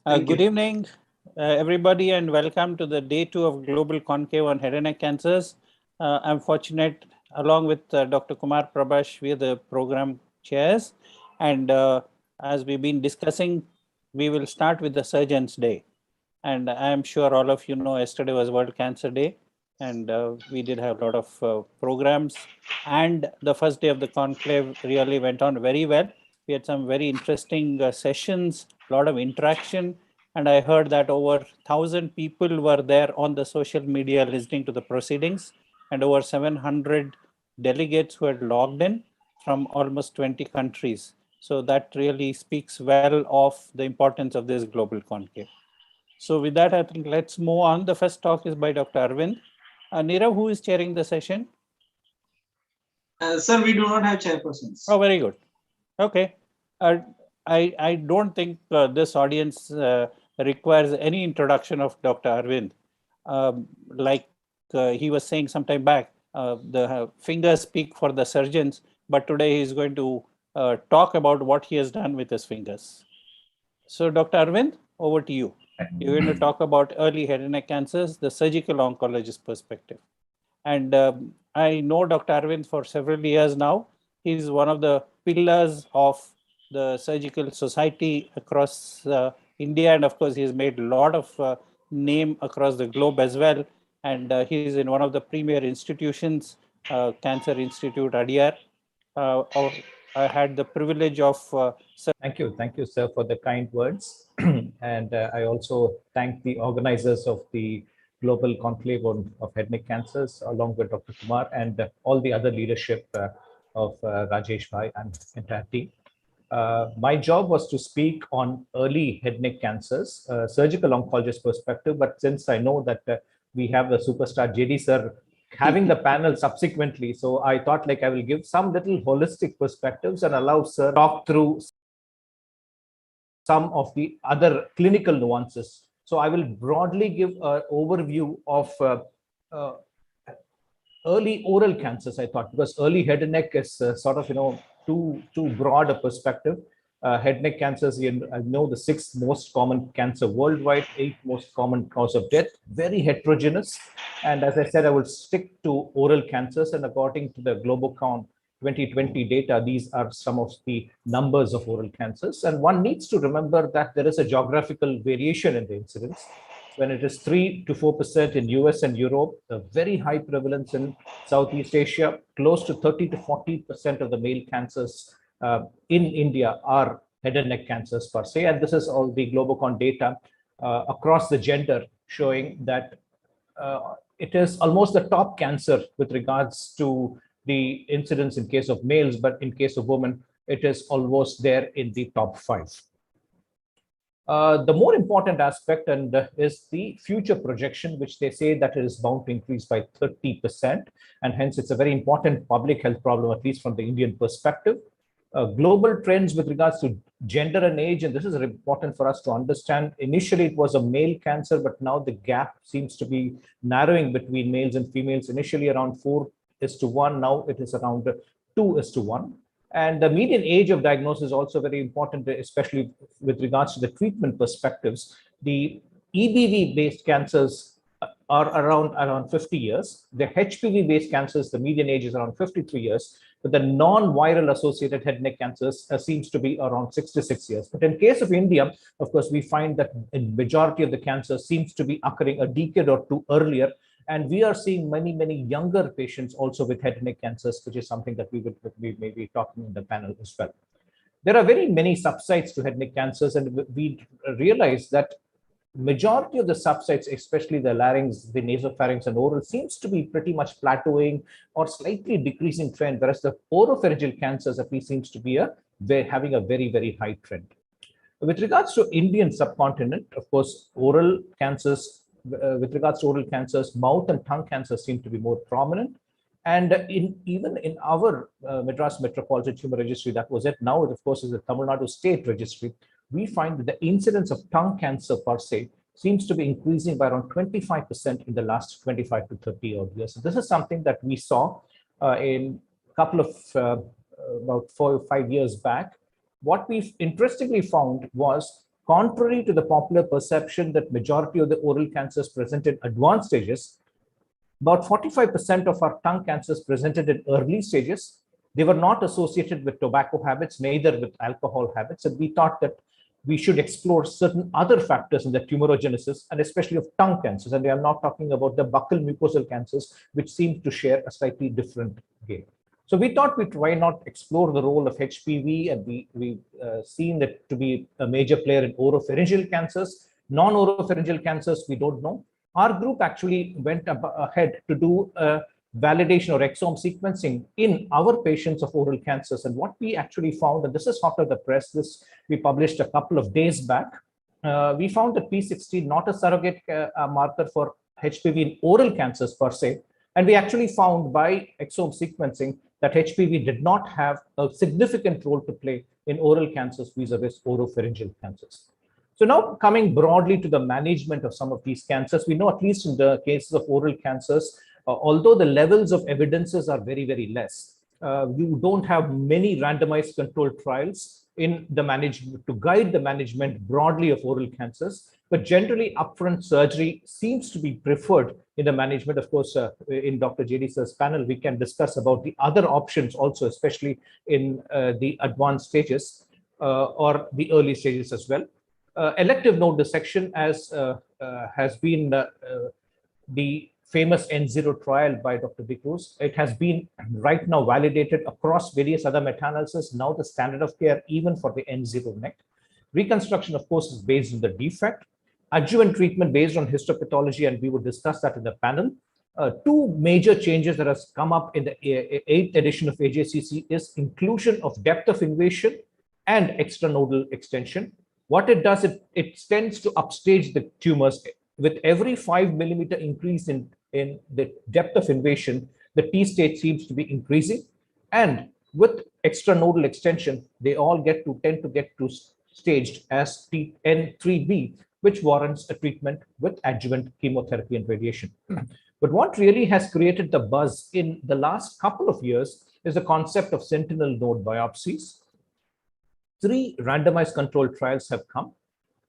Thank Good you. evening, everybody, and welcome to the day 2 of Global Conclave on Head and Neck Cancers. I'm fortunate, along with Dr. Kumar Prabhash, we are the program chairs. And as we've been discussing, we will start with the Surgeons' Day. And I'm sure all of you know yesterday was World Cancer Day. And we did have a lot of programs. And the first day of the conclave really went on very well. We had some very interesting sessions, a lot of interaction. And I heard that over 1,000 people were there on the social media listening to the proceedings, and over 700 delegates who had logged in from almost 20 countries. So that really speaks well of the importance of this global conclave. So with that, I think let's move on. The first talk is by Dr. Arvind. Nirav, who is chairing the session? Sir, we do not have chairpersons. Oh, very good. Okay. I don't think this audience requires any introduction of Dr. Arvind. Like he was saying some time back, the fingers speak for the surgeons, but today he's going to talk about what he has done with his fingers. So Dr. Arvind, over to you. You're going to talk about early head and neck cancers, the surgical oncologist perspective. And I know Dr. Arvind for several years now. He's one of the pillars of the surgical society across India. And of course, he's made a lot of name across the globe as well. And he's in one of the premier institutions, Cancer Institute, Adyar. I had the privilege of... Thank you, sir, for the kind words. And I also thank the organizers of the Global Conclave of Head Neck Cancers, along with Dr. Kumar and all the other leadership of Rajesh Bhai and entire team. My job was to speak on early head neck cancers, surgical oncologist perspective, but since I know that we have the superstar JD sir having the panel subsequently, so I thought like I will give some little holistic perspectives and allow sir talk through some of the other clinical nuances. So I will broadly give an overview of early oral cancers, I thought, because early head and neck is sort of, too broad a perspective. Head neck cancers, I know the 6th most common cancer worldwide, 8th most common cause of death, very heterogeneous. And as I said, I will stick to oral cancers. And according to the Globocon 2020 data, these are some of the numbers of oral cancers. And one needs to remember that there is a geographical variation in the incidence. When it is 3 to 4% in US and Europe, a very high prevalence in Southeast Asia, close to 30 to 40% of the male cancers in India are head and neck cancers per se. And this is all the Globocon data across the gender showing that it is almost the top cancer with regards to the incidence in case of males, but in case of women, it is almost there in the top 5. The more important aspect is the future projection, which they say that it is bound to increase by 30%. And hence, it's a very important public health problem, at least from the Indian perspective. Global trends with regards to gender and age, and this is important for us to understand. Initially, it was a male cancer, but now the gap seems to be narrowing between males and females. Initially around 4:1, now it is around 2:1. And the median age of diagnosis is also very important, especially with regards to the treatment perspectives. The EBV-based cancers are around 50 years. The HPV-based cancers, the median age is around 53 years. But the non-viral associated head neck cancers seems to be around 66 years. But in case of India, of course, we find that a majority of the cancer seems to be occurring a decade or two earlier. And we are seeing many younger patients also with head and neck cancers, which is something that we may be talking in the panel as well. There are very many subsites to head and neck cancers, and we realize that majority of the subsites, especially the larynx, the nasopharynx, and oral, seems to be pretty much plateauing or slightly decreasing trend, whereas the oropharyngeal cancers at least seems to be having a very high trend. With regards to Indian subcontinent, of course, oral cancers. With regards to oral cancers, mouth and tongue cancers seem to be more prominent. And even in our Madras Metropolitan Tumor Registry, that was it. Now, it, of course, is the Tamil Nadu State Registry. We find that the incidence of tongue cancer per se seems to be increasing by around 25% in the last 25 to 30 odd years. So this is something that we saw in a couple of about 4 or 5 years back. What we interestingly found was contrary to the popular perception that majority of the oral cancers present in advanced stages, about 45% of our tongue cancers presented in early stages. They were not associated with tobacco habits, neither with alcohol habits. And we thought that we should explore certain other factors in the tumorigenesis, and especially of tongue cancers. And we are not talking about the buccal mucosal cancers, which seem to share a slightly different game. So we thought we'd try not explore the role of HPV, and we've seen that to be a major player in oropharyngeal cancers. Non-oropharyngeal cancers, we don't know. Our group actually went ahead to do a validation or exome sequencing in our patients of oral cancers. And what we actually found, and this is hot off the press, this we published a couple of days back, we found that P16 not a surrogate marker for HPV in oral cancers per se. And we actually found by exome sequencing that HPV did not have a significant role to play in oral cancers vis-a-vis oropharyngeal cancers. So now coming broadly to the management of some of these cancers, we know at least in the cases of oral cancers, although the levels of evidences are very, very less, you don't have many randomized controlled trials in the management to guide the management broadly of oral cancers. But generally, upfront surgery seems to be preferred in the management. Of course, in Dr. J.D. Sir's panel, we can discuss about the other options also, especially in the advanced stages or the early stages as well. Elective node dissection, as has been the famous N0 trial by Dr. Bicruz. It has been right now validated across various other meta-analysis, now the standard of care even for the N0 neck. Reconstruction, of course, is based on the defect. Adjuvant treatment based on histopathology, and we will discuss that in the panel. Two major changes that has come up in the 8th edition of AJCC is inclusion of depth of invasion and extranodal extension. What it does, it tends to upstage the tumors. With every 5 millimeter increase in the depth of invasion, the T stage seems to be increasing. And with extranodal extension, they all tend to get to staged as N3B, which warrants a treatment with adjuvant chemotherapy and radiation. But what really has created the buzz in the last couple of years is the concept of sentinel node biopsies. 3 randomized controlled trials have come.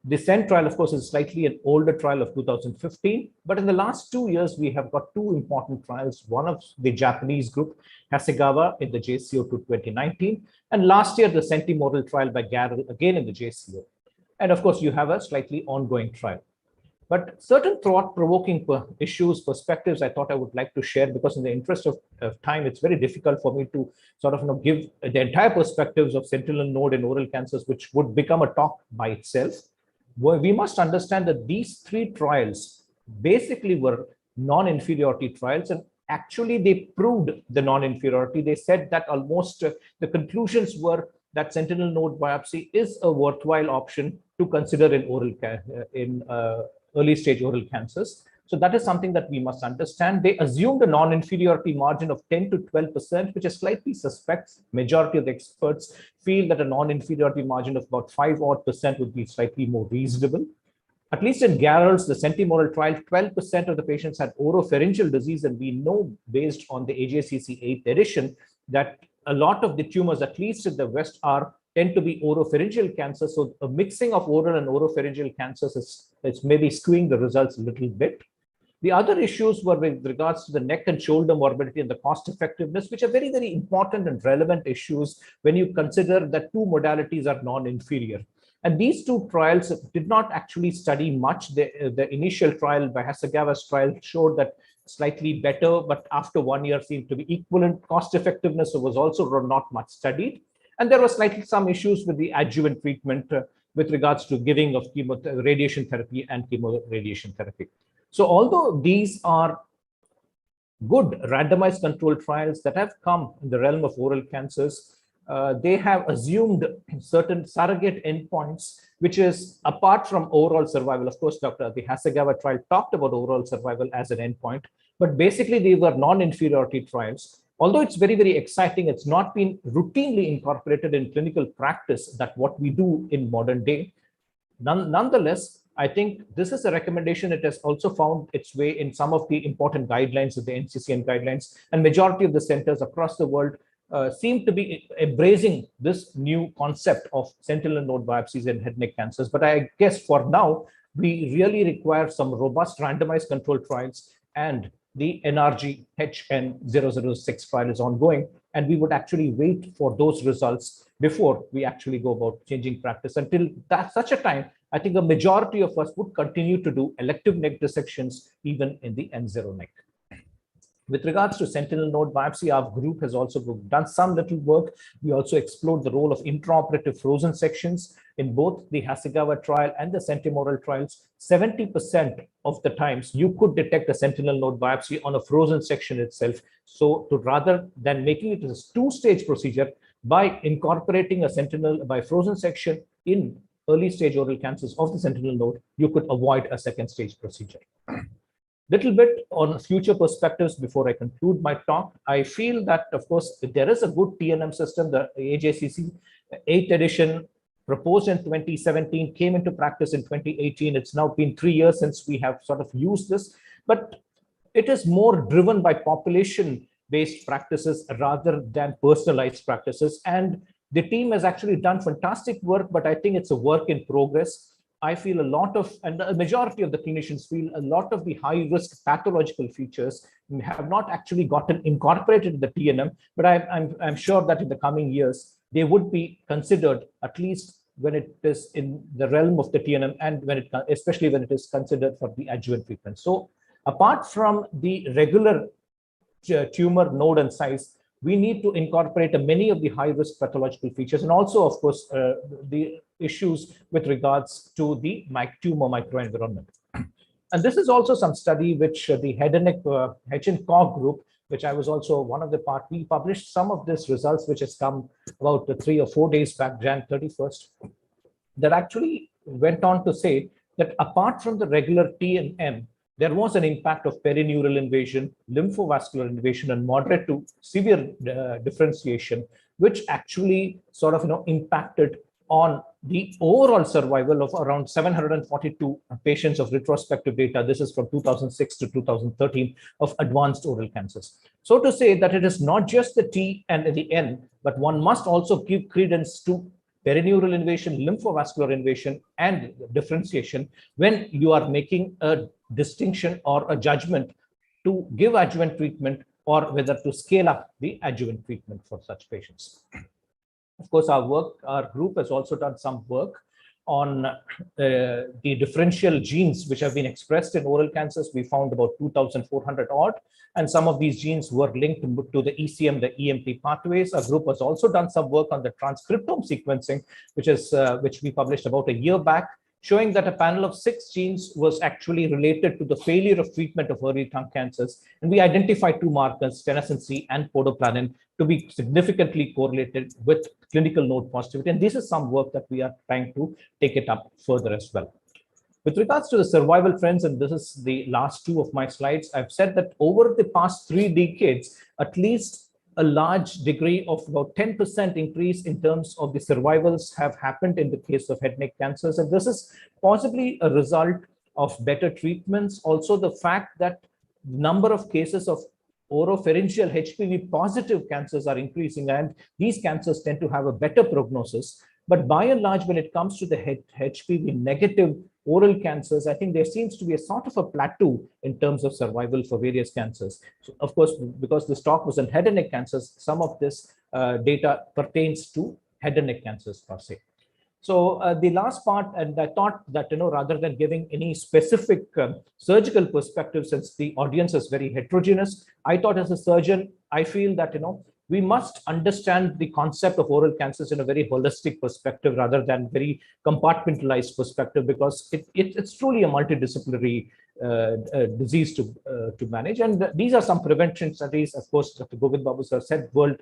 The SENT trial, of course, is slightly an older trial of 2015, but in the last 2 years, we have got 2 important trials. One of the Japanese group, Hasegawa, in the JCO 2019, and last year, the Sentinel trial by Garrel, again in the JCO. And of course, you have a slightly ongoing trial. But certain thought-provoking issues, perspectives, I thought I would like to share, because in the interest of time, it's very difficult for me to sort of give the entire perspectives of sentinel node and oral cancers, which would become a talk by itself. We must understand that these 3 trials basically were non-inferiority trials, and actually they proved the non-inferiority. They said that almost the conclusions were that sentinel node biopsy is a worthwhile option to consider in early stage oral cancers. So that is something that we must understand. They assumed a non-inferiority margin of 10 to 12%, which is slightly suspect. Majority of the experts feel that a non-inferiority margin of about 5% would be slightly more reasonable. At least in Garrel's, the Sentinel trial, 12% of the patients had oropharyngeal disease, and we know based on the AJCC 8th edition that a lot of the tumors, at least in the West, tend to be oropharyngeal cancer. So a mixing of oral and oropharyngeal cancers is maybe skewing the results a little bit. The other issues were with regards to the neck and shoulder morbidity and the cost effectiveness, which are very, very important and relevant issues when you consider that 2 modalities are non-inferior. And these 2 trials did not actually study much. The initial trial by Hasegawa's trial showed that slightly better, but after 1 year seemed to be equivalent. Cost effectiveness was also not much studied. And there were slightly some issues with the adjuvant treatment with regards to giving of radiation therapy and chemoradiation therapy. So although these are good randomized controlled trials that have come in the realm of oral cancers, they have assumed certain surrogate endpoints, which is apart from overall survival. Of course, the Hasegawa trial talked about overall survival as an endpoint, but basically they were non-inferiority trials. Although it's very, very exciting, it's not been routinely incorporated in clinical practice, that what we do in modern day. Nonetheless, I think this is a recommendation. It has also found its way in some of the important guidelines of the NCCN guidelines, and majority of the centers across the world seem to be embracing this new concept of sentinel node biopsies in head and neck cancers. But I guess for now, we really require some robust randomized control trials, and the NRG HN006 trial is ongoing. And we would actually wait for those results before we actually go about changing practice. Until that such a time, I think a majority of us would continue to do elective neck dissections even in the N0 neck. With regards to sentinel node biopsy, our group has also done some little work. We also explored the role of intraoperative frozen sections in both the Hasegawa trial and the Sentinel trials. 70% of the times you could detect a sentinel node biopsy on a frozen section itself. So rather than making it a two-stage procedure, by incorporating a sentinel by frozen section in early stage oral cancers of the sentinel node, you could avoid a second stage procedure. Little bit on future perspectives before I conclude my talk. I feel that, of course, there is a good TNM system. The AJCC 8th edition, proposed in 2017, came into practice in 2018. It's now been 3 years since we have sort of used this, but it is more driven by population-based practices rather than personalized practices. And the team has actually done fantastic work, but I think it's a work in progress. I feel a lot of, and a majority of the clinicians feel a lot of the high-risk pathological features have not actually gotten incorporated in the TNM, but I'm sure that in the coming years, they would be considered, at least when it is in the realm of the TNM, and especially when it is considered for the adjuvant treatment. So apart from the regular tumor node and size, we need to incorporate many of the high-risk pathological features, and also, of course, the issues with regards to the tumor microenvironment. And this is also some study which the head and neck HNCOG group, which I was also one of the part, we published some of this results, which has come about 3 or 4 days back, Jan 31st, that actually went on to say that apart from the regular T and M, there was an impact of perineural invasion, lymphovascular invasion, and moderate to severe differentiation, which actually sort of impacted on the overall survival of around 742 patients of retrospective data. This is from 2006 to 2013 of advanced oral cancers. So to say that it is not just the T and the N, but one must also give credence to perineural invasion, lymphovascular invasion, and differentiation when you are making a distinction or a judgment to give adjuvant treatment or whether to scale up the adjuvant treatment for such patients. Of course, our group has also done some work on the differential genes which have been expressed in oral cancers. We found about 2,400 odd, and some of these genes were linked to the ECM, the EMT pathways. Our group has also done some work on the transcriptome sequencing, which we published about a year back, showing that a panel of 6 genes was actually related to the failure of treatment of early lung cancers. And we identified 2 markers, senescent C and podoplanin, to be significantly correlated with clinical node positivity. And this is some work that we are trying to take it up further as well. With regards to the survival trends, and this is the last 2 of my slides, I've said that over the past 3 decades, at least a large degree of about 10% increase in terms of the survivals have happened in the case of head and neck cancers. And this is possibly a result of better treatments. Also, the fact that number of cases of oropharyngeal HPV positive cancers are increasing, and these cancers tend to have a better prognosis. But by and large, when it comes to the HPV negative oral cancers, I think there seems to be a sort of a plateau in terms of survival for various cancers. So of course, because this talk was on head and neck cancers, some of this data pertains to head and neck cancers per se. So the last part, and I thought that, rather than giving any specific surgical perspective, since the audience is very heterogeneous, I thought as a surgeon, I feel that, we must understand the concept of oral cancers in a very holistic perspective rather than very compartmentalized perspective, because it's truly a multidisciplinary disease to manage. And these are some prevention studies. Of course, Dr. Govind Babu sir said World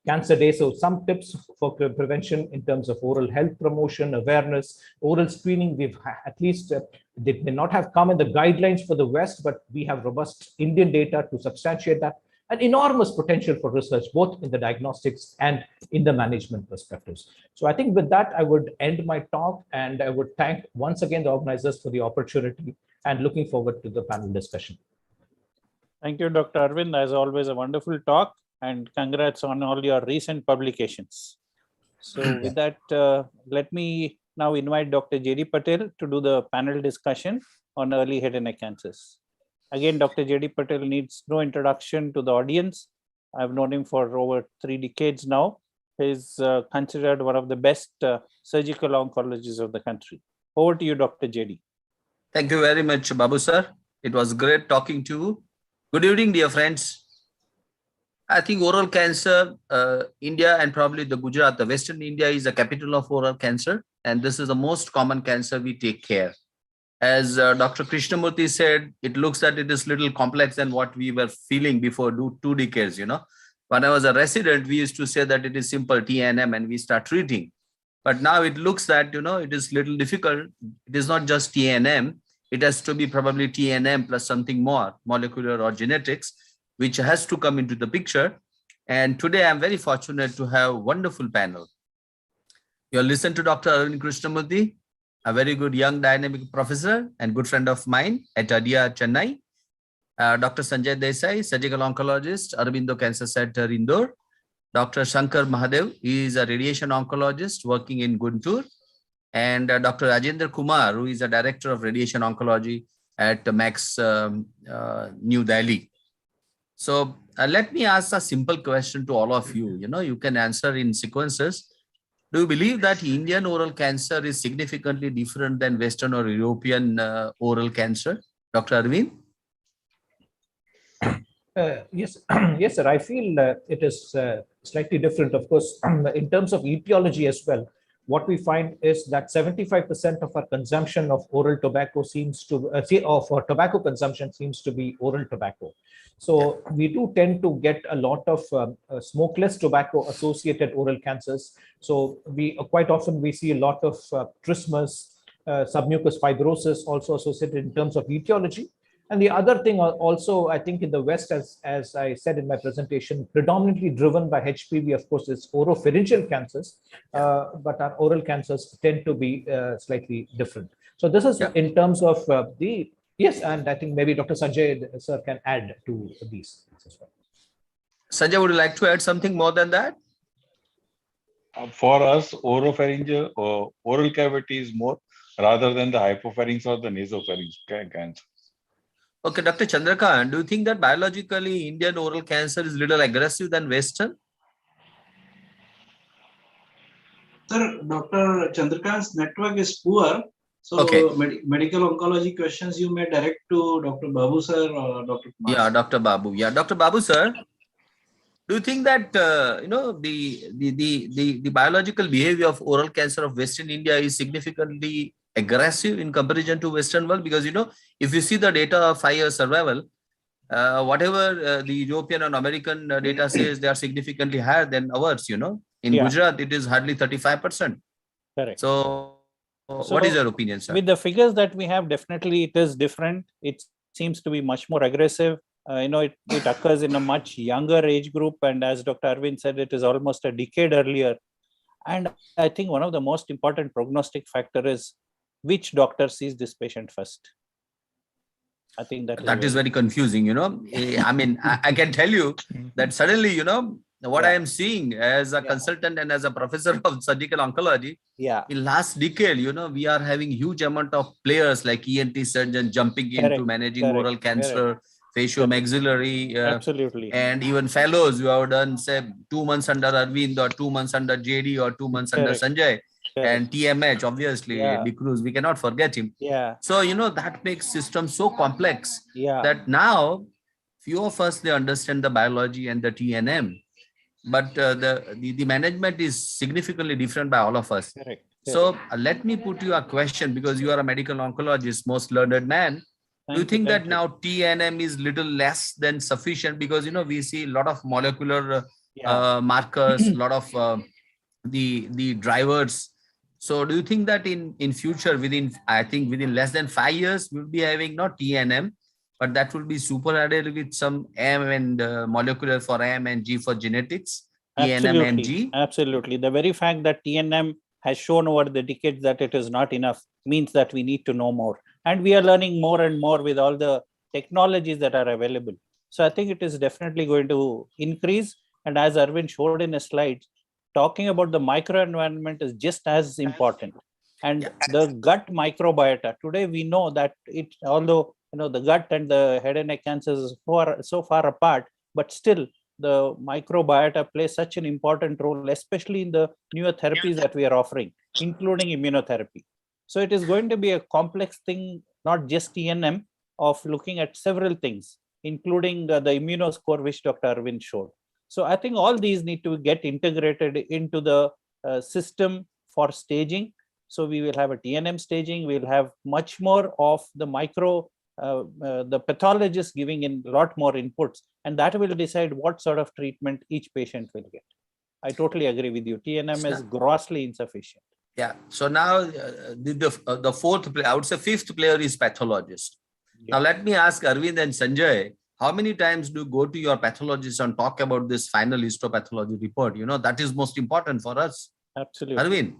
Cancer Day. So some tips for prevention in terms of oral health promotion, awareness, oral screening. We've at least, they may not have come in the guidelines for the West, but we have robust Indian data to substantiate that. An enormous potential for research, both in the diagnostics and in the management perspectives. So I think with that, I would end my talk, and I would thank once again the organizers for the opportunity, and looking forward to the panel discussion. Thank you, Dr. Arvind. As always, a wonderful talk. and congrats on all your recent publications. So with that, let me now invite Dr. J.D. Patel to do the panel discussion on early head and neck cancers. Again, Dr. J.D. Patel needs no introduction to the audience. I've known him for over 3 decades now. He's considered one of the best surgical oncologists of the country. Over to you, Dr. J.D. Thank you very much, Babu sir. It was great talking to you. Good evening, dear friends. I think oral cancer, India and probably the Gujarat, the Western India is the capital of oral cancer. And this is the most common cancer we take care. As Dr. Krishnamurthy said, it looks that it is little complex than what we were feeling before 2 decades, When I was a resident, we used to say that it is simple TNM and we start treating. But now it looks that, it is little difficult. It is not just TNM. It has to be probably TNM plus something more, molecular or genetics, which has to come into the picture. And today I'm very fortunate to have a wonderful panel. You'll listen to Dr. Arvind Krishnamurthy, a very good young dynamic professor and good friend of mine at ADIA, Chennai. Dr. Sanjay Desai, surgical oncologist, Aurobindo Cancer Center, Indore. Dr. Shankar Mahadev, he is a radiation oncologist working in Guntur. And Dr. Rajendra Kumar, who is a director of radiation oncology at Max New Delhi. So let me ask a simple question to all of you. You can answer in sequences. Do you believe that Indian oral cancer is significantly different than Western or European oral cancer? Dr. Arvind? Yes, yes, sir. I feel it is slightly different, of course, in terms of etiology as well. What we find is that 75% of our consumption of oral tobacco seems to, of our tobacco consumption seems to be oral tobacco. So we do tend to get a lot of smokeless tobacco associated oral cancers. So we quite often we see a lot of trismus, submucous fibrosis also associated in terms of etiology. And the other thing also, I think in the West, as I said in my presentation, predominantly driven by HPV, of course, is oropharyngeal cancers, but our oral cancers tend to be slightly different. So this is in terms of yes, and I think maybe Dr. Sanjay sir can add to these as well. Sanjay, would you like to add something more than that? For us, oropharyngeal or oral cavity is more rather than the hypopharynx or the nasopharynx cancer. Okay, Dr. Chandrakant, do you think that biologically Indian oral cancer is little aggressive than Western? Sir, Dr. Chandrakant's network is poor. So medical oncology questions you may direct to Dr. Babu sir or Dr. Kumar. Yeah, Dr. Babu. Yeah, Dr. Babu sir, do you think that the biological behavior of oral cancer of Western India is significantly aggressive in comparison to Western world? Because if you see the data of 5-year survival, whatever the European and American data says, they are significantly higher than ours. In Gujarat, it is hardly 35%. Correct. So what is your opinion, sir? With the figures that we have, definitely it is different. It seems to be much more aggressive. It occurs in a much younger age group, and as Dr. Arvind said, it is almost a decade earlier. And I think one of the most important prognostic factor is which doctor sees this patient first. I think that is very confusing. I mean, I can tell you that suddenly, what I am seeing as a consultant and as a professor of surgical oncology, in last decade, we are having huge amount of players like ENT surgeon jumping into managing oral cancer, facial-maxillary, absolutely, and even fellows who have done, say, 2 months under Arvind or 2 months under JD or 2 months under Sanjay. And TMH, obviously, Cruz, we cannot forget him. So, that makes system so complex that now few of us, they understand the biology and the TNM, but the management is significantly different by all of us. So let me put you a question, because you are a medical oncologist, most learned man. Do you think that now TNM is little less than sufficient? Because, we see a lot of molecular markers, a lot of the drivers. So do you think that in future, within less than 5 years, we'll be having not TNM, but that will be super added with some M and molecular for M and G for genetics? TNM and G? Absolutely. The very fact that TNM has shown over the decades that it is not enough means that we need to know more. And we are learning more and more with all the technologies that are available. So I think it is definitely going to increase. And as Arvind showed in his slides, talking about the microenvironment is just as important. And the gut microbiota, today we know that although the gut and the head and neck cancers is so far apart, but still the microbiota plays such an important role, especially in the newer therapies that we are offering, including immunotherapy. So it is going to be a complex thing, not just TNM, of looking at several things, including the immunoscore, which Dr. Arvind showed. So I think all these need to get integrated into the system for staging. So we will have a TNM staging. We'll have much more of the the pathologist giving in a lot more inputs, and that will decide what sort of treatment each patient will get. I totally agree with you. TNM is grossly insufficient. Yeah. So now the fourth player, I would say fifth player is pathologist. Yeah. Now let me ask Arvind and Sanjay, how many times do you go to your pathologist and talk about this final histopathology report? That is most important for us. Absolutely. Arvind.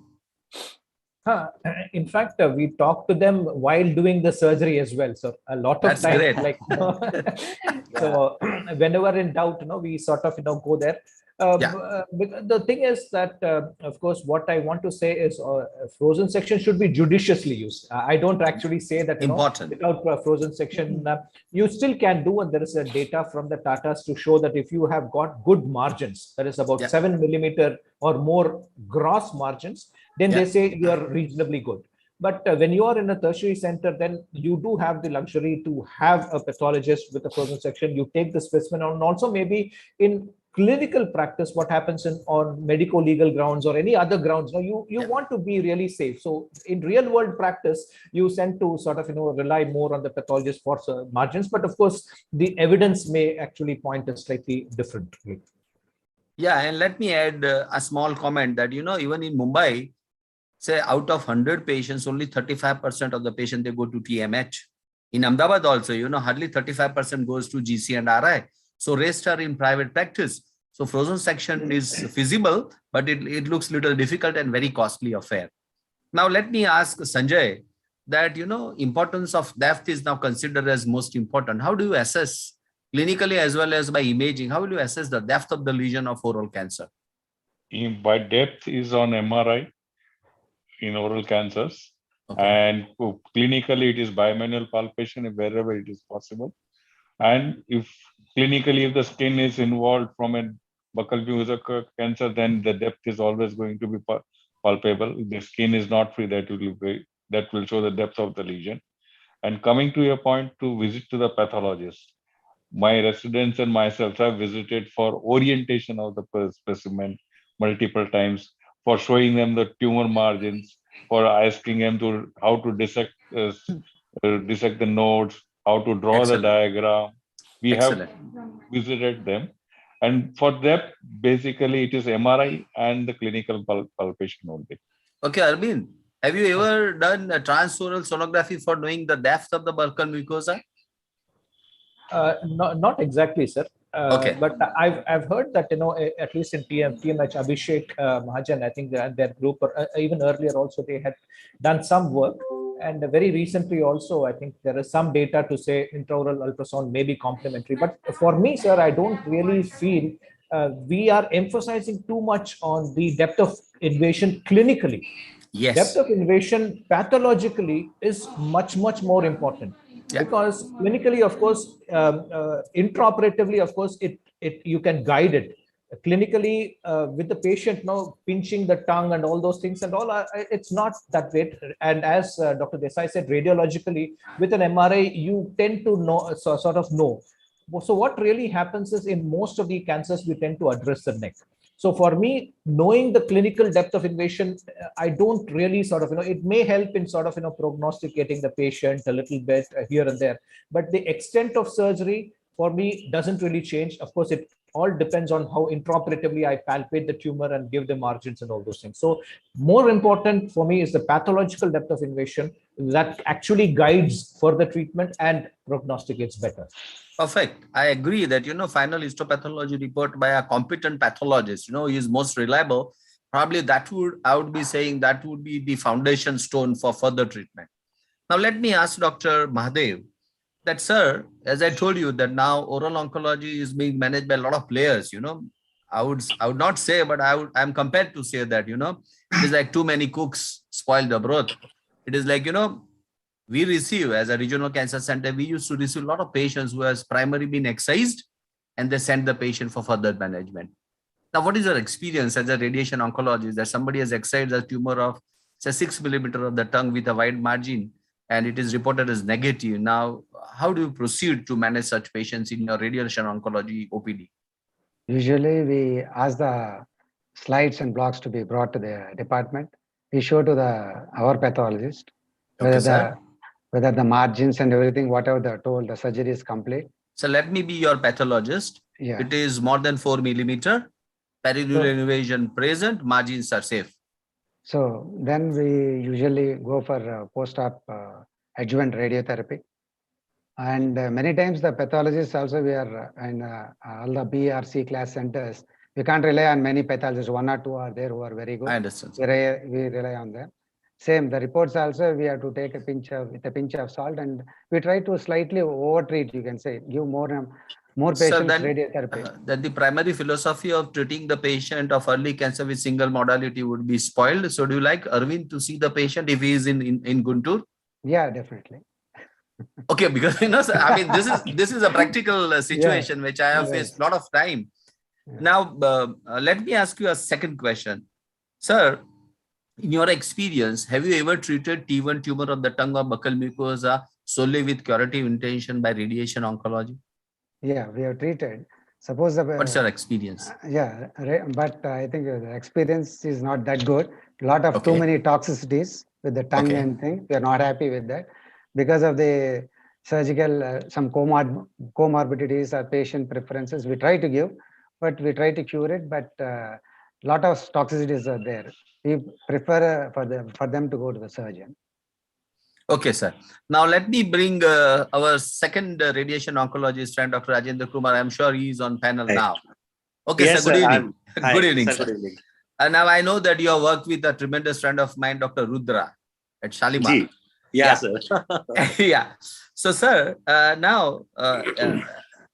In fact, we talk to them while doing the surgery as well. So a lot of time, great. Like, so whenever in doubt, we sort of, go there. The thing is that, of course, what I want to say is frozen section should be judiciously used. I don't actually say that without frozen section, you still can do, and there is a data from the Tatas to show that if you have got good margins, that is about 7 millimeter or more gross margins, then they say you are reasonably good. But when you are in a tertiary center, then you do have the luxury to have a pathologist with a frozen section. You take the specimen, and also maybe in clinical practice, what happens on medical legal grounds or any other grounds, you want to be really safe. So in real world practice, you tend to sort of rely more on the pathologist for margins. But of course, the evidence may actually point a slightly differently. Yeah, and let me add a small comment that even in Mumbai, say out of 100 patients, only 35% of the patient they go to TMH. In Ahmedabad also, hardly 35% goes to GC and RI. So rest are in private practice. So frozen section is feasible, but it looks little difficult and very costly affair. Now let me ask Sanjay that importance of depth is now considered as most important. How do you assess clinically as well as by imaging? How will you assess the depth of the lesion of oral cancer? By depth is on MRI in oral cancers, and clinically it is bimanual palpation wherever it is possible. And if clinically, if the skin is involved from a buccal mucosa cancer, then the depth is always going to be palpable. If the skin is not free, that will show the depth of the lesion. And coming to your point, to visit to the pathologist, my residents and myself have visited for orientation of the specimen multiple times, for showing them the tumor margins, for asking them how to dissect the nodes, how to draw the diagram. We have visited them, and for that, basically, it is MRI and the clinical palpation only. Okay, Arvind, have you ever done a transoral sonography for knowing the depth of the buccal mucosa? Not exactly, sir. But I've heard that at least in TMH, Abhishek Mahajan, I think their group, or even earlier also, they had done some work. And very recently also, I think there is some data to say intraoral ultrasound may be complementary. But for me, sir, I don't really feel we are emphasizing too much on the depth of invasion clinically. Yes. Depth of invasion pathologically is much, much more important. Because clinically, of course, intraoperatively, of course, you can guide it. Clinically, with the patient now pinching the tongue and all those things and all, it's not that great. And as Dr. Desai said, radiologically, with an MRI, you tend to know, sort of know. So what really happens is in most of the cancers, we tend to address the neck. So for me, knowing the clinical depth of invasion, I don't really sort of, it may help in sort of, prognosticating the patient a little bit here and there. But the extent of surgery for me doesn't really change. Of course, it all depends on how intraoperatively I palpate the tumor and give the margins and all those things. So more important for me is the pathological depth of invasion that actually guides further treatment and prognosticates better. Perfect. I agree that, final histopathology report by a competent pathologist, is most reliable. Probably I would be saying that would be the foundation stone for further treatment. Now, let me ask Dr. Mahadev that, sir, as I told you that now oral oncology is being managed by a lot of players, I would not say, but I'm compelled to say that, it is like too many cooks spoil the broth. It is like, we receive as a regional cancer center, we used to receive a lot of patients who has primarily been excised and they send the patient for further management. Now, what is your experience as a radiation oncologist that somebody has excised a tumor of say 6 millimeter of the tongue with a wide margin and it is reported as negative? Now, how do you proceed to manage such patients in your radiation oncology OPD? Usually we ask the slides and blocks to be brought to the department. We show to our pathologist whether the margins and everything, whatever they're told, the surgery is complete. So let me be your pathologist. Yeah. It is more than 4 millimeter. Peridural invasion present, margins are safe. So then we usually go for post-op adjuvant radiotherapy. And many times the pathologists also, we are in all the B or C class centers. We can't rely on many pathologists. 1 or 2 are there who are very good. I understand. We rely on them. Same, the reports also, we have to take with a pinch of salt, and we try to slightly over-treat, you can say, give more patients radiotherapy. Then the primary philosophy of treating the patient of early cancer with single modality would be spoiled. So do you like Arvind to see the patient if he is in Guntur? Yeah, definitely. Okay, because I mean, this is a practical situation which I have faced a lot of time. Yeah. Now, let me ask you a second question. Sir, in your experience, have you ever treated T1 tumor of the tongue or buccal mucosa solely with curative intention by radiation oncology? Yeah, we have treated. Suppose what's your experience? Yeah, but I think the experience is not that good. A lot of too many toxicities with the tongue and thing. We are not happy with that because of the surgical some comorbidities or patient preferences. We try to give, but we try to cure it. But lot of toxicities are there. We prefer for them to go to the surgeon. Okay, sir. Now let me bring our second radiation oncologist friend, Dr. Rajendra Kumar. I'm sure he is on panel now. Okay, yes, sir. Good evening. Good evening, sir. Good evening. And now I know that you have worked with a tremendous friend of mine, Dr. Rudra at Shalimar. Gee. Yeah, sir. Yeah. So, sir, now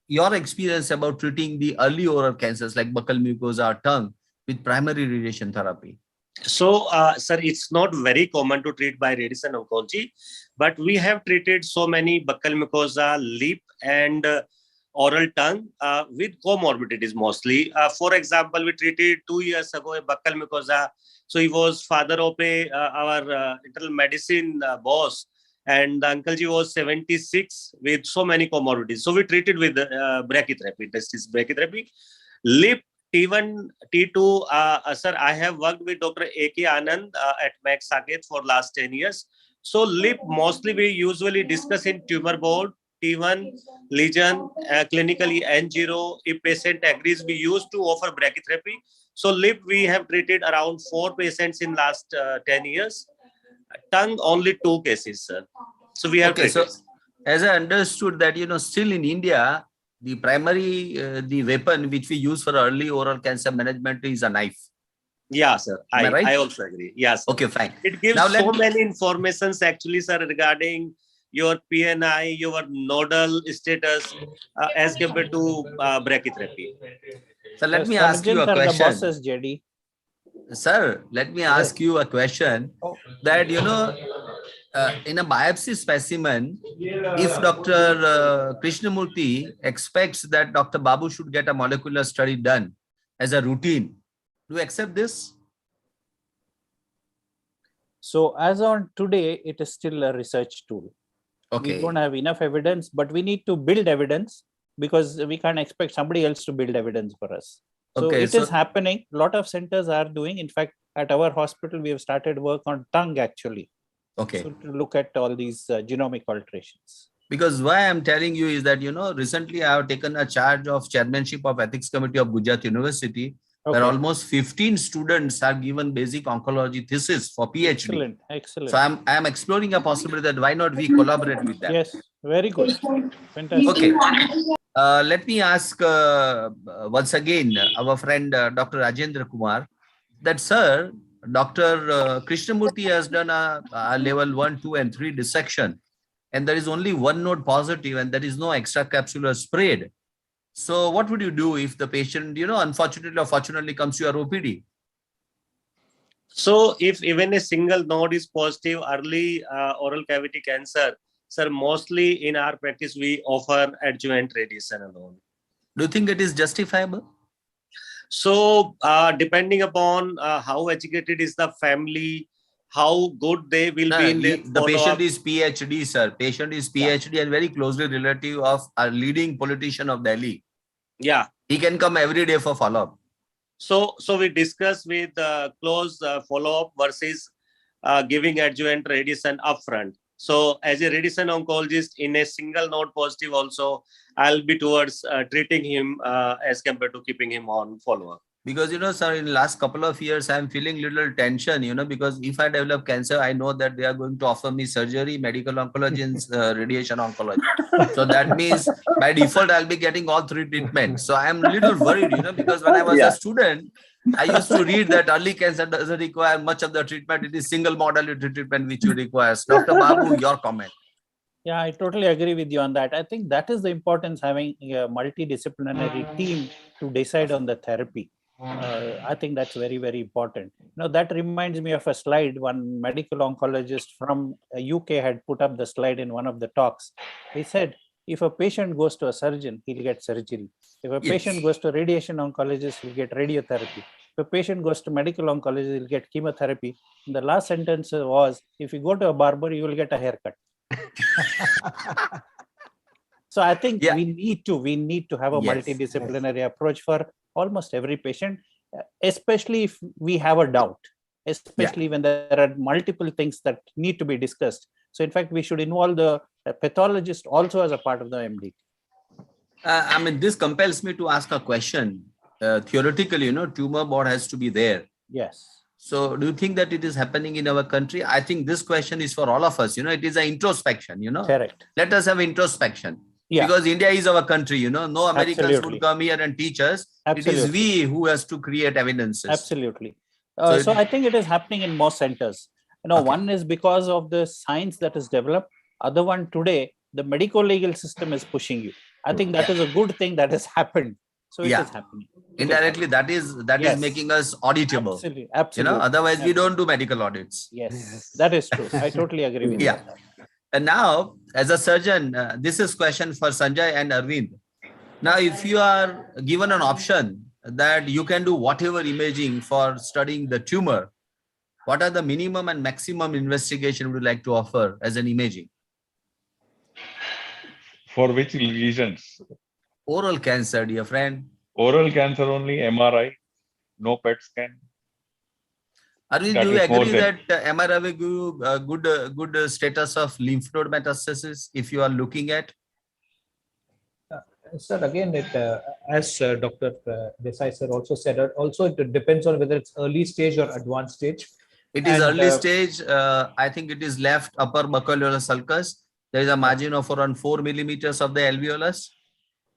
your experience about treating the early oral cancers like buccal mucosa or tongue with primary radiation therapy. So, sir, it's not very common to treat by radiation oncology, but we have treated so many buccal mucosa, lip, and oral tongue with comorbidities mostly. For example, we treated 2 years ago a buccal mucosa. So he was father of our internal medicine boss, and the uncle ji was 76 with so many comorbidities. So we treated with brachytherapy, testis brachytherapy. Lip, T1, T2, sir, I have worked with Dr. A.K. Anand at Max Saket for last 10 years. So lip, mostly we usually discuss in tumor board, T1, lesion, clinically N0. If patient agrees, we used to offer brachytherapy. So lip, we have treated around 4 patients in last 10 years. Tongue, only 2 cases, sir. So we have treated. So as I understood that, still in India, the primary, the weapon which we use for early oral cancer management is a knife. Yeah, sir. I also agree. Yes. Okay, fine. It gives so many informations actually, sir, regarding your PNI, your nodal status as compared to brachytherapy. So let me ask you a question. The bosses, JD. Sir, let me ask you a question that, in a biopsy specimen, if Dr. Krishnamurthy expects that Dr. Babu should get a molecular study done as a routine, do you accept this? So as on today, it is still a research tool. Okay. We don't have enough evidence, but we need to build evidence because we can't expect somebody else to build evidence for us. So it is happening. A lot of centers are doing. In fact, at our hospital, we have started work on tongue actually. Okay. So to look at all these genomic alterations. Because why I'm telling you is that, recently I have taken a charge of chairmanship of ethics committee of Gujarat University, where almost 15 students are given basic oncology thesis for PhD. Excellent, excellent. So I'm exploring a possibility that why not we collaborate with them. Yes, very good. Fantastic. Okay. Let me ask once again our friend Dr. Rajendra Kumar that, sir, Dr. Krishnamurthy has done a level 1, 2, and 3 dissection, and there is only one node positive and there is no extracapsular spread. So what would you do if the patient, unfortunately or fortunately comes to your OPD? So if even a single node is positive, early oral cavity cancer, sir, mostly in our practice, we offer adjuvant radiation alone. Do you think it is justifiable? So depending upon how educated is the family, how good they will be in their the patient follow-up. is PhD, sir. Patient is PhD and very closely relative of a leading politician of Delhi. Yeah. He can come every day for follow-up. So we discuss with close follow-up versus giving adjuvant radiation upfront. So as a radiation oncologist in a single node positive also, I'll be towards treating him as compared to keeping him on follow-up. Because, sir, in the last couple of years, I'm feeling little tension, because if I develop cancer, I know that they are going to offer me surgery, medical oncology, and radiation oncology. So that means by default, I'll be getting all three treatments. So I'm a little worried, because when I was a student, I used to read that early cancer doesn't require much of the treatment. It is single modality treatment which you require. Dr. Babu, your comment. Yeah, I totally agree with you on that. I think that is the importance having a multidisciplinary team to decide on the therapy. I think that's very, very important. That reminds me of a slide one medical oncologist from UK had put up the slide in one of the talks. He said, if a patient goes to a surgeon, he'll get surgery. If a patient goes to a radiation oncologist, he'll get radiotherapy. If a patient goes to medical oncologist, he'll get chemotherapy. And the last sentence was, if you go to a barber, you will get a haircut. So I think we need to have a multidisciplinary approach for almost every patient, especially if we have a doubt, especially when there are multiple things that need to be discussed. So in fact, we should involve the pathologist also as a part of the MD. This compels me to ask a question. Theoretically, tumor board has to be there. Yes. So do you think that it is happening in our country? I think this question is for all of us. It is an introspection, Correct. Let us have introspection. Yeah. Because India is our country, no Americans would come here and teach us. Absolutely. It is we who has to create evidences. Absolutely. So I think it is happening in most centers. One is because of the science that is developed. Other one, today, the medical legal system is pushing you. I think that is a good thing that has happened. So it is happening. Indirectly, that is making us auditable. Absolutely. Otherwise we don't do medical audits. Yes, that is true. I totally agree with you. And now, as a surgeon, this is question for Sanjay and Arvind. Now, if you are given an option that you can do whatever imaging for studying the tumor, what are the minimum and maximum investigation would you like to offer as an imaging? For which lesions? Oral cancer, dear friend. Oral cancer only, MRI, no PET scan. Arvind, do you agree that MRI will give you good status of lymph node metastasis if you are looking at? Sir, again, as Dr. Desai sir also said, also it depends on whether it's early stage or advanced stage. It is early stage. I think it is left upper buccal sulcus. There is a margin of around 4 millimeters of the alveolus.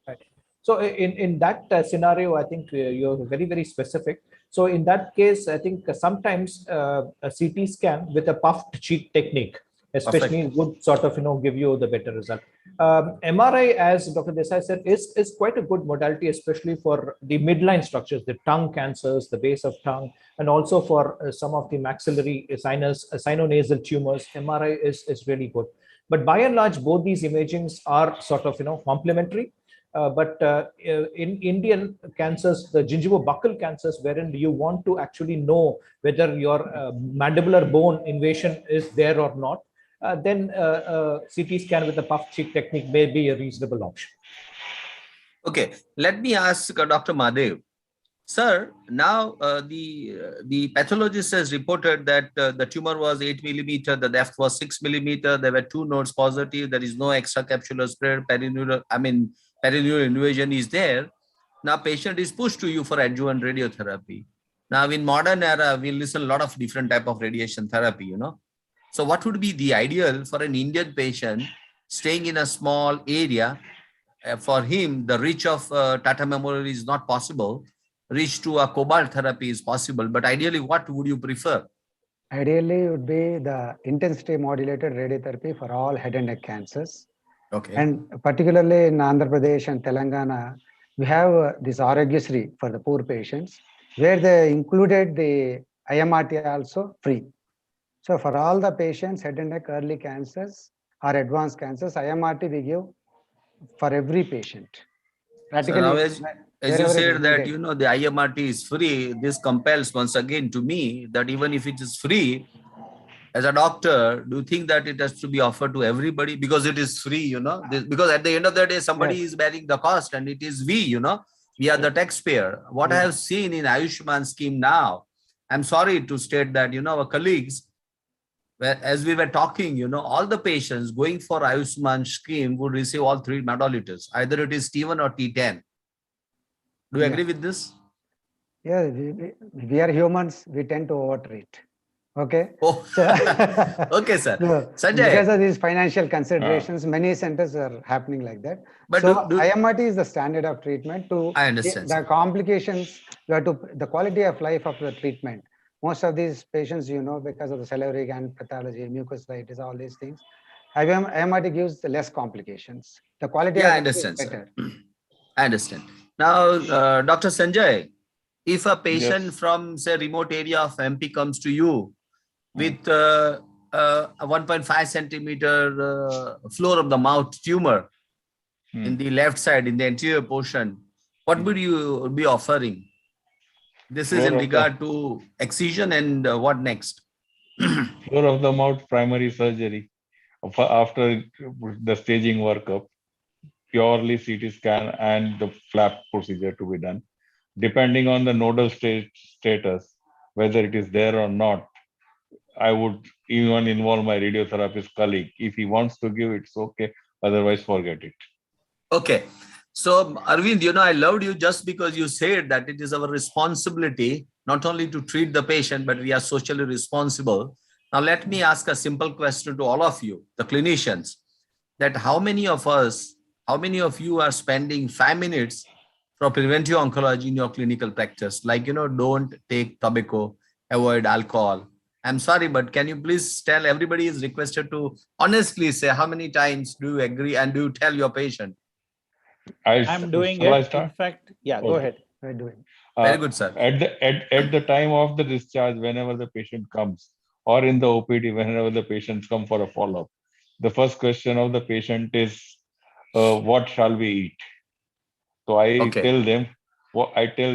Right. So in that scenario, I think you're very, very specific. So in that case, I think sometimes a CT scan with a puffed cheek technique, especially would sort of give you the better result. MRI, as Dr. Desai said, is quite a good modality, especially for the midline structures, the tongue cancers, the base of tongue, and also for some of the maxillary sinonasal tumors. MRI is really good. But by and large, both these imagings are sort of complementary. But in Indian cancers, the gingivobuccal cancers, wherein you want to actually know whether your mandibular bone invasion is there or not, then CT scan with the puff cheek technique may be a reasonable option. Okay, let me ask Dr. Mahadev. Sir, now the pathologist has reported that the tumor was 8 millimeter, the depth was 6 millimeter, there were 2 nodes positive, there is no extracapsular spread, perineural invasion is there. Now patient is pushed to you for adjuvant radiotherapy. Now in modern era, we listen a lot of different type of radiation therapy, So what would be the ideal for an Indian patient staying in a small area? For him, the reach of Tata Memorial is not possible. Reach to a cobalt therapy is possible, but ideally, what would you prefer? Ideally, it would be the intensity modulated radiotherapy for all head and neck cancers. Okay. And particularly in Andhra Pradesh and Telangana, we have this Aragyasri for the poor patients, where they included the IMRT also free. So for all the patients, head and neck early cancers or advanced cancers, IMRT we give for every patient. So now, as you wherever it is said that, needed. the IMRT is free, this compels once again to me that even if it is free, as a doctor, do you think that it has to be offered to everybody because it is free, because at the end of the day, somebody Yes. is bearing the cost and it is we are the taxpayer. What I have seen in Ayushman scheme now, I'm sorry to state that, our colleagues, as we were talking, all the patients going for Ayushman scheme would receive all three modalities. Either it is T1 or T10. Do you agree with this? Yeah, we are humans. We tend to overtreat. Okay. Oh, So, okay, sir. So, Sanjay. because of these financial considerations, many centers are happening like that. But so IMRT is the standard of treatment. I understand, the complications, the quality of life of the treatment. Most of these patients, because of the salivary gland pathology, mucositis, all these things, IMRT gives less complications. The quality of I life understand, is better. sir. I understand. Now, Dr. Sanjay, if a patient from, say, remote area of MP comes to you with a 1.5 centimeter floor of the mouth tumor in the left side, in the anterior portion, what would you be offering? This is in regard to excision and what next? Floor of the mouth primary surgery. After the staging workup, purely CT scan and the flap procedure to be done. Depending on the nodal status, whether it is there or not, I would even involve my radiotherapist colleague. If he wants to give, it's okay. Otherwise, forget it. Okay. So, Arvind, I loved you just because you said that it is our responsibility not only to treat the patient, but we are socially responsible. Now, let me ask a simple question to all of you, the clinicians, that how many of you are spending 5 minutes for preventive oncology in your clinical practice? Like, don't take tobacco, avoid alcohol. I'm sorry, but can you please tell, everybody is requested to honestly say how many times do you agree and do you tell your patient? I'm doing it. In fact, go ahead. We're doing. Very good, sir. At the time of the discharge, whenever the patient comes, or in the OPD, whenever the patients come for a follow-up, the first question of the patient is, what shall we eat? So I tell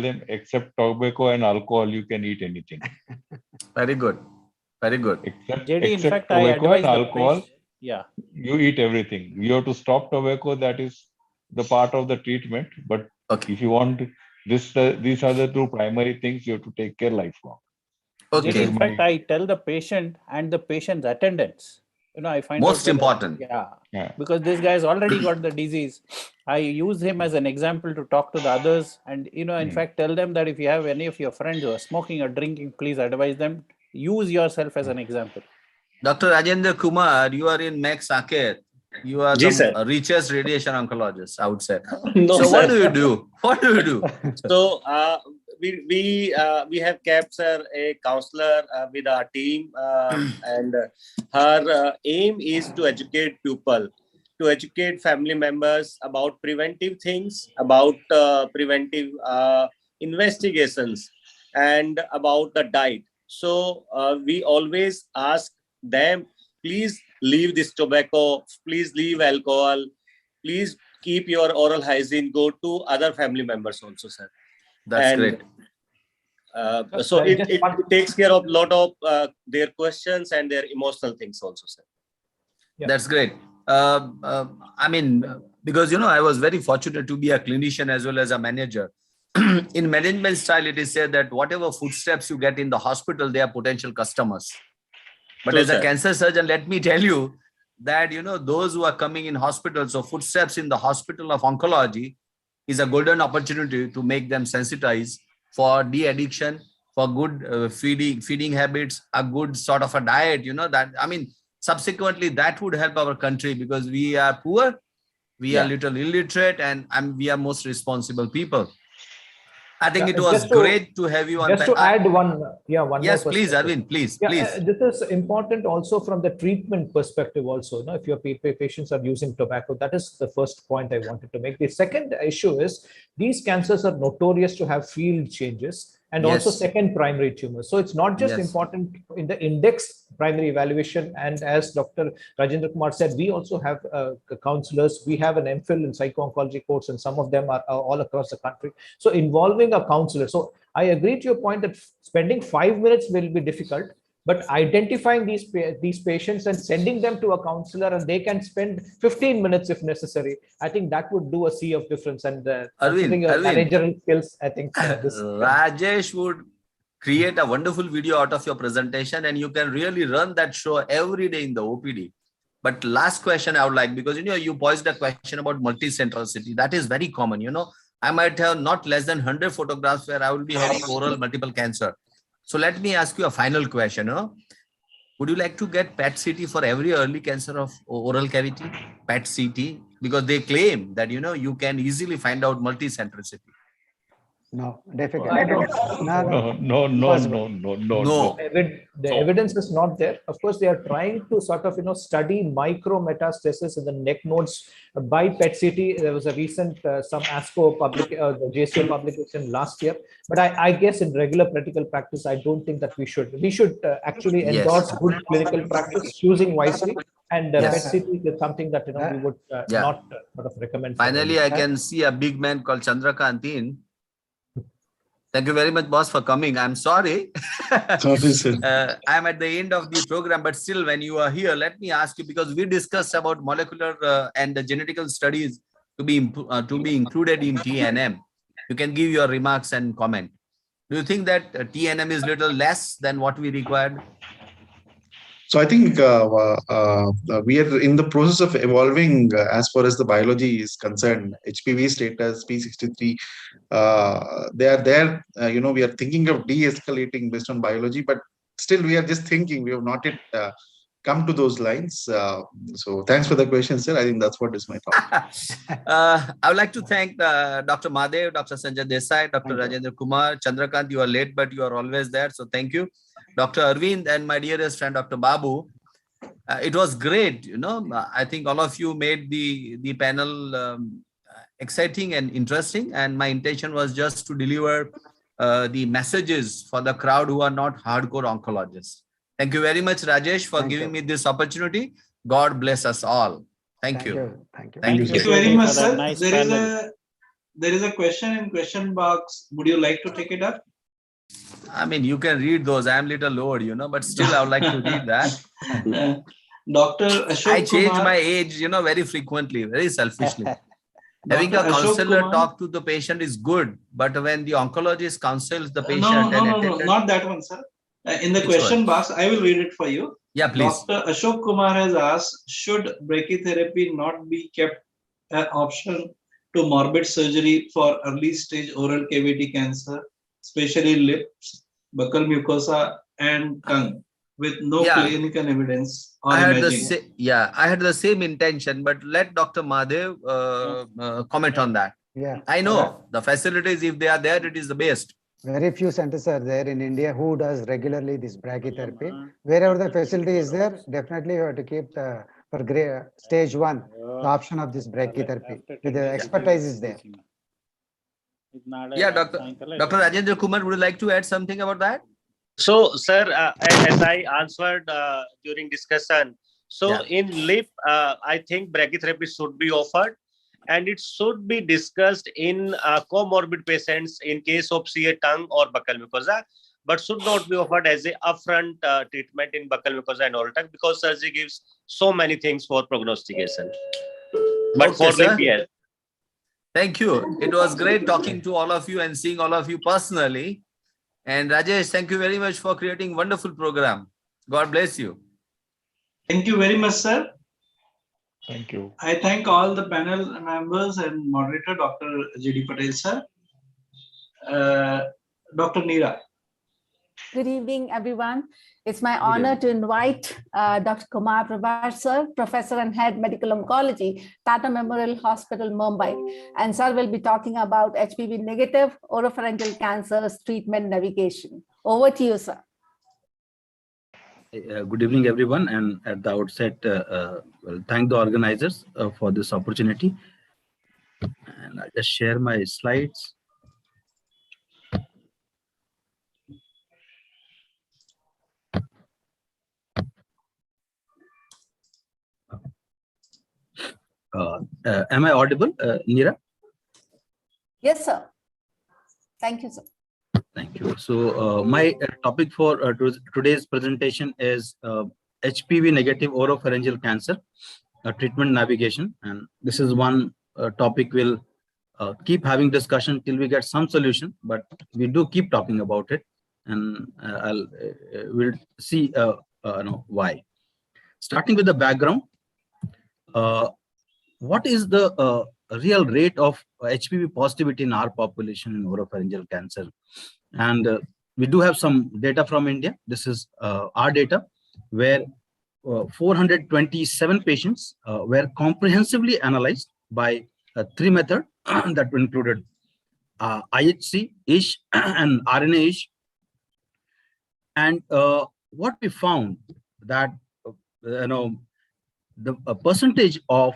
them, except tobacco and alcohol, you can eat anything. Very good. Very good. Except in fact, tobacco I and alcohol, you eat everything. You have to stop tobacco. That is the part of the treatment. But if you want this, these are the two primary things you have to take care lifelong. Okay. In fact, I tell the patient and the patient's attendants. I find most important. Because this guy has already got the disease. I use him as an example to talk to the others, and in fact, tell them that if you have any of your friends who are smoking or drinking, please advise them. Use yourself as an example. Dr. Rajendra Kumar, you are in Max Saket. You are the richest radiation oncologist, I would say. No, so, what do you do? What do you do? So, we have kept, sir, a counselor with our team, and her aim is to educate people, to educate family members about preventive things, about preventive investigations, and about the diet. So we always ask them, please leave this tobacco, please leave alcohol, please keep your oral hygiene, go to other family members also, sir. That's great. So it takes care of a lot of their questions and their emotional things also, sir. That's great. I mean, because, I was very fortunate to be a clinician as well as a manager. In management style, it is said that whatever footsteps you get in the hospital, they are potential customers. But as a cancer surgeon, let me tell you that, those who are coming in hospitals, so footsteps in the hospital of oncology is a golden opportunity to make them sensitize for de-addiction, for good feeding habits, a good sort of a diet, subsequently that would help our country because we are poor, we are little illiterate, and we are most responsible people. I think it was great to have you on. Just to add one yes, more please, Arvind, please. This is important also from the treatment perspective also. If your patients are using tobacco, that is the first point I wanted to make. The second issue is these cancers are notorious to have field changes and also second primary tumors. So it's not just important in the index primary evaluation. And as Dr. Rajendra Kumar said, we also have counselors. We have an MPhil in psycho-oncology course, and some of them are all across the country. So involving a counselor. So I agree to your point that spending 5 minutes will be difficult, but identifying these patients and sending them to a counselor, and they can spend 15 minutes if necessary, I think that would do a sea of difference. And considering your managerial skills, I think Rajesh would create a wonderful video out of your presentation, and you can really run that show every day in the OPD. But last question I would like, because you posed a question about multicentricity. That is very common. I might have not less than 100 photographs where I will be having oral multiple cancer. So let me ask you a final question. Would you like to get PET-CT for every early cancer of oral cavity? PET-CT, because they claim that you can easily find out multicentricity. No, difficult. No. The evidence is not there. Of course, they are trying to sort of study micrometastasis in the neck nodes by PET-CT. There was a recent some ASCO the JCO publication last year. But I guess in regular practical practice, I don't think that we should. We should actually endorse good clinical practice, choosing wisely. And PET-CT is something that we would not sort of recommend. Finally, I can see a big man called Chandrakant. Thank you very much, boss, for coming. I'm sorry. I'm at the end of the program, but still, when you are here, let me ask you, because we discussed about molecular and the genetical studies to be included in TNM. You can give your remarks and comment. Do you think that TNM is little less than what we required? So I think we are in the process of evolving as far as the biology is concerned. HPV status, P63, they are there. We are thinking of de-escalating based on biology, but still we are just thinking. We have not yet come to those lines. So thanks for the question, sir. I think that's what is my thought. I would like to thank Dr. Mahadev, Dr. Sanjay Desai, Dr. Rajendra Kumar, Chandrakant. You are late, but you are always there. So thank you. Dr. Arvind and my dearest friend, Dr. Babu. It was great. I think all of you made the panel exciting and interesting. And my intention was just to deliver the messages for the crowd who are not hardcore oncologists. Thank you very much, Rajesh, for giving me this opportunity. God bless us all. Thank you. Thank you. Thank you very much, sir. There is a question in question box. Would you like to take it up? I mean, you can read those. I'm a little lower, but still I would like to read that. Dr. Ashok I change Kumar, my age, very frequently, very selfishly. Having a counselor talk to the patient is good, but when the oncologist counsels the patient... No, not that one, sir. In the question box, I will read it for you. Yeah, please. Dr. Ashok Kumar has asked, should brachytherapy not be kept an option to morbid surgery for early stage oral cavity cancer, especially lips, buccal mucosa, and tongue, with no clinical evidence or imaging? I had the same intention, but let Dr. Mahadev comment on that. Yeah, I know the facilities, if they are there, it is the best. Very few centers are there in India who does regularly this brachytherapy. Wherever the facility is there, definitely you have to keep for stage 1 the option of this brachytherapy. The expertise is there. Yeah, Dr. Rajendra Kumar, would you like to add something about that? So, sir, as I answered during discussion, in lip, I think brachytherapy should be offered, and it should be discussed in comorbid patients in case of CA tongue or buccal mucosa, but should not be offered as a upfront treatment in buccal mucosa and oral tongue, because surgery gives so many things for prognostication. But for lip, yes. Thank you. It was great talking to all of you and seeing all of you personally. And Rajesh, thank you very much for creating a wonderful program. God bless you. Thank you very much, sir. Thank you. I thank all the panel members and moderator, Dr. J.D. Patel, sir. Dr. Neera. Good evening, everyone. It's my honor to invite Dr. Kumar Prabhash, sir, Professor and Head Medical Oncology, Tata Memorial Hospital, Mumbai. And sir will be talking about HPV negative oropharyngeal cancers treatment navigation. Over to you, sir. Good evening, everyone. And at the outset, well, thank the organizers for this opportunity. And I just share my slides. Am I audible, Neera? Yes, sir. Thank you, sir. Thank you. So my topic for today's presentation is HPV negative oropharyngeal cancer treatment navigation. And this is one topic we'll keep having discussion till we get some solution, but we do keep talking about it, and we'll see why. Starting with the background, what is the real rate of HPV positivity in our population in oropharyngeal cancer? And we do have some data from India. This is our data, where 427 patients were comprehensively analyzed by 3 methods that included IHC, ISH, and RNA-ISH. And what we found that the percentage of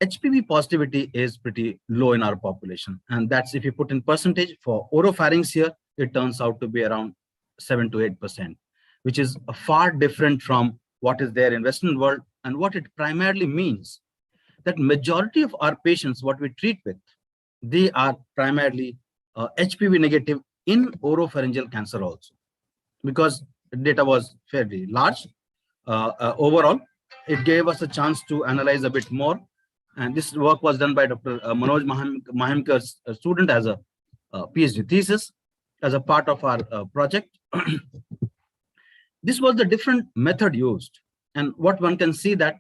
HPV positivity is pretty low in our population. And that's, if you put in percentage for oropharynx here, it turns out to be around 7 to 8%, which is far different from what is there in Western world. And what it primarily means that majority of our patients, what we treat with, they are primarily HPV negative in oropharyngeal cancer also, because the data was fairly large. Overall, it gave us a chance to analyze a bit more. And this work was done by Dr. Manoj Mahimkar's student as a PhD thesis as a part of our project. This was the different method used. And what one can see that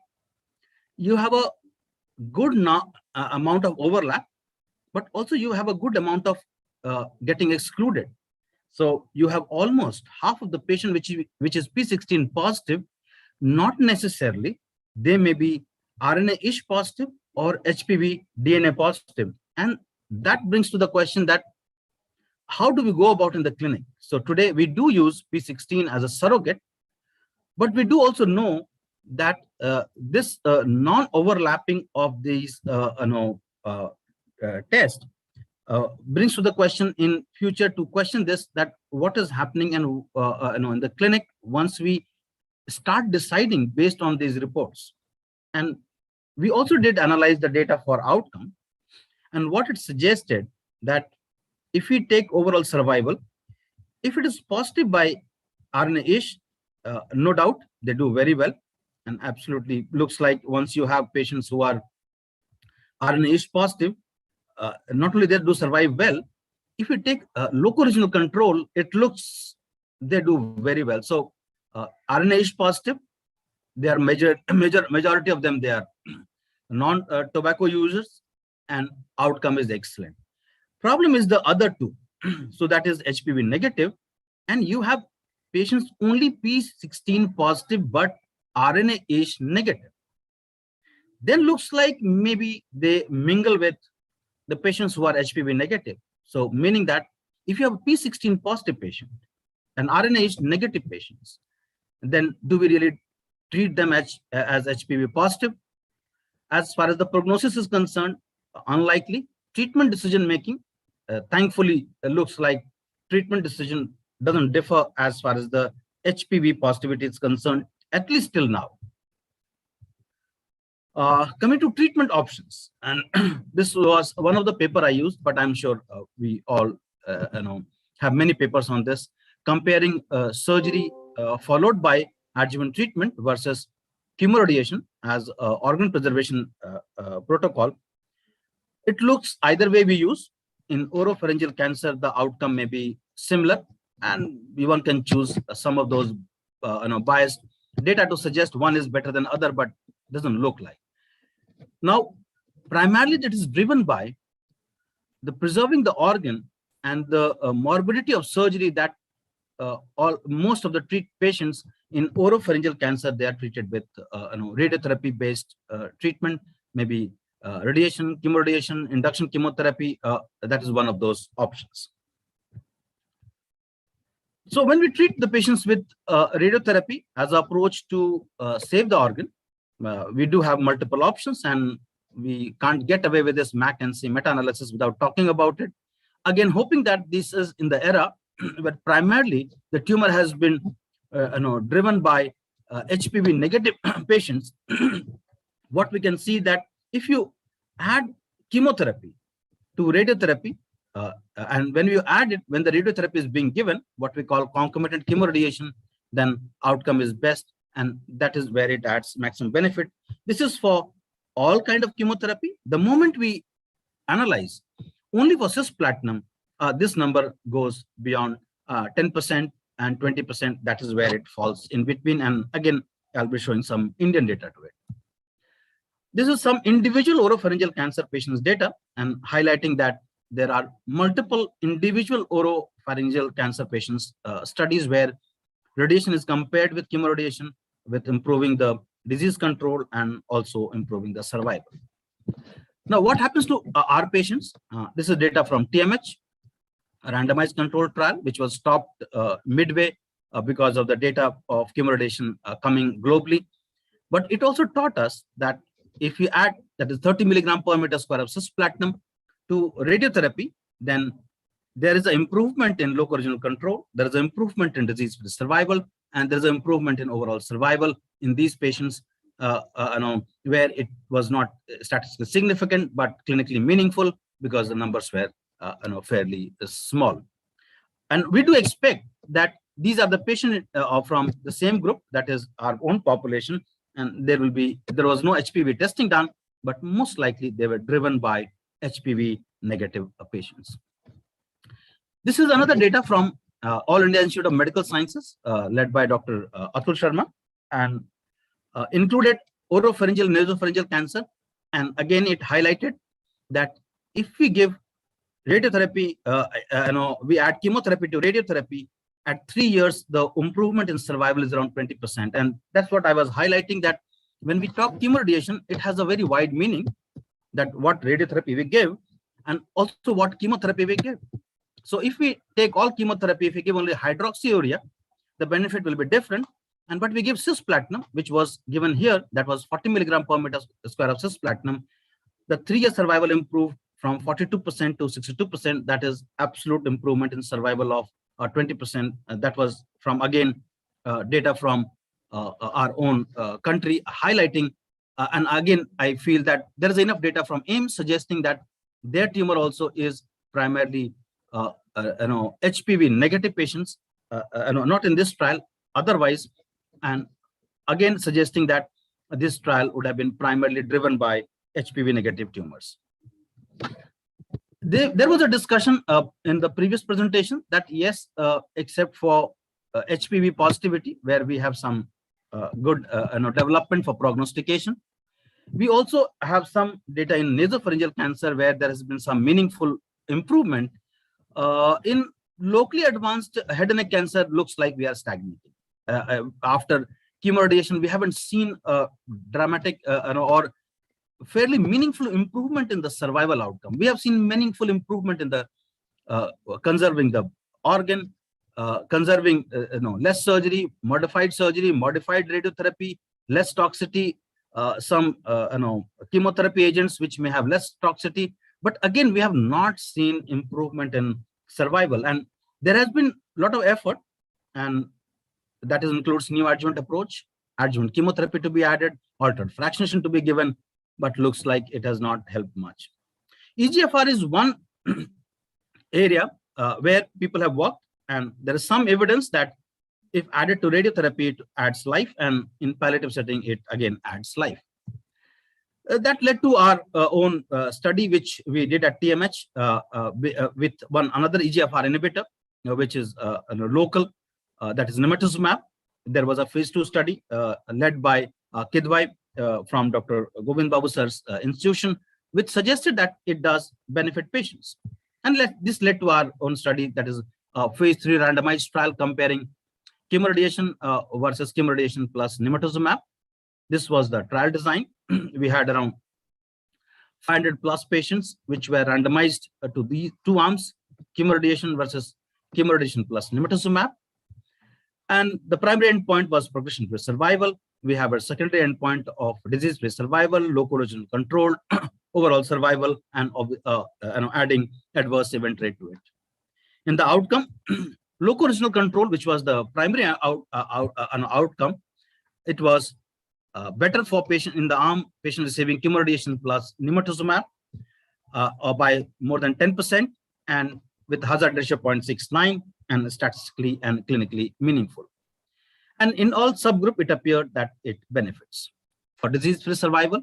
you have a good amount of overlap, but also you have a good amount of getting excluded. So you have almost half of the patient which is P16 positive, not necessarily, they may be RNA-ish positive or HPV DNA positive. And that brings to the question that how do we go about in the clinic? So today we do use P16 as a surrogate, but we do also know that this non-overlapping of these tests brings to the question in future to question this, that what is happening and in the clinic once we start deciding based on these reports. And we also did analyze the data for outcome, and what it suggested that if we take overall survival, if it is positive by RNA-ish, no doubt they do very well, and absolutely looks like once you have patients who are RNA-ish positive, not only they do survive well, if you take loco-regional control, it looks they do very well. So RNA-ish positive, they are majority of them, they are non-tobacco users, and outcome is excellent. Problem is the other two. So that is HPV negative, and you have patients only P16 positive but RNA-ish negative. Then looks like maybe they mingle with the patients who are HPV negative. So meaning that if you have a P16 positive patient and RNA-ish negative patients, then do we really treat them as HPV positive? As far as the prognosis is concerned, unlikely. Treatment decision making, thankfully, looks like treatment decision doesn't differ as far as the HPV positivity is concerned, at least till now. Coming to treatment options, and this was one of the paper I used, but I'm sure we all have many papers on this, comparing surgery followed by adjuvant treatment versus chemoradiation as organ preservation protocol. It looks either way we use. In oropharyngeal cancer, the outcome may be similar, and one can choose some of those biased data to suggest one is better than other, but doesn't look like. Now, primarily that is driven by the preserving the organ and the morbidity of surgery that most of the patients in oropharyngeal cancer, they are treated with radiotherapy-based treatment, maybe radiation, chemoradiation, induction chemotherapy. That is one of those options. So when we treat the patients with radiotherapy as an approach to save the organ, we do have multiple options, and we can't get away with this McKenzie meta-analysis without talking about it. Again, hoping that this is in the era where primarily the tumor has been driven by HPV negative patients. What we can see that if you add chemotherapy to radiotherapy, and when you add it, when the radiotherapy is being given, what we call concomitant chemoradiation, then outcome is best, and that is where it adds maximum benefit. This is for all kind of chemotherapy. The moment we analyze only for cisplatin, this number goes beyond 10% and 20%. That is where it falls in between. And again, I'll be showing some Indian data to it. This is some individual oropharyngeal cancer patients' data, and highlighting that there are multiple individual oropharyngeal cancer patients studies where radiation is compared with chemoradiation, with improving the disease control and also improving the survival. Now, what happens to our patients? This is data from TMH, a randomized controlled trial, which was stopped midway because of the data of chemoradiation coming globally. But it also taught us that if you add, that is 30 milligram per meter square of cisplatin to radiotherapy, then there is an improvement in local regional control, there is an improvement in disease-free survival, and there is an improvement in overall survival in these patients, where it was not statistically significant, but clinically meaningful because the numbers were fairly small. And we do expect that these are the patients from the same group, that is our own population, and there was no HPV testing done, but most likely they were driven by HPV negative patients. This is another data from All India Institute of Medical Sciences, led by Dr. Atul Sharma, and included oropharyngeal, nasopharyngeal cancer. And again, it highlighted that if we give radiotherapy, we add chemotherapy to radiotherapy, at 3 years, the improvement in survival is around 20%. And that's what I was highlighting, that when we talk chemoradiation, it has a very wide meaning, that what radiotherapy we give and also what chemotherapy we give. So if we take all chemotherapy, if we give only hydroxyurea, the benefit will be different. But we give cisplatin, which was given here, that was 40 milligram per meter square of cisplatin, the 3-year survival improved from 42% to 62%. That is absolute improvement in survival of 20%. That was from, again, data from our own country, highlighting. And again, I feel that there is enough data from AIMS suggesting that their tumor also is primarily HPV negative patients, not in this trial, otherwise, and again suggesting that this trial would have been primarily driven by HPV negative tumors. There was a discussion in the previous presentation that yes, except for HPV positivity, where we have some good development for prognostication, we also have some data in nasopharyngeal cancer where there has been some meaningful improvement. In locally advanced head and neck cancer, looks like we are stagnating. After chemoradiation, we haven't seen a dramatic or fairly meaningful improvement in the survival outcome. We have seen meaningful improvement in the conserving the organ, conserving less surgery, modified radiotherapy, less toxicity, some chemotherapy agents which may have less toxicity. But again, we have not seen improvement in survival. And there has been a lot of effort, and that includes neoadjuvant approach, adjuvant chemotherapy to be added, altered fractionation to be given, but looks like it has not helped much. EGFR is one area where people have worked, and there is some evidence that if added to radiotherapy, it adds life, and in palliative setting, it again adds life. That led to our own study, which we did at TMH with another EGFR inhibitor, which is local, that is nimatuzumab. There was a phase 2 study led by Kidwai from Dr. Govind Babu Sir's institution, which suggested that it does benefit patients. And this led to our own study, that is phase 3 randomized trial comparing chemoradiation versus chemoradiation plus nimatuzumab. This was the trial design. We had around 500 plus patients, which were randomized to these two arms, chemoradiation versus chemoradiation plus nimatuzumab. And the primary endpoint was progression-free survival. We have a secondary endpoint of disease-free survival, local regional control, overall survival, and adding adverse event rate to it. In the outcome, local regional control, which was the primary outcome, it was better for patient in the arm, patient receiving chemoradiation plus nimatuzumab by more than 10%, and with hazard ratio 0.69 and statistically and clinically meaningful. And in all subgroup, it appeared that it benefits. For disease-free survival,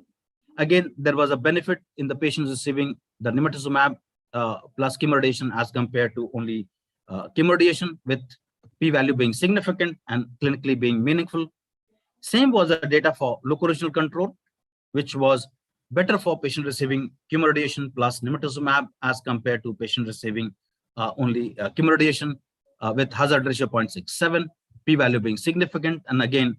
again, there was a benefit in the patients receiving the nimatuzumab plus chemoradiation as compared to only chemoradiation, with p-value being significant and clinically being meaningful. Same was the data for local regional control, which was better for patient receiving chemoradiation plus nimatuzumab as compared to patient receiving only chemoradiation with hazard ratio 0.67, p-value being significant, and again,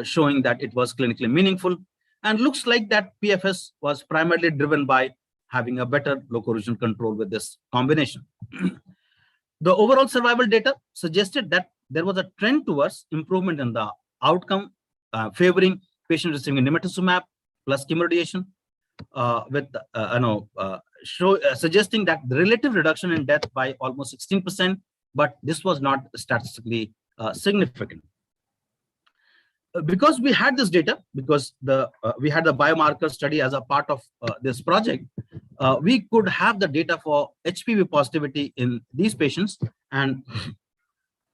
showing that it was clinically meaningful. And looks like that PFS was primarily driven by having a better local regional control with this combination. The overall survival data suggested that there was a trend towards improvement in the outcome, favoring patients receiving nimatuzumab plus chemoradiation, suggesting that the relative reduction in death by almost 16%, but this was not statistically significant. Because we had this data, because we had the biomarker study as a part of this project, we could have the data for HPV positivity in these patients. And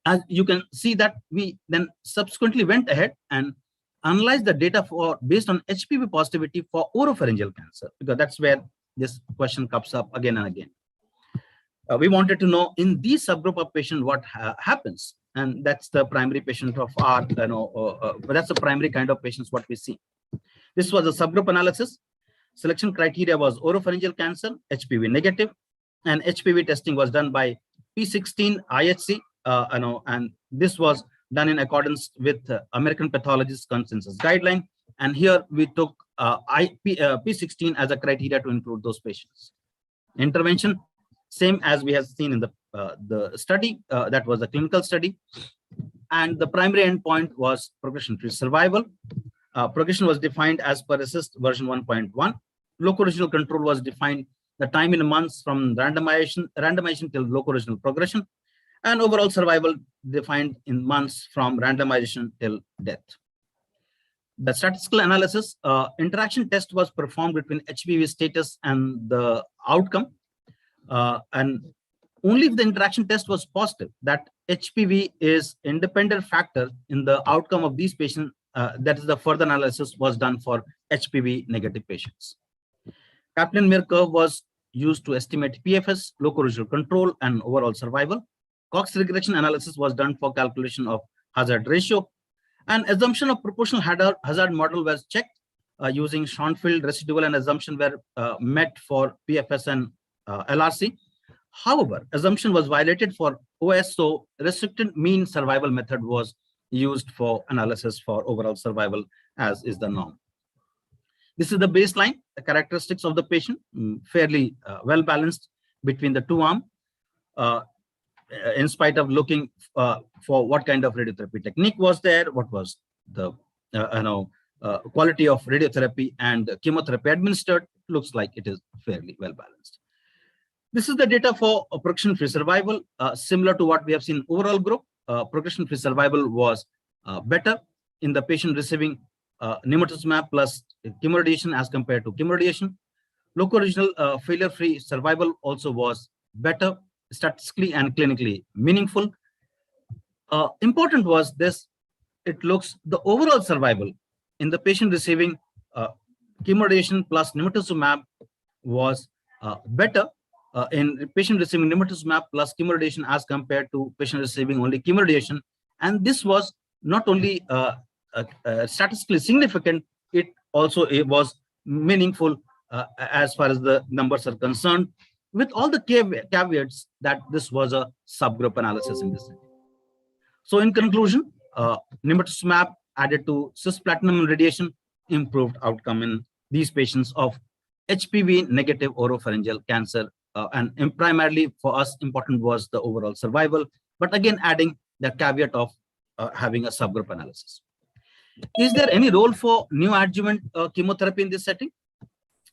as you can see that we then subsequently went ahead and analyzed the data based on HPV positivity for oropharyngeal cancer, because that's where this question comes up again and again. We wanted to know in these subgroup of patients what happens. And that's the primary patient of our, that's the primary kind of patients what we see. This was a subgroup analysis. Selection criteria was oropharyngeal cancer, HPV negative, and HPV testing was done by P16 IHC, and this was done in accordance with American Pathologist Consensus Guideline. And here we took P16 as a criteria to include those patients. Intervention, same as we have seen in the study, that was a clinical study. And the primary endpoint was progression-free survival. Progression was defined as per ASSIST version 1.1. Local regional control was defined the time in months from randomization till local regional progression, and overall survival defined in months from randomization till death. The statistical analysis, interaction test was performed between HPV status and the outcome. And only if the interaction test was positive, that HPV is independent factor in the outcome of these patients, that is the further analysis was done for HPV negative patients. Kaplan-Meier curve was used to estimate PFS, local regional control, and overall survival. Cox regression analysis was done for calculation of hazard ratio, and assumption of proportional hazard model was checked using Schoenfeld residual and assumption were met for PFS and LRC. However, assumption was violated for OS, so restricted mean survival method was used for analysis for overall survival, as is the norm. This is the baseline, the characteristics of the patient, fairly well balanced between the two arms, in spite of looking for what kind of radiotherapy technique was there, what was the quality of radiotherapy and chemotherapy administered. Looks like it is fairly well balanced. This is the data for progression-free survival, similar to what we have seen overall group. Progression-free survival was better in the patient receiving nimatuzumab plus chemoradiation as compared to chemoradiation. Local regional failure-free survival also was better, statistically and clinically meaningful. Important was this, it looks the overall survival in the patient receiving chemoradiation plus nimatuzumab was better in patient receiving nimatuzumab plus chemoradiation as compared to patient receiving only chemoradiation. And this was not only statistically significant, it also was meaningful as far as the numbers are concerned. with all the caveats that this was a subgroup analysis in this setting. So in conclusion, nimotuzumab added to cisplatin radiation improved outcome in these patients of HPV negative oropharyngeal cancer. And primarily for us, important was the overall survival, but again, adding the caveat of having a subgroup analysis. Is there any role for neoadjuvant chemotherapy in this setting?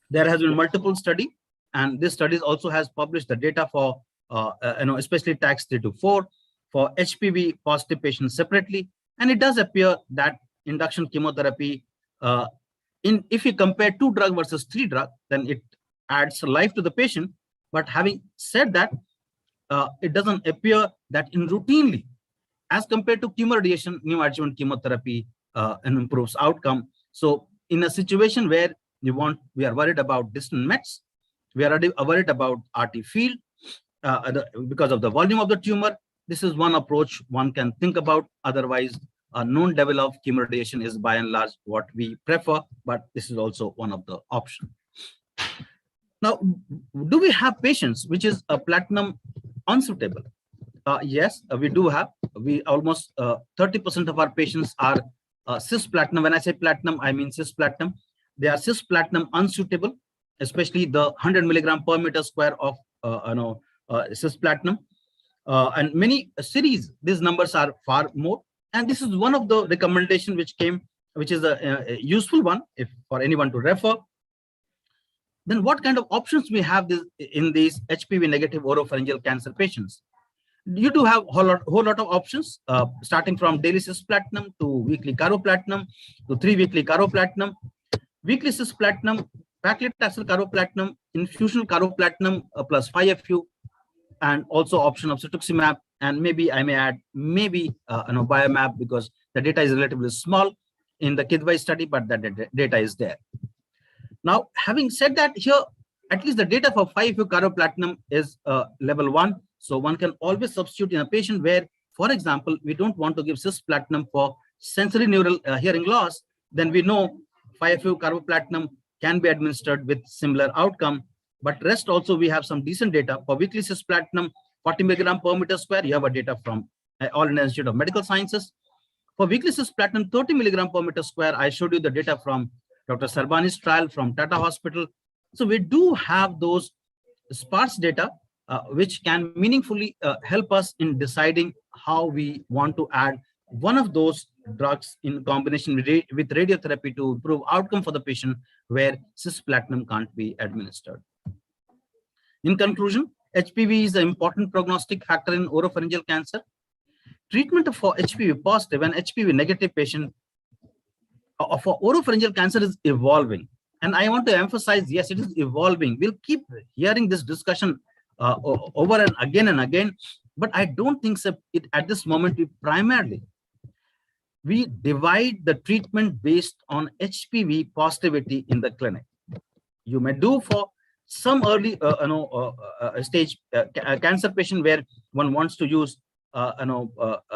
There has been multiple study, and this studies also has published the data for, especially TAX324 for HPV positive patients separately. And it does appear that induction chemotherapy, if you compare 2 drug versus 3 drug, then it adds life to the patient. But having said that, it doesn't appear that in routinely, as compared to chemoradiation, neoadjuvant chemotherapy improves outcome. So in a situation where we are worried about distant mets, we are worried about RT field because of the volume of the tumor. This is one approach one can think about. Otherwise, a known level of chemoradiation is by and large what we prefer, but this is also one of the options. Now, do we have patients which is a platinum unsuitable? Yes, we do have. We almost 30% of our patients are cisplatinum. When I say platinum, I mean cisplatinum. They are cisplatinum unsuitable, especially the 100 milligram per meter square of cisplatinum. And many series, these numbers are far more. And this is one of the recommendation which came, which is a useful one if for anyone to refer. Then what kind of options we have in these HPV negative oropharyngeal cancer patients? You do have a whole lot of options, starting from daily cisplatinum to weekly carboplatinum to 3 weekly carboplatinum, weekly cisplatinum, paclitaxel carboplatinum, infusional carboplatinum plus 5-FU, and also option of cetuximab, and maybe I may add biomab, because the data is relatively small in the KIDWISE study, but the data is there. Now, having said that, here at least the data for 5-FU carboplatinum is level 1. So one can always substitute in a patient where, for example, we don't want to give cisplatinum for sensory neural hearing loss. Then we know 5-FU carboplatinum can be administered with similar outcome. But rest also we have some decent data for weekly cisplatinum 40 milligram per meter square. You have a data from All India Institute of Medical Sciences. For weekly cisplatinum 30 milligram per meter square, I showed you the data from Dr. Sarbani's trial from Tata Hospital. So we do have those sparse data which can meaningfully help us in deciding how we want to add one of those drugs in combination with radiotherapy to improve outcome for the patient where cisplatinum can't be administered. In conclusion, HPV is an important prognostic factor in oropharyngeal cancer. Treatment for HPV positive and HPV negative patient for oropharyngeal cancer is evolving. And I want to emphasize, yes, it is evolving. We'll keep hearing this discussion over and again, but I don't think so. At this moment, we divide the treatment based on HPV positivity in the clinic. You may do for some early stage cancer patient where one wants to use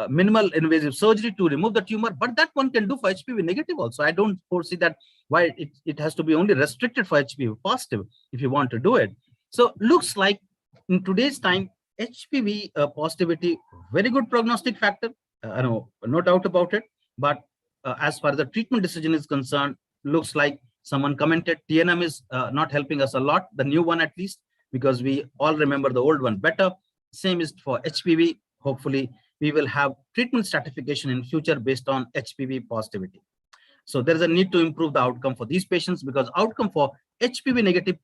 minimal invasive surgery to remove the tumor, but that one can do for HPV negative also. I don't foresee that why it has to be only restricted for HPV positive if you want to do it. So looks like in today's time, HPV positivity, very good prognostic factor, no doubt about it. But as far as the treatment decision is concerned, looks like someone commented TNM is not helping us a lot, the new one at least, because we all remember the old one better. Same is for HPV. Hopefully, we will have treatment stratification in future based on HPV positivity. So there is a need to improve the outcome for these patients because outcome for HPV negative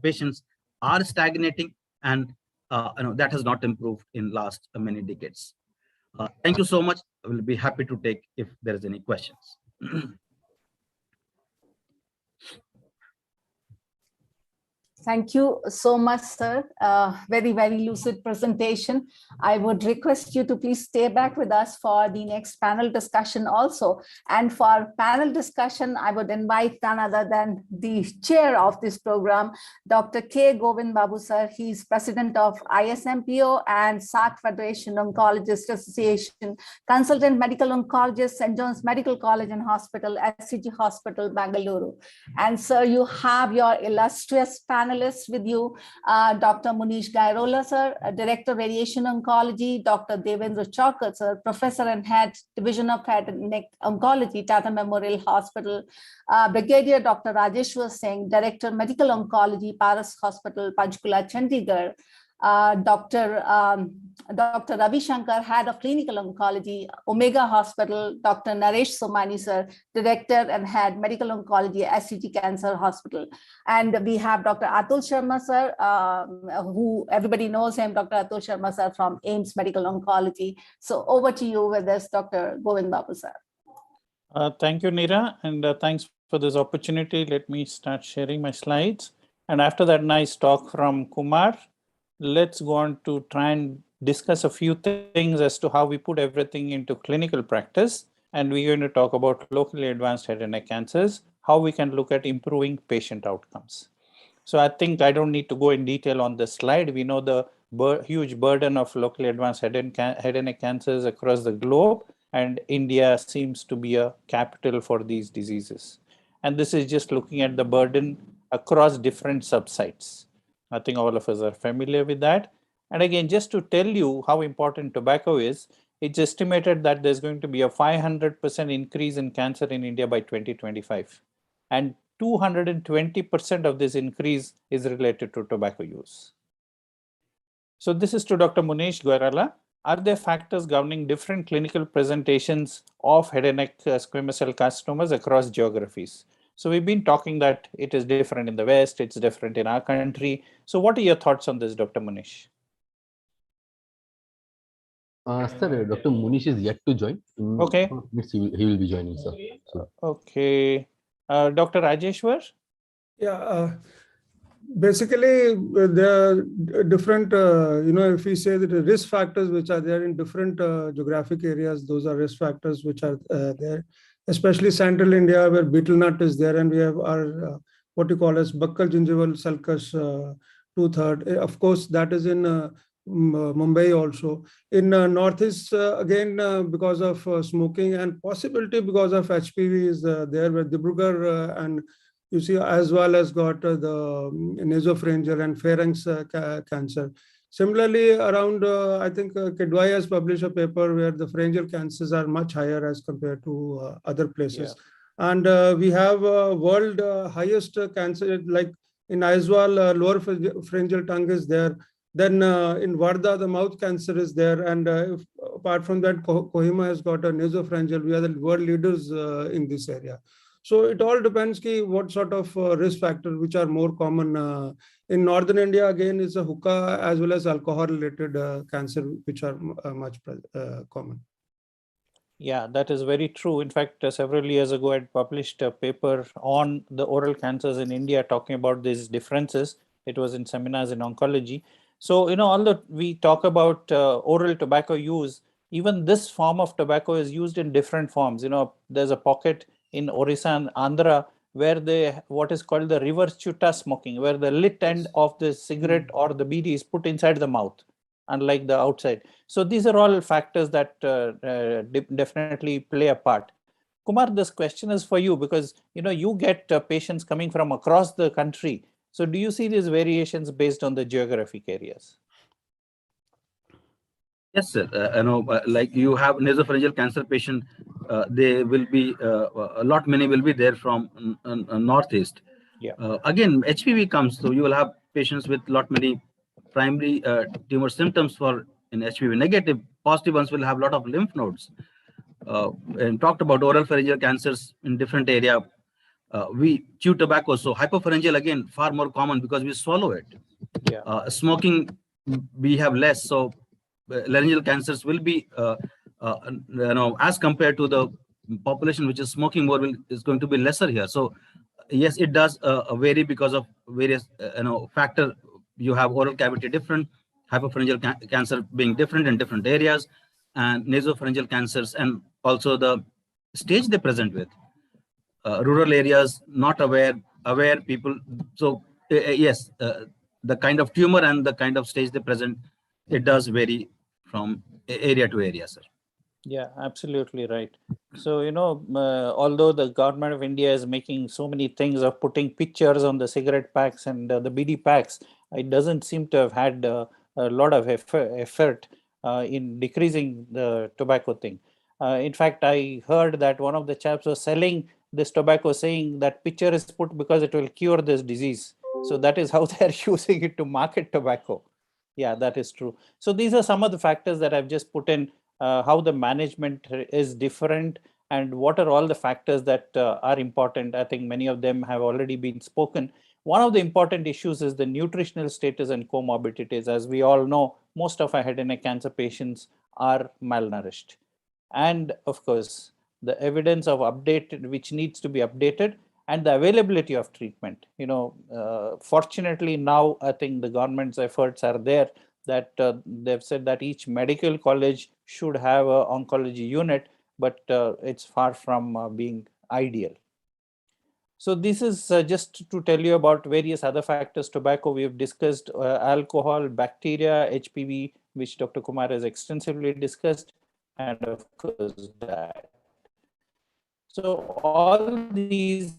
patients are stagnating, and that has not improved in last many decades. Thank you so much. I will be happy to take if there is any questions. Thank you so much, sir. Very, very lucid presentation. I would request you to please stay back with us for the next panel discussion also. And for panel discussion, I would invite none other than the chair of this program, Dr. K. Govind Babu, sir. He's president of ISMPO and SAC Federation Oncologist Association, consultant medical oncologist, St. John's Medical College and Hospital, SCG Hospital, Bangalore. And sir, you have your illustrious panel panelists with you, Dr. Munish Gairola, sir, Director Radiation Oncology, Dr. Devendra Chaukar, sir, Professor and Head, Division of Head and Neck Oncology, Tata Memorial Hospital, Brigadier Dr. Rajeshwar Singh, Director Medical Oncology, Paras Hospital, Panchkula, Chandigarh, Dr. Ravi Shankar, Head of Clinical Oncology, Omega Hospital, Dr. Naresh Somani, sir, Director and Head Medical Oncology, SCG Cancer Hospital. And we have Dr. Atul Sharma, sir, who everybody knows him, Dr. Atul Sharma, sir, from AIMS Medical Oncology. So over to you with this, Dr. Govind Babu, sir. Thank you, Neera, and thanks for this opportunity. Let me start sharing my slides. And after that nice talk from Kumar, let's go on to try and discuss a few things as to how we put everything into clinical practice. And we're going to talk about locally advanced head and neck cancers, how we can look at improving patient outcomes. So I think I don't need to go in detail on this slide. We know the huge burden of locally advanced head and neck cancers across the globe, and India seems to be a capital for these diseases. And this is just looking at the burden across different subsites. I think all of us are familiar with that. And again, just to tell you how important tobacco is, it's estimated that there's going to be a 500% increase in cancer in India by 2025. And 220% of this increase is related to tobacco use. So this is to Dr. Munish Gairola. Are there factors governing different clinical presentations of head and neck squamous cell carcinomas across geographies? So we've been talking that it is different in the West, it's different in our country. So what are your thoughts on this, Dr. Munish? Sir, Dr. Munish is yet to join. Okay. He will be joining, sir. So. Okay. Dr. Rajeshwar? Yeah, basically there are different, if we say that the risk factors which are there in different geographic areas, those are risk factors which are there. Especially central India, where betel nut is there, and we have our what you call as buccal gingival sulcus tooth. Of course, that is in Mumbai also. In northeast, again, because of smoking and possibility because of HPV is there, where Dibrugarh and you see as well as got the nasopharyngeal and pharynx cancer. Similarly, around, I think Kedwai has published a paper where the pharyngeal cancers are much higher as compared to other places. Yeah. And we have world highest cancer, like in Aizawl, lower pharyngeal tongue is there. Then in Wardha, the mouth cancer is there. And apart from that, Kohima has got a nasopharyngeal. We are the world leaders in this area. So it all depends what sort of risk factors which are more common. In northern India, again, is a hookah as well as alcohol-related cancer, which are much common. Yeah, that is very true. In fact, several years ago, I published a paper on the oral cancers in India, talking about these differences. It was in seminars in oncology. So, although we talk about oral tobacco use, even this form of tobacco is used in different forms. There's a pocket in Orissa and Andhra where what is called the reverse chutta smoking, where the lit end of the cigarette or the bidi is put inside the mouth, unlike the outside. So these are all factors that definitely play a part. Kumar, this question is for you because you get patients coming from across the country. So do you see these variations based on the geographic areas? Yes, sir. Like you have nasopharyngeal cancer patient, they will be many will be there from northeast. Yeah. Again, HPV comes, so you will have patients with many primary tumor symptoms in HPV negative. Positive ones will have a lot of lymph nodes. And talked about oral pharyngeal cancers in different area. We chew tobacco, so hypopharyngeal again far more common because we swallow it. Yeah. Smoking we have less, so laryngeal cancers will be as compared to the population which is smoking more is going to be lesser here. So yes, it does vary because of various factor. You have oral cavity different, hypopharyngeal cancer being different in different areas, and nasopharyngeal cancers, and also the stage they present with. Rural areas not aware people. So yes, the kind of tumor and the kind of stage they present, it does vary from area to area, sir. Yeah, absolutely right. So, although the government of India is making so many things of putting pictures on the cigarette packs and the BD packs, it doesn't seem to have had a lot of effort in decreasing the tobacco thing. In fact, I heard that one of the chaps was selling this tobacco saying that picture is put because it will cure this disease. So that is how they're using it to market tobacco. Yeah, that is true. So these are some of the factors that I've just put in, how the management is different and what are all the factors that are important. I think many of them have already been spoken. One of the important issues is the nutritional status and comorbidities. As we all know, most of our head and neck cancer patients are malnourished. And of course, the evidence of updated, which needs to be updated, and the availability of treatment. Fortunately now, I think the government's efforts are there that they've said that each medical college should have an oncology unit, but it's far from being ideal. So this is just to tell you about various other factors. Tobacco, we have discussed, alcohol, bacteria, HPV, which Dr. Kumar has extensively discussed, and of course that. So all these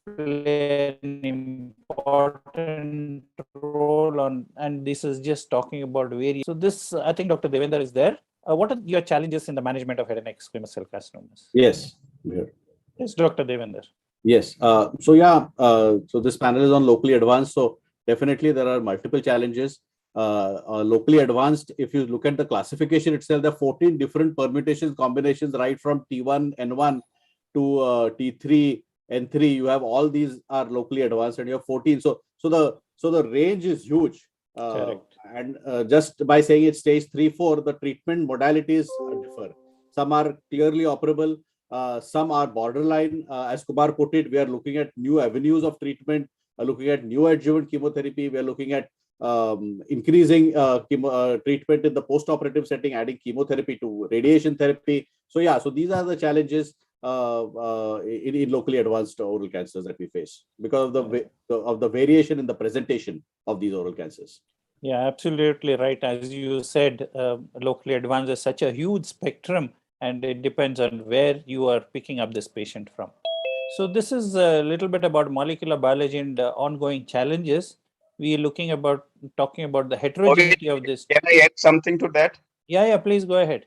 play an important role on, and this is just talking about various. So this, I think Dr. Devendra is there. What are your challenges in the management of head and neck squamous cell carcinomas? Yes. Yes, Dr. Devendra. Yes. So this panel is on locally advanced. So definitely there are multiple challenges. Locally advanced, if you look at the classification itself, there are 14 different permutations, combinations, right from T1, N1 to T3, N3. You have all these are locally advanced, and you have 14. So the range is huge. And just by saying it's stage 3, 4, the treatment modalities differ. Some are clearly operable. Some are borderline. As Kumar put it, we are looking at new avenues of treatment, looking at new adjuvant chemotherapy. We are looking at increasing treatment in the post-operative setting, adding chemotherapy to radiation therapy. So yeah, so these are the challenges in locally advanced oral cancers that we face because of the variation in the presentation of these oral cancers. Yeah, absolutely right. As you said, locally advanced is such a huge spectrum, and it depends on where you are picking up this patient from. So this is a little bit about molecular biology and ongoing challenges. We are talking about the heterogeneity of this. Can I add something to that? Yeah, please go ahead.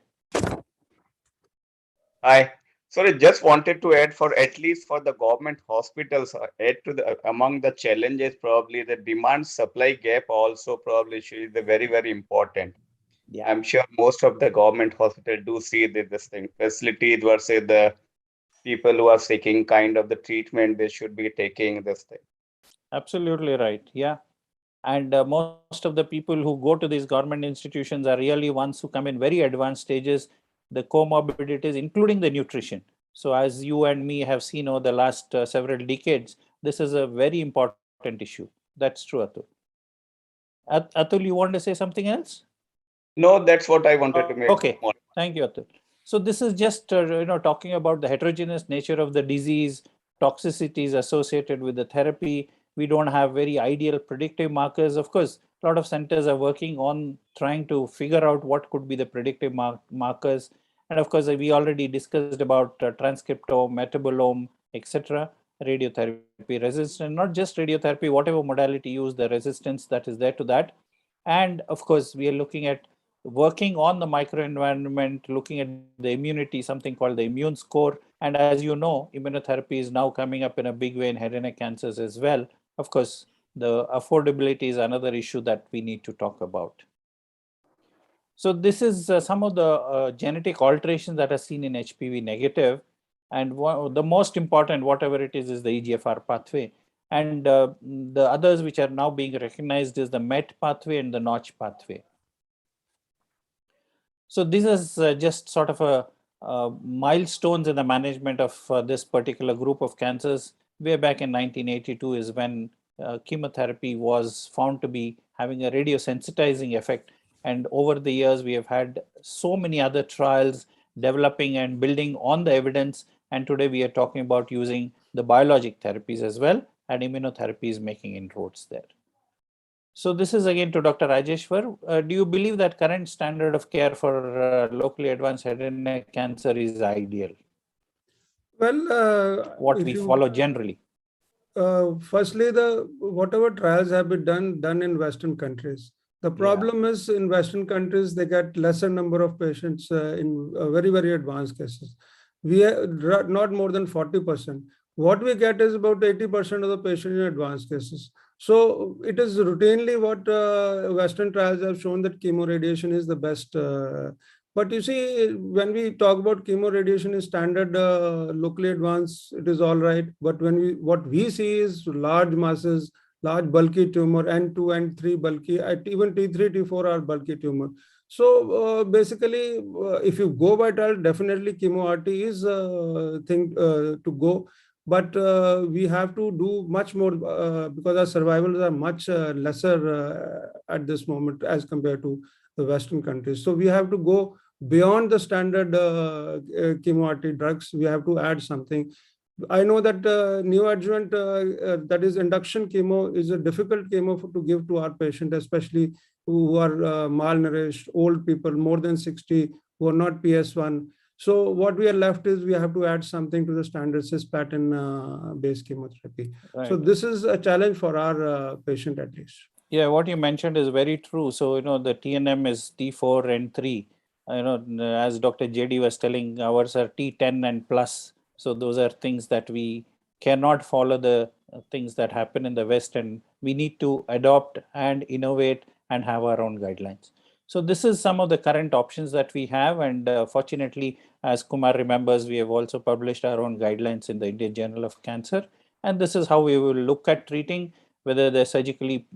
Hi. Sorry, just wanted to add for at least for the government hospitals, add to the among the challenges, probably the demand supply gap also probably is the very, very important. Yeah. I'm sure most of the government hospital do see this thing, facility versus the people who are seeking kind of the treatment they should be taking this thing. Absolutely right. Yeah. And most of the people who go to these government institutions are really ones who come in very advanced stages, the comorbidities, including the nutrition. So as you and me have seen over the last several decades, this is a very important issue. That's true, Atul. Atul, you want to say something else? No, that's what I wanted to make. Okay, thank you, Atul. So this is just talking about the heterogeneous nature of the disease, toxicities associated with the therapy. We don't have very ideal predictive markers. Of course, a lot of centers are working on trying to figure out what could be the predictive markers. And of course, we already discussed about transcriptome, metabolome, etc. Radiotherapy resistance, not just radiotherapy, whatever modality used, the resistance that is there to that. And of course, we are looking at working on the microenvironment, looking at the immunity, something called the immune score. And as you know, immunotherapy is now coming up in a big way in head and neck cancers as well. Of course, the affordability is another issue that we need to talk about. So this is some of the genetic alterations that are seen in HPV negative. And the most important, whatever it is the EGFR pathway. And the others which are now being recognized is the MET pathway and the Notch pathway. So this is just sort of a milestones in the management of this particular group of cancers. Way back in 1982 is when chemotherapy was found to be having a radiosensitizing effect. And over the years, we have had so many other trials developing and building on the evidence. And today we are talking about using the biologic therapies as well, and immunotherapy is making inroads there. So this is again to Dr. Rajeshwar. Do you believe that current standard of care for locally advanced head and neck cancer is ideal? Well, what we follow generally? Firstly, whatever trials have been done in Western countries. The problem is in Western countries, they get lesser number of patients in very, very advanced cases. We are not more than 40%. What we get is about 80% of the patients in advanced cases. So it is routinely what Western trials have shown that chemoradiation is the best. But you see, when we talk about chemoradiation is standard locally advanced, it is all right. But what we see is large masses, large bulky tumor, N2, N3 bulky, even T3, T4 are bulky tumor. So basically, if you go by trial, definitely chemo-RT is a thing to go. But we have to do much more because our survivals are much lesser at this moment as compared to the Western countries. So we have to go beyond the standard chemo-RT drugs. We have to add something. I know that neoadjuvant, that is induction chemo, is a difficult chemo to give to our patient, especially who are malnourished, old people, more than 60, who are not PS1. So what we are left is we have to add something to the standard cisplatin-based chemotherapy. Right. So this is a challenge for our patient at least. Yeah, what you mentioned is very true. So, the TNM is T4 and 3. As Dr. JD was telling, ours are T10 and plus. So those are things that we cannot follow the things that happen in the West, and we need to adopt and innovate and have our own guidelines. So this is some of the current options that we have. And fortunately, as Kumar remembers, we have also published our own guidelines in the Indian Journal of Cancer. And this is how we will look at treating, whether they're surgically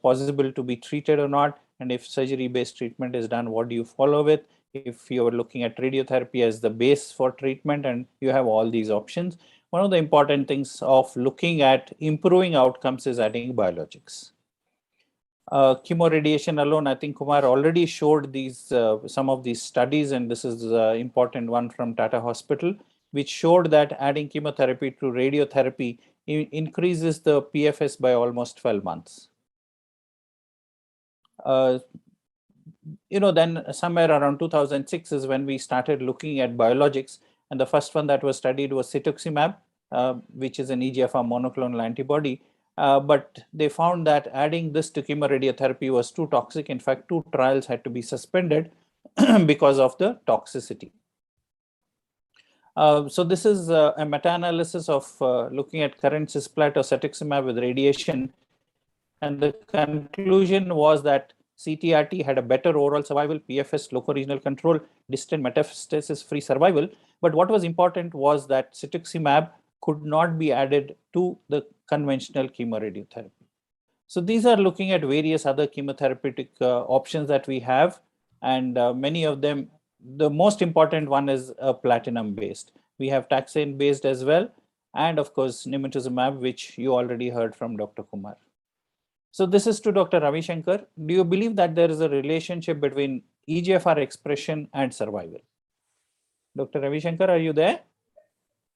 possible to be treated or not. And if surgery-based treatment is done, what do you follow with? If you're looking at radiotherapy as the base for treatment, and you have all these options. One of the important things of looking at improving outcomes is adding biologics. Chemoradiation alone, I think Kumar already showed these some of these studies, and this is the important one from Tata Hospital, which showed that adding chemotherapy to radiotherapy increases the PFS by almost 12 months. Then somewhere around 2006 is when we started looking at biologics, and the first one that was studied was cetuximab, which is an EGFR monoclonal antibody. But they found that adding this to chemoradiotherapy was too toxic. In fact, 2 trials had to be suspended because of the toxicity. So this is a meta-analysis of looking at current cisplatin or cetuximab with radiation. And the conclusion was that CTRT had a better overall survival, PFS, locoregional control, distant metastasis-free survival. But what was important was that cetuximab could not be added to the conventional chemoradiotherapy. So these are looking at various other chemotherapeutic options that we have. And many of them, the most important one is platinum-based. We have taxane-based as well. And of course, nimetuzumab, which you already heard from Dr. Kumar. So this is to Dr. Ravi Shankar. Do you believe that there is a relationship between EGFR expression and survival? Dr. Ravi Shankar, are you there?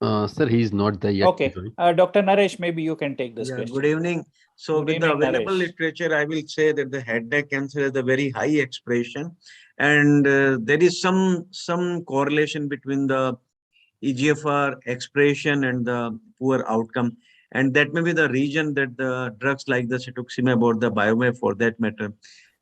Sir, he is not there yet. Okay. Dr. Naresh, maybe you can take this question. Good evening. So Good with evening, the available Naresh. literature, I will say that the head neck cancer has a very high expression. And there is some correlation between the EGFR expression and the poor outcome. And that may be the reason that the drugs like the cetuximab or the biomab for that matter,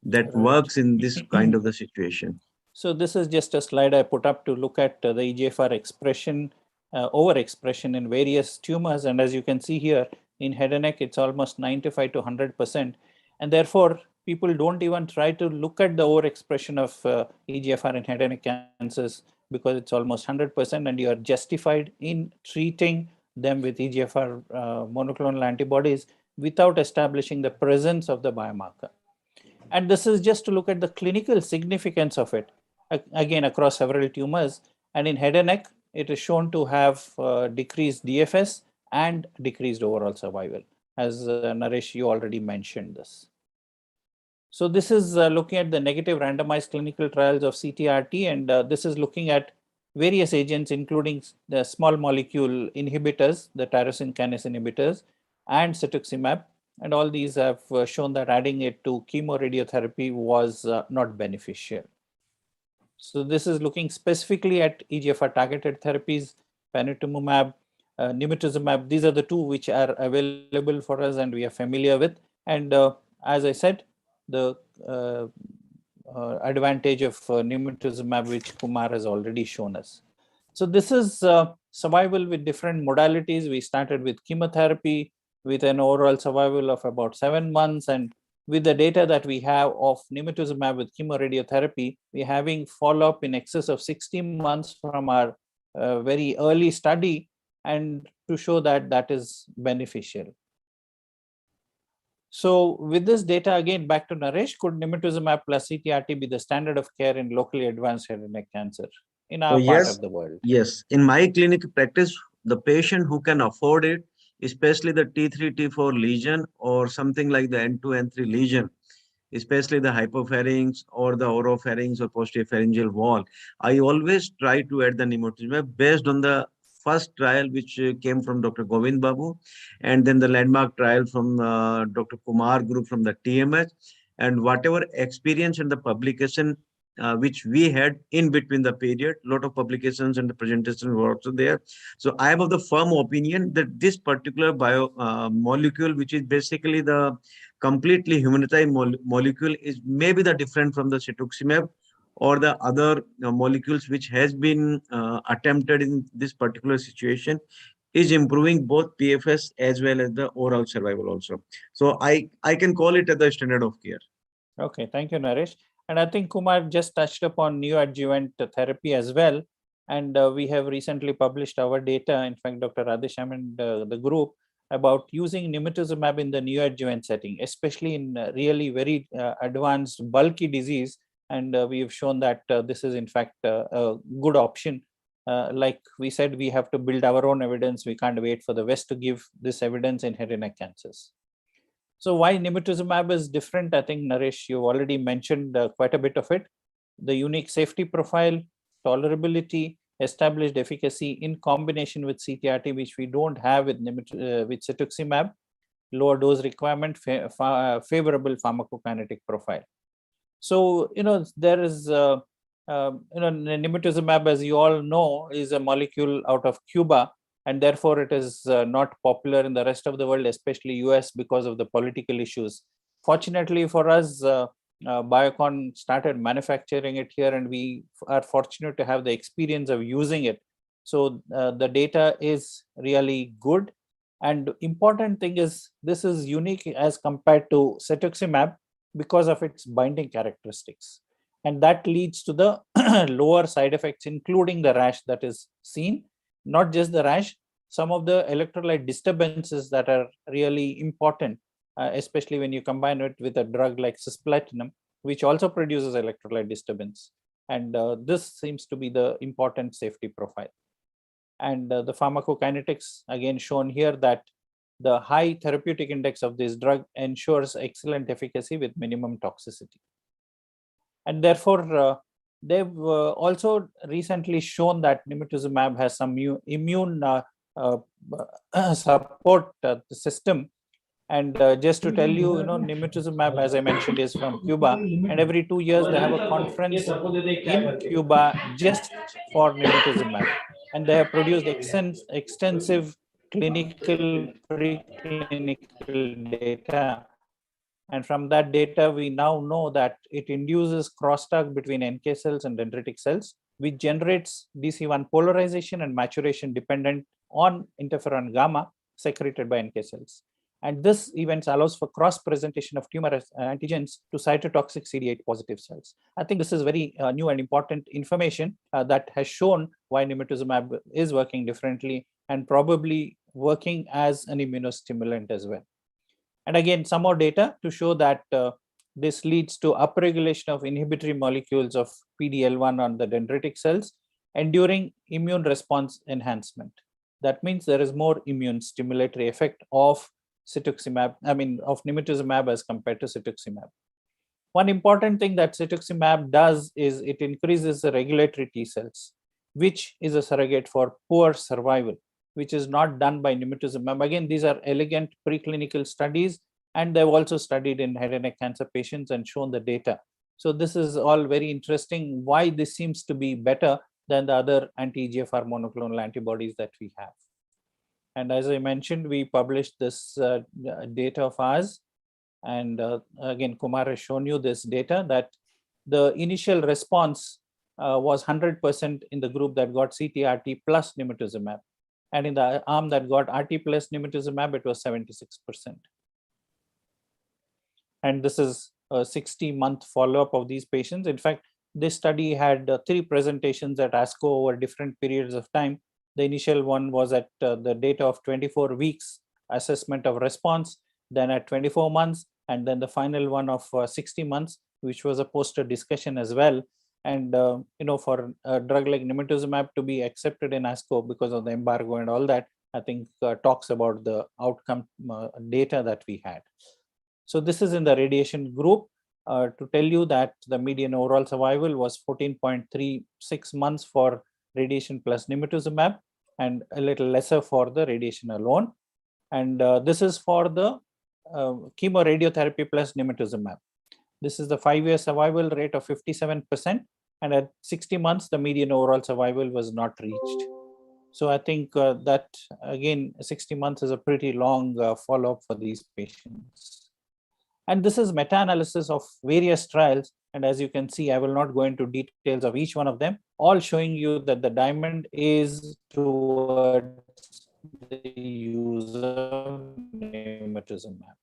that works in this kind of the situation. So this is just a slide I put up to look at the EGFR expression, overexpression in various tumors. And as you can see here, in head and neck, it's almost 95 to 100%. And therefore, people don't even try to look at the overexpression of EGFR in head and neck cancers because it's almost 100%, and you are justified in treating them with EGFR monoclonal antibodies without establishing the presence of the biomarker. And this is just to look at the clinical significance of it, again, across several tumors. And in head and neck, it is shown to have decreased DFS and decreased overall survival. As Naresh, you already mentioned this. So this is looking at the negative randomized clinical trials of CTRT, and this is looking at various agents, including the small molecule inhibitors, the tyrosine kinase inhibitors, and cetuximab. and all these have shown that adding it to chemoradiotherapy was not beneficial. So this is looking specifically at EGFR targeted therapies, panitumumab, nimetuzumab. These are the two which are available for us and we are familiar with. And as I said, the advantage of nimetuzumab, which Kumar has already shown us. So this is survival with different modalities. We started with chemotherapy with an overall survival of about 7 months, and with the data that we have of nimetuzumab with chemoradiotherapy, we're having follow-up in excess of 60 months from our very early study, and to show that that is beneficial. So with this data, again, back to Naresh, could nimetuzumab plus CTRT be the standard of care in locally advanced head and neck cancer in our part of the world? Yes. In my clinical practice, the patient who can afford it, especially the T3, T4 lesion or something like the N2, N3 lesion, especially the hypopharynx or the oropharynx or posterior pharyngeal wall, I always try to add the nimetuzumab based on the first trial which came from Dr. Govind Babu, and then the landmark trial from Dr. Kumar group from the TMH, and whatever experience and the publication which we had in between the period, lot of publications and the presentations were also there. So I am of the firm opinion that this particular molecule, which is basically the completely humanized molecule, is maybe the different from the cetuximab or the other molecules which has been attempted in this particular situation, is improving both PFS as well as the overall survival also. So I can call it as the standard of care. Okay, thank you, Naresh. And I think Kumar just touched upon neoadjuvant therapy as well. And we have recently published our data, in fact, Dr. Radhesham and the group, about using nimetuzumab in the neoadjuvant setting, especially in really very advanced bulky disease. And we have shown that this is in fact a good option. Like we said, we have to build our own evidence. We can't wait for the West to give this evidence in head and neck cancers. So why nimetuzumab is different? I think, Naresh, you already mentioned quite a bit of it. The unique safety profile, tolerability, established efficacy in combination with CTRT, which we don't have with cetuximab, lower dose requirement, favorable pharmacokinetic profile. So, there is, nimetuzumab, as you all know, is a molecule out of Cuba, and therefore it is not popular in the rest of the world, especially US, because of the political issues. Fortunately for us, Biocon started manufacturing it here, and we are fortunate to have the experience of using it. So the data is really good. And important thing is, this is unique as compared to cetuximab because of its binding characteristics. And that leads to the lower side effects, including the rash that is seen. Not just the rash, some of the electrolyte disturbances that are really important, especially when you combine it with a drug like cisplatinum, which also produces electrolyte disturbance. And this seems to be the important safety profile. And the pharmacokinetics, again shown here, that the high therapeutic index of this drug ensures excellent efficacy with minimum toxicity. And therefore, they've also recently shown that nimetuzumab has some immune support system. And just to tell you, nimetuzumab, as I mentioned, is from Cuba, and every 2 years they have a conference in Cuba just for nimetuzumab, and they have produced extensive clinical, preclinical data. And from that data, we now know that it induces crosstalk between NK cells and dendritic cells, which generates DC1 polarization and maturation dependent on interferon gamma secreted by NK cells. And this event allows for cross-presentation of tumor antigens to cytotoxic CD8 positive cells. I think this is very new and important information that has shown why nimetuzumab is working differently and probably working as an immunostimulant as well. And again, some more data to show that this leads to upregulation of inhibitory molecules of PD-L1 on the dendritic cells, enduring immune response enhancement. That means there is more immune stimulatory effect of of nimetuzumab as compared to cetuximab. One important thing that cetuximab does is it increases the regulatory T cells, which is a surrogate for poor survival, which is not done by nimetuzumab. Again, these are elegant preclinical studies And they've also studied in head and neck cancer patients and shown the data. So this is all very interesting, why this seems to be better than the other anti-EGFR monoclonal antibodies that we have. And as I mentioned, we published this data of ours. And again, Kumar has shown you this data that the initial response was 100% in the group that got CTRT plus nimetuzumab. And in the arm that got RT plus nimetuzumab, it was 76%. And this is a 60-month follow-up of these patients. In fact, this study had 3 presentations at ASCO over different periods of time. The initial one was at the data of 24 weeks assessment of response, then at 24 months, and then the final one of 60 months, which was a poster discussion as well. And for a drug like nimetuzumab to be accepted in ASCO because of the embargo and all that, I think talks about the outcome data that we had. So this is in the radiation group. To tell you that the median overall survival was 14.36 months for radiation plus nimetuzumab and a little lesser for the radiation alone. And this is for the chemoradiotherapy plus nimetuzumab. This is the 5-year survival rate of 57%. And at 60 months, the median overall survival was not reached. So I think that, again, 60 months is a pretty long follow-up for these patients. And this is meta-analysis of various trials. And as you can see, I will not go into details of each one of them, all showing you that the diamond is towards the use of nimetuzumab.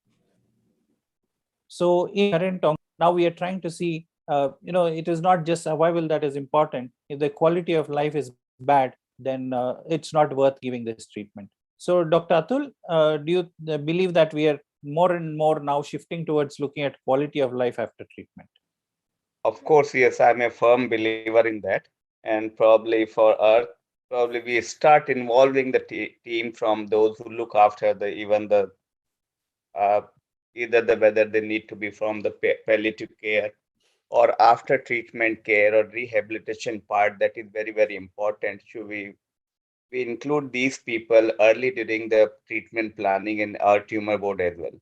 So in current, now we are trying to see, it is not just survival that is important. If the quality of life is bad, then it's not worth giving this treatment. So Dr. Atul, do you believe that we are more and more now shifting towards looking at quality of life after treatment? Of course, yes, I'm a firm believer in that. And probably for us, probably we start involving the team from those who look after either whether they need to be from the palliative care or after treatment care or rehabilitation part. That is very, very important. Should we include these people early during the treatment planning in our tumor board as well?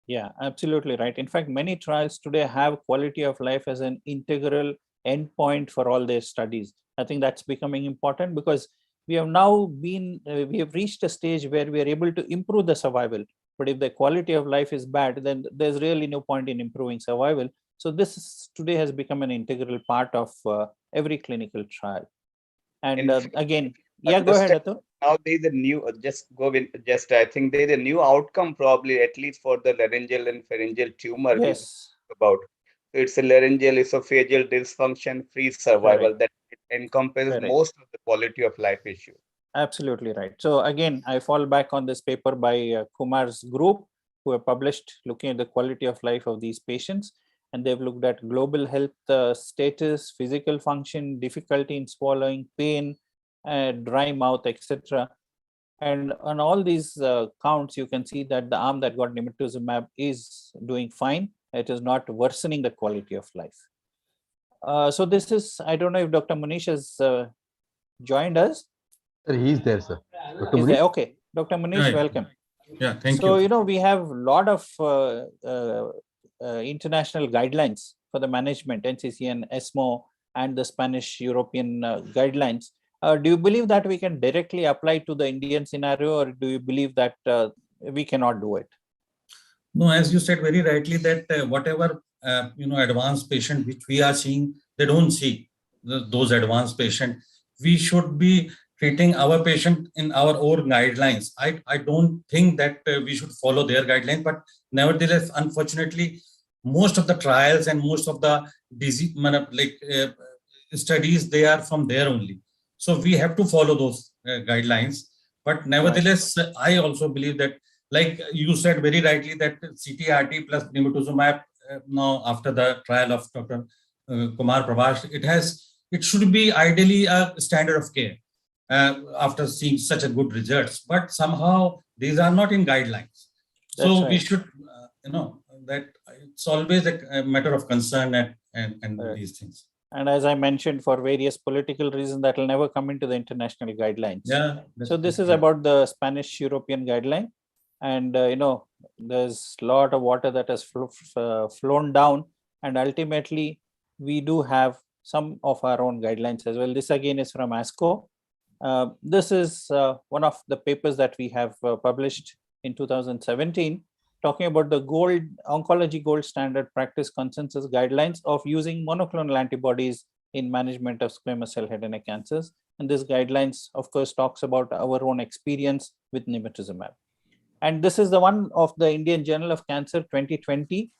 Yeah, absolutely right. In fact, many trials today have quality of life as an integral endpoint for all their studies. I think that's becoming important because we have now we have reached a stage where we are able to improve the survival. But if the quality of life is bad, then there's really no point in improving survival. So this today has become an integral part of every clinical trial. And again, yeah, go ahead, Atul. Now there's a new, I think there's a new outcome probably, at least for the laryngeal and pharyngeal tumor. Yes. So it's a laryngeal esophageal dysfunction-free survival. Correct. That encompasses Correct. Most of the quality of life issue. Absolutely right. So again, I fall back on this paper by Kumar's group, who have published looking at the quality of life of these patients. And they've looked at global health status, physical function, difficulty in swallowing, pain, dry mouth, etc. And on all these counts, you can see that the arm that got nimetuzumab is doing fine. It is not worsening the quality of life. So this is, I don't know if Dr. Manish has joined us. Sir, he's there, sir. Dr. Manish? Okay, Dr. Manish, welcome. Yeah, thank you. So, we have a lot of international guidelines for the management, NCCN, ESMO, and the Spanish European guidelines. Do you believe that we can directly apply to the Indian scenario, or do you believe that we cannot do it? No, as you said very rightly, that whatever advanced patient which we are seeing, they don't see those advanced patients. We should be treating our patient in our own guidelines. I don't think that we should follow their guidelines, but nevertheless, unfortunately, most of the trials and most of the disease studies, they are from there only. So we have to follow those guidelines. But nevertheless, right. I also believe that, like you said very rightly, that CTRT plus nimetuzumab, now after the trial of Dr. Kumar Prabhash, it should be ideally a standard of care after seeing such a good results. But somehow these are not in guidelines. So right. We should, that it's always a matter of concern and right. These things. And as I mentioned, for various political reasons, that will never come into the international guidelines. Yeah. So this is about the Spanish European guideline. And, there's a lot of water that has flown down, and ultimately we do have some of our own guidelines as well. This again is from ASCO. This is one of the papers that we have published in 2017, talking about the oncology gold standard practice consensus guidelines of using monoclonal antibodies in management of squamous cell head and neck cancers. And this guidelines, of course, talks about our own experience with nimetuzumab. And this is the one of the Indian Journal of Cancer 2020.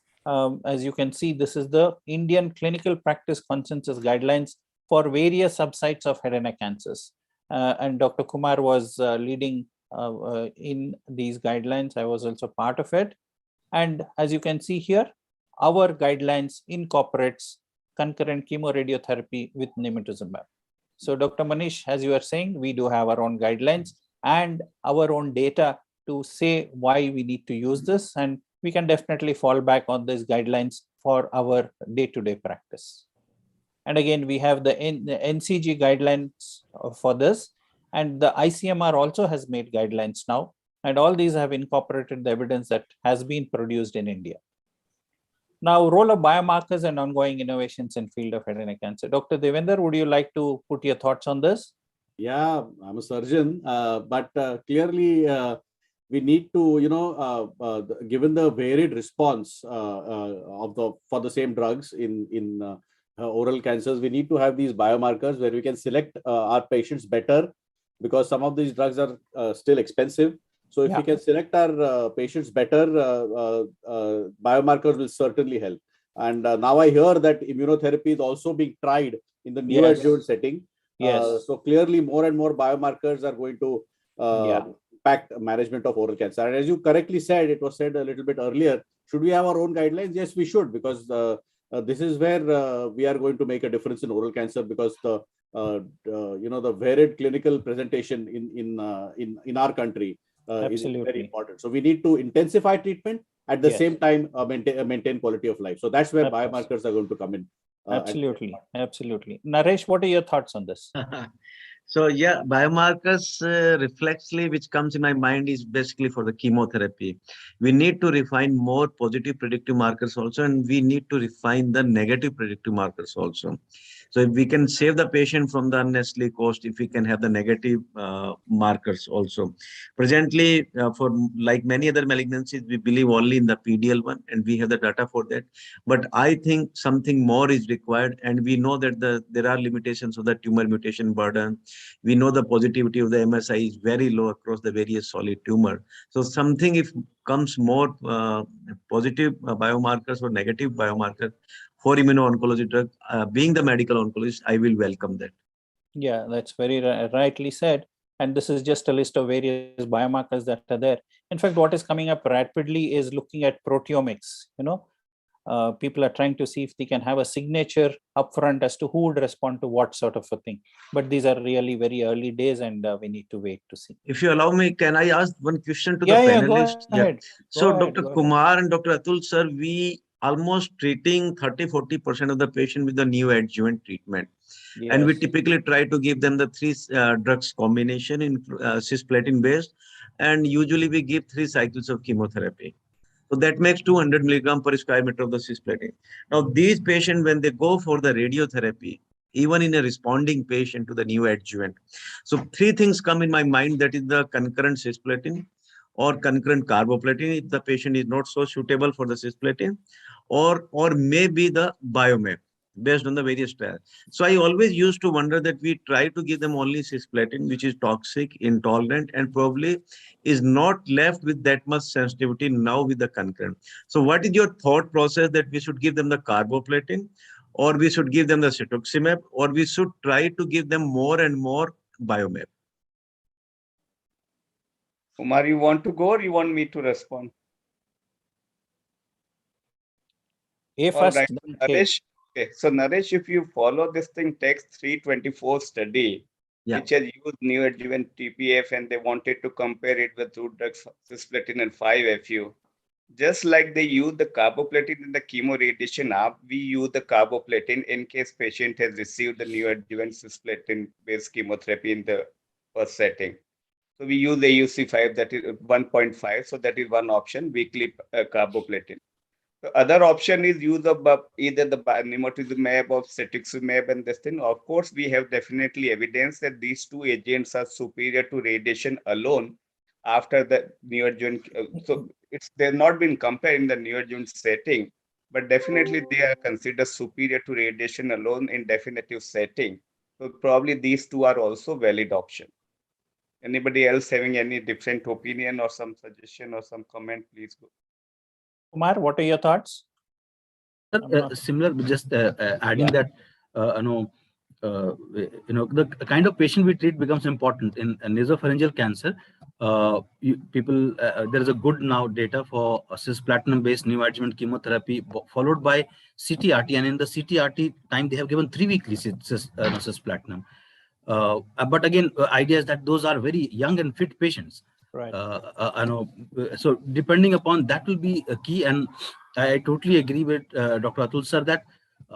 As you can see, this is the Indian Clinical Practice Consensus Guidelines for various subsites of head and neck cancers. And Dr. Kumar was leading in these guidelines. I was also part of it. And as you can see here, our guidelines incorporates concurrent chemoradiotherapy with nimetuzumab. So Dr. Manish, as you are saying, we do have our own guidelines and our own data to say why we need to use this, and we can definitely fall back on these guidelines for our day-to-day practice. And again, we have the NCG guidelines for this, and the ICMR also has made guidelines now, and all these have incorporated the evidence that has been produced in India. Now, role of biomarkers and ongoing innovations in field of head and neck cancer. Dr. Devender, would you like to put your thoughts on this? Yeah, I'm a surgeon, but clearly we need to, given the varied response for the same drugs in oral cancers, we need to have these biomarkers where we can select our patients better, because some of these drugs are still expensive. So if we can select our patients better, biomarkers will certainly help. And now I hear that immunotherapy is also being tried in the neoadjuvant setting. So clearly more and more biomarkers are going to impact management of oral cancer. And as you correctly said, it was said a little bit earlier, should we have our own guidelines? Yes, we should, because this is where we are going to make a difference in oral cancer, because the the varied clinical presentation in our country is very important. So we need to intensify treatment at the same time maintain quality of life. So that's where biomarkers are going to come in. Absolutely. Naresh, what are your thoughts on this? So yeah, biomarkers reflexly, which comes in my mind, is basically for the chemotherapy. We need to refine more positive predictive markers also, and we need to refine the negative predictive markers also. So if we can save the patient from the unnecessary cost, if we can have the negative markers also. Presently, for like many other malignancies, we believe only in the PDL1, and we have the data for that. But I think something more is required, and we know that there are limitations of the tumor mutation burden. We know the positivity of the MSI is very low across the various solid tumor. So something, if comes more positive biomarkers or negative biomarkers for immuno-oncology drug, being the medical oncologist, I will welcome that. Yeah, that's very rightly said. And this is just a list of various biomarkers that are there. In fact, what is coming up rapidly is looking at proteomics. People are trying to see if they can have a signature upfront as to who would respond to what sort of a thing. But these are really very early days, and we need to wait to see. If you allow me, can I ask one question to the panelists? Go ahead. So Dr. Kumar and Dr. Atul sir, we almost treating 30-40% of the patient with the neoadjuvant treatment. Yes. And we typically try to give them the 3 drugs combination in cisplatin based, and usually we give 3 cycles of chemotherapy. So that makes 200 milligram per square meter of the cisplatin. Now, these patients, when they go for the radiotherapy, even in a responding patient to the neoadjuvant, so 3 things come in my mind, that is the concurrent cisplatin or concurrent carboplatin if the patient is not so suitable for the cisplatin, or maybe the biomap based on the various trials. So I always used to wonder that we try to give them only cisplatin, which is toxic, intolerant, and probably is not left with that much sensitivity now with the concurrent. So what is your thought process, that we should give them the carboplatin, or we should give them the cetuximab, or we should try to give them more and more biomap? Kumar, you want to go or you want me to respond? First, right. Naresh, okay. So Naresh, if you follow this thing, text 324 study, which has used neoadjuvant TPF, and they wanted to compare it with 2 drugs, cisplatin and 5-FU. Just like they use the carboplatin in the chemoradiation arm, we use the carboplatin in case patient has received the neoadjuvant cisplatin-based chemotherapy in the first setting. So we use AUC5, that is 1.5. So that is one option, weekly carboplatin. The other option is use of either the nimetuzumab or cetuximab and this thing. Of course, we have definitely evidence that these two agents are superior to radiation alone after the neoadjuvant. So they've not been compared in the neoadjuvant setting, but definitely they are considered superior to radiation alone in definitive setting. So probably these two are also valid option. Anybody else having any different opinion or some suggestion or some comment, please go. Kumar, what are your thoughts? Similar, just adding that, the kind of patient we treat becomes important in nasopharyngeal cancer. There is a good now data for cisplatin-based neoadjuvant chemotherapy followed by CTRT, and in the CTRT time they have given 3 weekly cisplatin. But again, idea is that those are very young and fit patients. Right. So depending upon that will be a key, and I totally agree with Dr. Atul sir that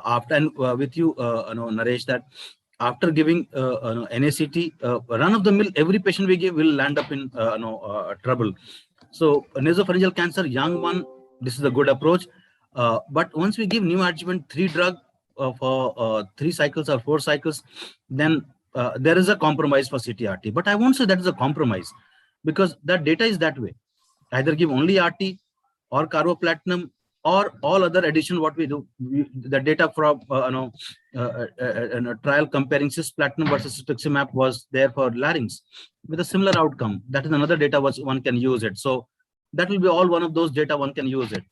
after, and with you, Naresh, that after giving NACT, run of the mill, every patient we give will land up in trouble. So nasopharyngeal cancer, young one, this is a good approach. But once we give neoadjuvant 3 drug for 3 cycles or 4 cycles, then there is a compromise for CTRT. But I won't say that is a compromise, because that data is that way. Either give only RT or carboplatinum or all other addition. What we do, the data from a trial comparing cisplatin versus cetuximab was there for larynx with a similar outcome. That is another data one can use it. So that will be all one of those data one can use it.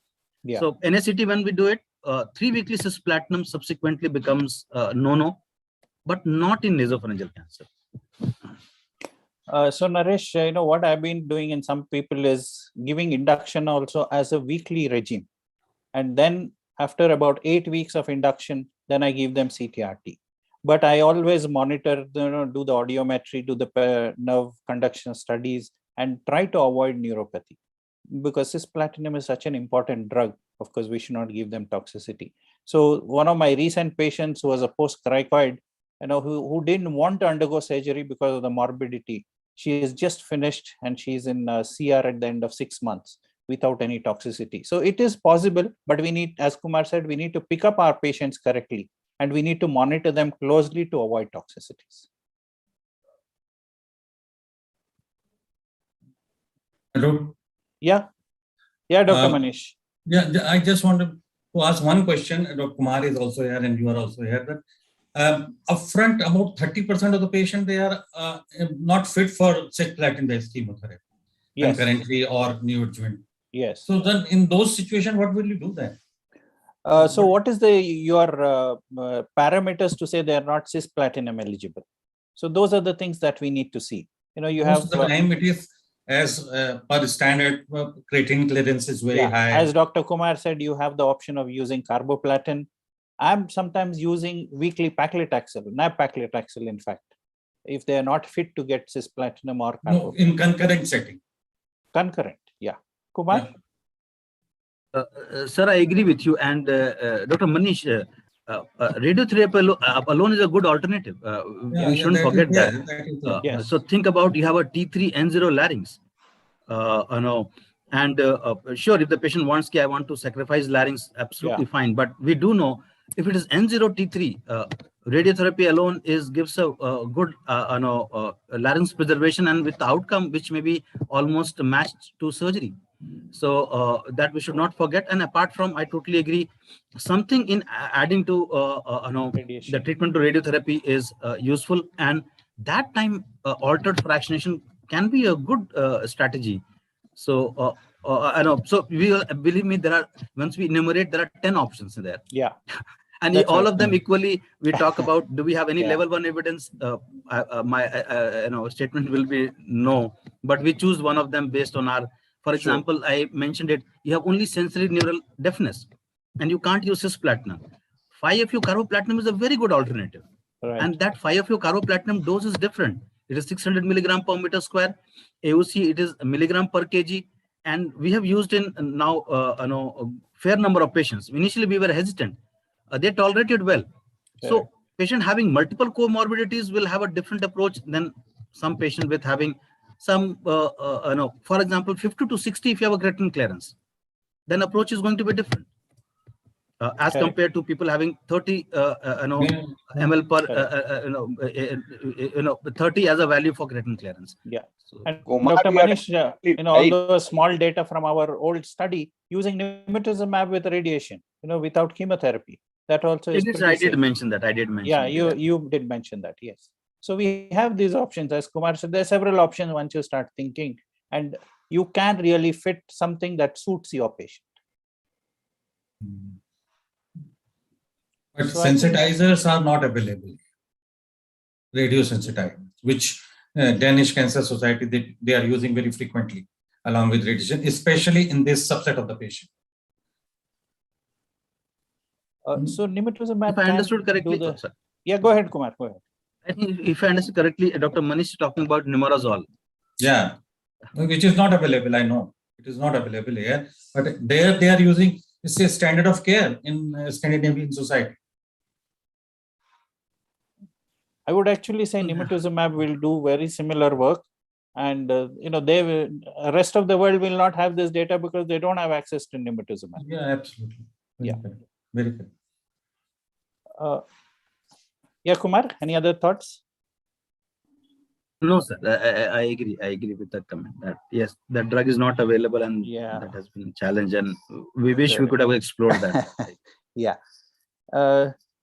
Yeah. So NACT, when we do it, 3 weekly cisplatinum subsequently becomes no, but not in nasopharyngeal cancer. So Naresh, what I've been doing in some people is giving induction also as a weekly regime. And then after about 8 weeks of induction, then I give them CTRT. But I always monitor, do the audiometry, do the nerve conduction studies, and try to avoid neuropathy. Because cisplatin is such an important drug, of course, we should not give them toxicity. So one of my recent patients was a post-cricoid, who didn't want to undergo surgery because of the morbidity. She is just finished and she's in CR at the end of 6 months without any toxicity. So it is possible, but we need, as Kumar said, we need to pick up our patients correctly and we need to monitor them closely to avoid toxicities. Hello. Yeah, Dr. Manish. Yeah, I just wanted to ask one question. Dr. Kumar is also here and you are also here. That upfront, about 30% of the patient, they are not fit for cisplatin-based chemotherapy, yes, concurrently or neoadjuvant. Yes. So then, in those situations, what will you do then? So what is your parameters to say they are not cisplatinum eligible? So those are the things that we need to see. You Most have of the time it is as per standard, creatine clearance is very high. As Dr. Kumar said, you have the option of using carboplatin. I'm sometimes using weekly paclitaxel, nab-paclitaxel, in fact, if they are not fit to get cisplatinum or carboplatin. No, in concurrent setting. Concurrent, yeah. Kumar? Sir, I agree with you. And Dr. Manish, radiotherapy alone is a good alternative. We shouldn't forget that. Yes. So think about, you have a T3 N0 larynx. And sure, if the patient wants, I want to sacrifice larynx, absolutely fine. But we do know if it is N0 T3, radiotherapy alone gives a good larynx preservation, and with the outcome which may be almost matched to surgery. So that we should not forget. And apart from, I totally agree, something in adding to the treatment to radiotherapy is useful, and that time altered fractionation can be a good strategy. So I know. So we will, believe me, there are, once we enumerate, there are 10 options in there. Yeah. And all of them equally, we talk about, do we have any level 1 evidence? My statement will be no, but we choose one of them based on our, for example, I mentioned it, you have only sensory neural deafness and you can't use cisplatin. 5-FU carboplatin is a very good alternative. Right. And that 5-FU carboplatin dose is different. It is 600 milligram per meter square. AUC, it is a milligram per kg. And we have used in now a fair number of patients. Initially, we were hesitant. They tolerated well. So patient having multiple comorbidities will have a different approach than some patient with having some, for example, 50 to 60, if you have a creatinine clearance, then approach is going to be different. As compared to people having 30 ml per 30 as a value for creatinine clearance. Yeah. So, and Kumar, Dr. you are Manish, definitely all right. the small data from our old study using nimotuzumab with radiation, without chemotherapy, that also is pretty I did safe. mention that. I did mention. Yeah, you did mention that. Yes. So we have these options, as Kumar said. There are several options once you start thinking, and you can really fit something that suits your patient. But so sensitizers are not available. Radiosensitizers, which Danish Cancer Society, they are using very frequently along with radiation, especially in this subset of the patient. So nimotuzumab, if I understood correctly, yeah, go ahead, Kumar. Go ahead. I think if I understood correctly, Dr. Manish is talking about nimarazole. Yeah, which is not available. I know it is not available here, but there they are using. It's a standard of care in Scandinavian society. I would actually say nimotuzumab will do very similar work, and they will, rest of the world will not have this data because they don't have access to nimotuzumab. Yeah, absolutely. Very good. Very good. Yeah, Kumar, any other thoughts? No, sir. I agree. I agree with that comment. That yes, that drug is not available, and that has been a challenge. And we wish we could have explored that. Yeah.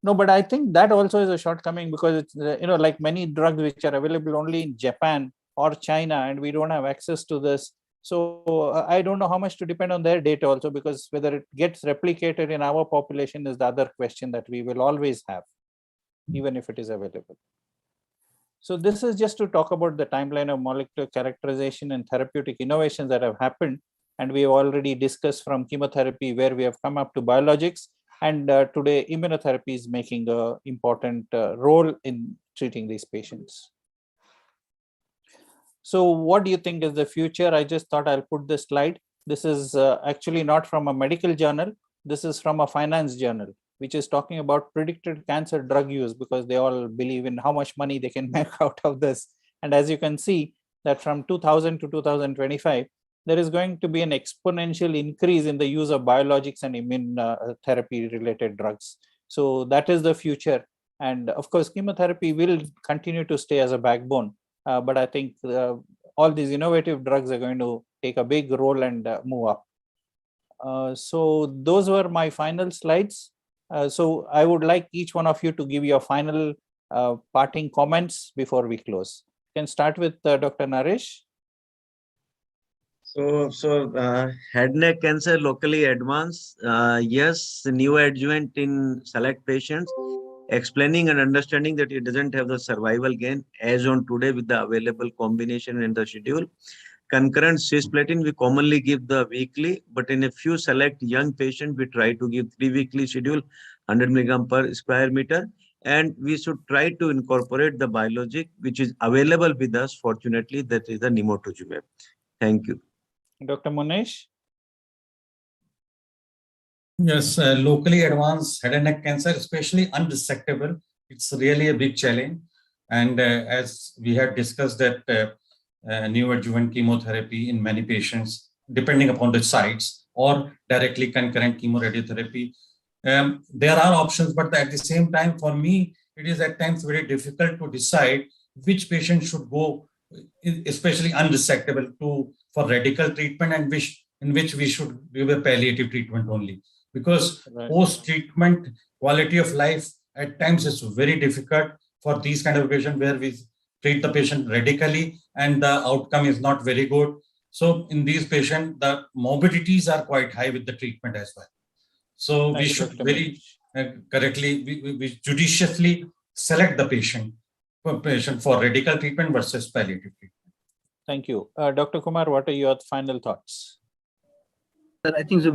No, but I think that also is a shortcoming because it's like many drugs which are available only in Japan or China, and we don't have access to this. So I don't know how much to depend on their data also, because whether it gets replicated in our population is the other question that we will always have, even if it is available. So this is just to talk about the timeline of molecular characterization and therapeutic innovations that have happened. And we have already discussed from chemotherapy where we have come up to biologics. And today immunotherapy is making an important role in treating these patients. So what do you think is the future? I just thought I'll put this slide. This is actually not from a medical journal. This is from a finance journal, which is talking about predicted cancer drug use, because they all believe in how much money they can make out of this. And as you can see that from 2000 to 2025, there is going to be an exponential increase in the use of biologics and immune therapy related drugs. So that is the future. And of course, chemotherapy will continue to stay as a backbone. But I think all these innovative drugs are going to take a big role and move up. So those were my final slides. So I would like each one of you to give your final parting comments before we close. You can start with Dr. Naresh. So head neck cancer locally advanced, yes, neoadjuvant in select patients, explaining and understanding that it doesn't have the survival gain as on today with the available combination in the schedule. Concurrent cisplatin, we commonly give the weekly, but in a few select young patients, we try to give 3 weekly schedule, 100 milligram per square meter. And we should try to incorporate the biologic, which is available with us, fortunately, that is the nimotuzumab. Thank you. Dr. Munesh? Yes, locally advanced head and neck cancer, especially unresectable, it's really a big challenge. And as we had discussed that neoadjuvant chemotherapy in many patients, depending upon the sites, or directly concurrent chemoradiotherapy, there are options, but at the same time, for me, it is at times very difficult to decide which patient should go, especially unresectable, for radical treatment, and in which we should give a palliative treatment only. Because post-treatment quality of life at times is very difficult for these kind of patients where we treat the patient radically and the outcome is not very good. So in these patients, the morbidities are quite high with the treatment as well. So we should very correctly, we judiciously select the patient for radical treatment versus palliative treatment. Thank you. Dr. Kumar, what are your final thoughts? I think so,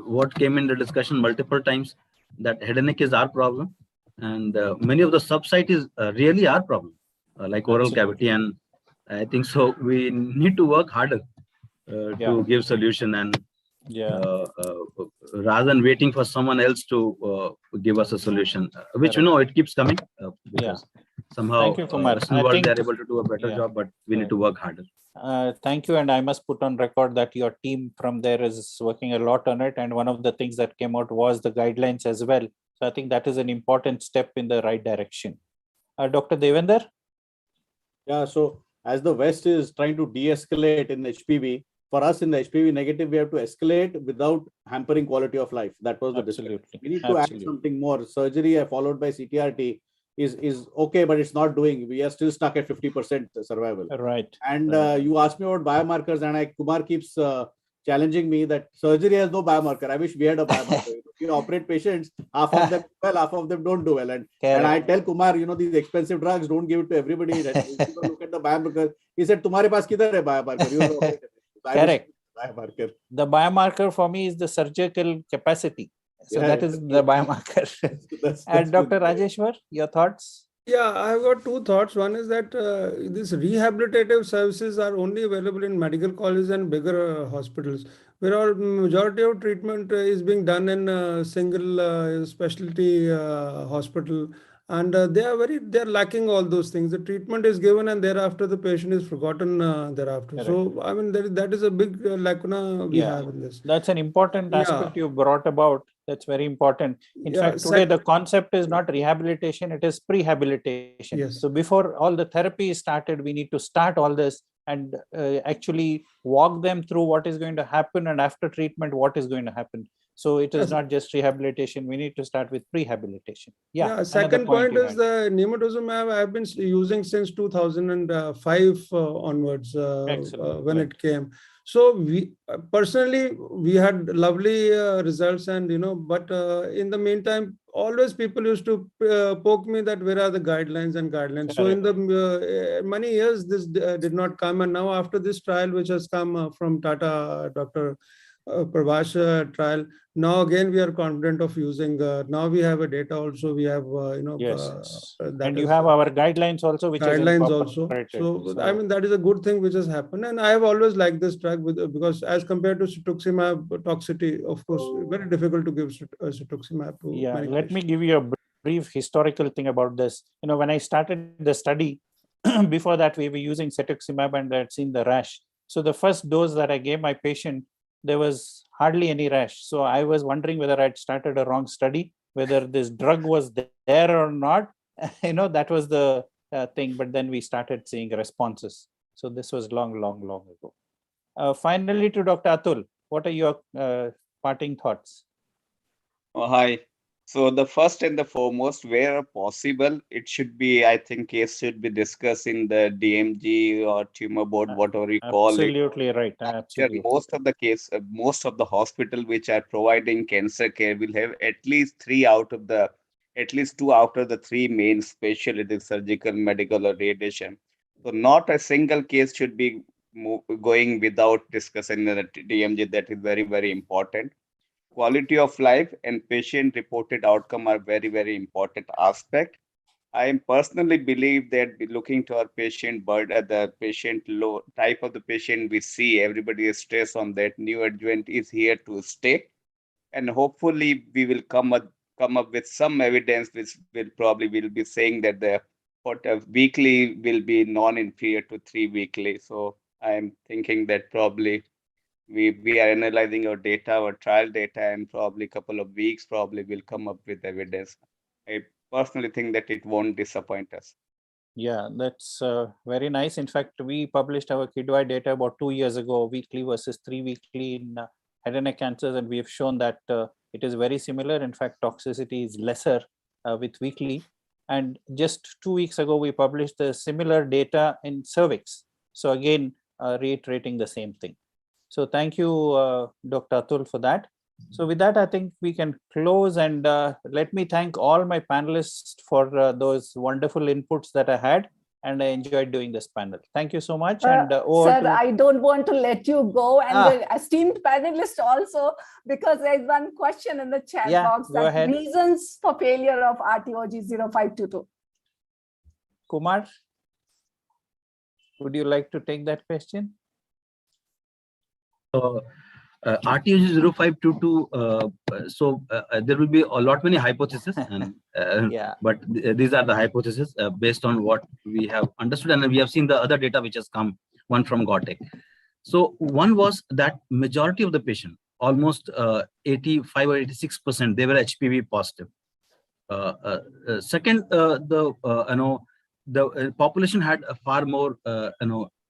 what came in the discussion multiple times, that head and neck is our problem, and many of the subsite is really our problem, like oral cavity, and I think so we need to work harder to give solution, and rather than waiting for someone else to give us a solution, which we know it keeps coming, because somehow Thank you, Kumar. Western I world, think they're able to do a better job, but we need to work harder. Thank you. And I must put on record that your team from there is working a lot on it. And one of the things that came out was the guidelines as well. So I think that is an important step in the right direction. Dr. Devender? Yeah, so as the West is trying to de-escalate in HPV, for us in the HPV negative, we have to escalate without hampering quality of life. That was the discussion. We need to add something more. Surgery followed by CTRT is okay, but it's not doing. We are still stuck at 50% survival. Right. And you asked me about biomarkers, and Kumar keeps challenging me that surgery has no biomarker. I wish we had a biomarker. You operate patients, half of them do well, half of them don't do well. And I tell Kumar, these expensive drugs, don't give it to everybody. Look at the biomarker. He said, "Tumhare paas kidhar hai biomarker?" You operate it. Correct. Biomarker. The biomarker for me is the surgical capacity. So that is the biomarker. And Dr. Rajeshwar, your thoughts? Yeah, I've got two thoughts. One is that these rehabilitative services are only available in medical colleges and bigger hospitals, where majority of treatment is being done in a single specialty hospital, and they're lacking all those things. The treatment is given, and thereafter the patient is forgotten thereafter. Correct. So I mean that is a big lacuna we have in this. That's an important aspect you brought about. That's very important. In fact, today the concept is not rehabilitation, it is prehabilitation. Yes. So before all the therapy is started, we need to start all this and actually walk them through what is going to happen, and after treatment, what is going to happen. So it is not just rehabilitation. We need to start with prehabilitation. Yeah. Second point is the nemotozumab I've been using since 2005 onwards when it came. So we personally, we had lovely results, and but in the meantime, always people used to poke me that where are the guidelines and guidelines. So in the many years, this did not come, and now after this trial, which has come from Tata, Dr. Prabhash trial, now again we are confident of using. Now we have a data also. We have and you have our guidelines also, which guidelines is also. So I mean that is a good thing which has happened, and I have always liked this drug because as compared to cetuximab toxicity, of course, very difficult to give cetuximab to many let me give you a brief historical thing about this. When I started the study, before that we were using cetuximab, and I had seen the rash. So the first dose that I gave my patient, there was hardly any rash. So I was wondering whether I'd started a wrong study, whether this drug was there or not. That was the thing. But then we started seeing responses. So this was long ago. Finally, to Dr. Atul, what are your parting thoughts? Oh, hi. So the first and the foremost, where possible, it should be, I think, case should be discussed in the DMG or tumor board, whatever you call it. Absolutely right. Absolutely. Most of the case, most of the hospital which are providing cancer care will have at least two out of the 3 main specialties: surgical, medical, or radiation. So not a single case should be going without discussing the DMG. That is very, very important. Quality of life and patient reported outcome are very, very important aspect. I personally believe that looking to our patient burden, the patient low type of the patient we see, everybody is stressed on that. New adjuvant is here to stay, and hopefully we will come up with some evidence which will be saying that the weekly will be non-inferior to 3 weekly. So I am thinking that probably we are analyzing our data, our trial data, and probably a couple of weeks probably will come up with evidence. I personally think that it won't disappoint us. Yeah, that's very nice. In fact, we published our KIDWI data about 2 years ago, weekly versus 3 weekly in head and neck cancers, and we have shown that it is very similar. In fact, toxicity is lesser with weekly. And just 2 weeks ago, we published the similar data in cervix. So again, reiterating the same thing. So thank you, Dr. Atul, for that. So with that, I think we can close, and let me thank all my panelists for those wonderful inputs that I had, and I enjoyed doing this panel. Thank you so much. And sir, I don't want to let you go, and the esteemed panelist also, because there's one question in the chat box that ahead. Reasons for failure of RTOG 0522. Kumar, would you like to take that question? RT is 0522. So there will be a lot many hypotheses, and Yeah. but these are the hypotheses based on what we have understood, and we have seen the other data which has come, one from GOTEC. So one was that majority of the patient, almost 85 or 86%, they were HPV positive. Second, the population had a far more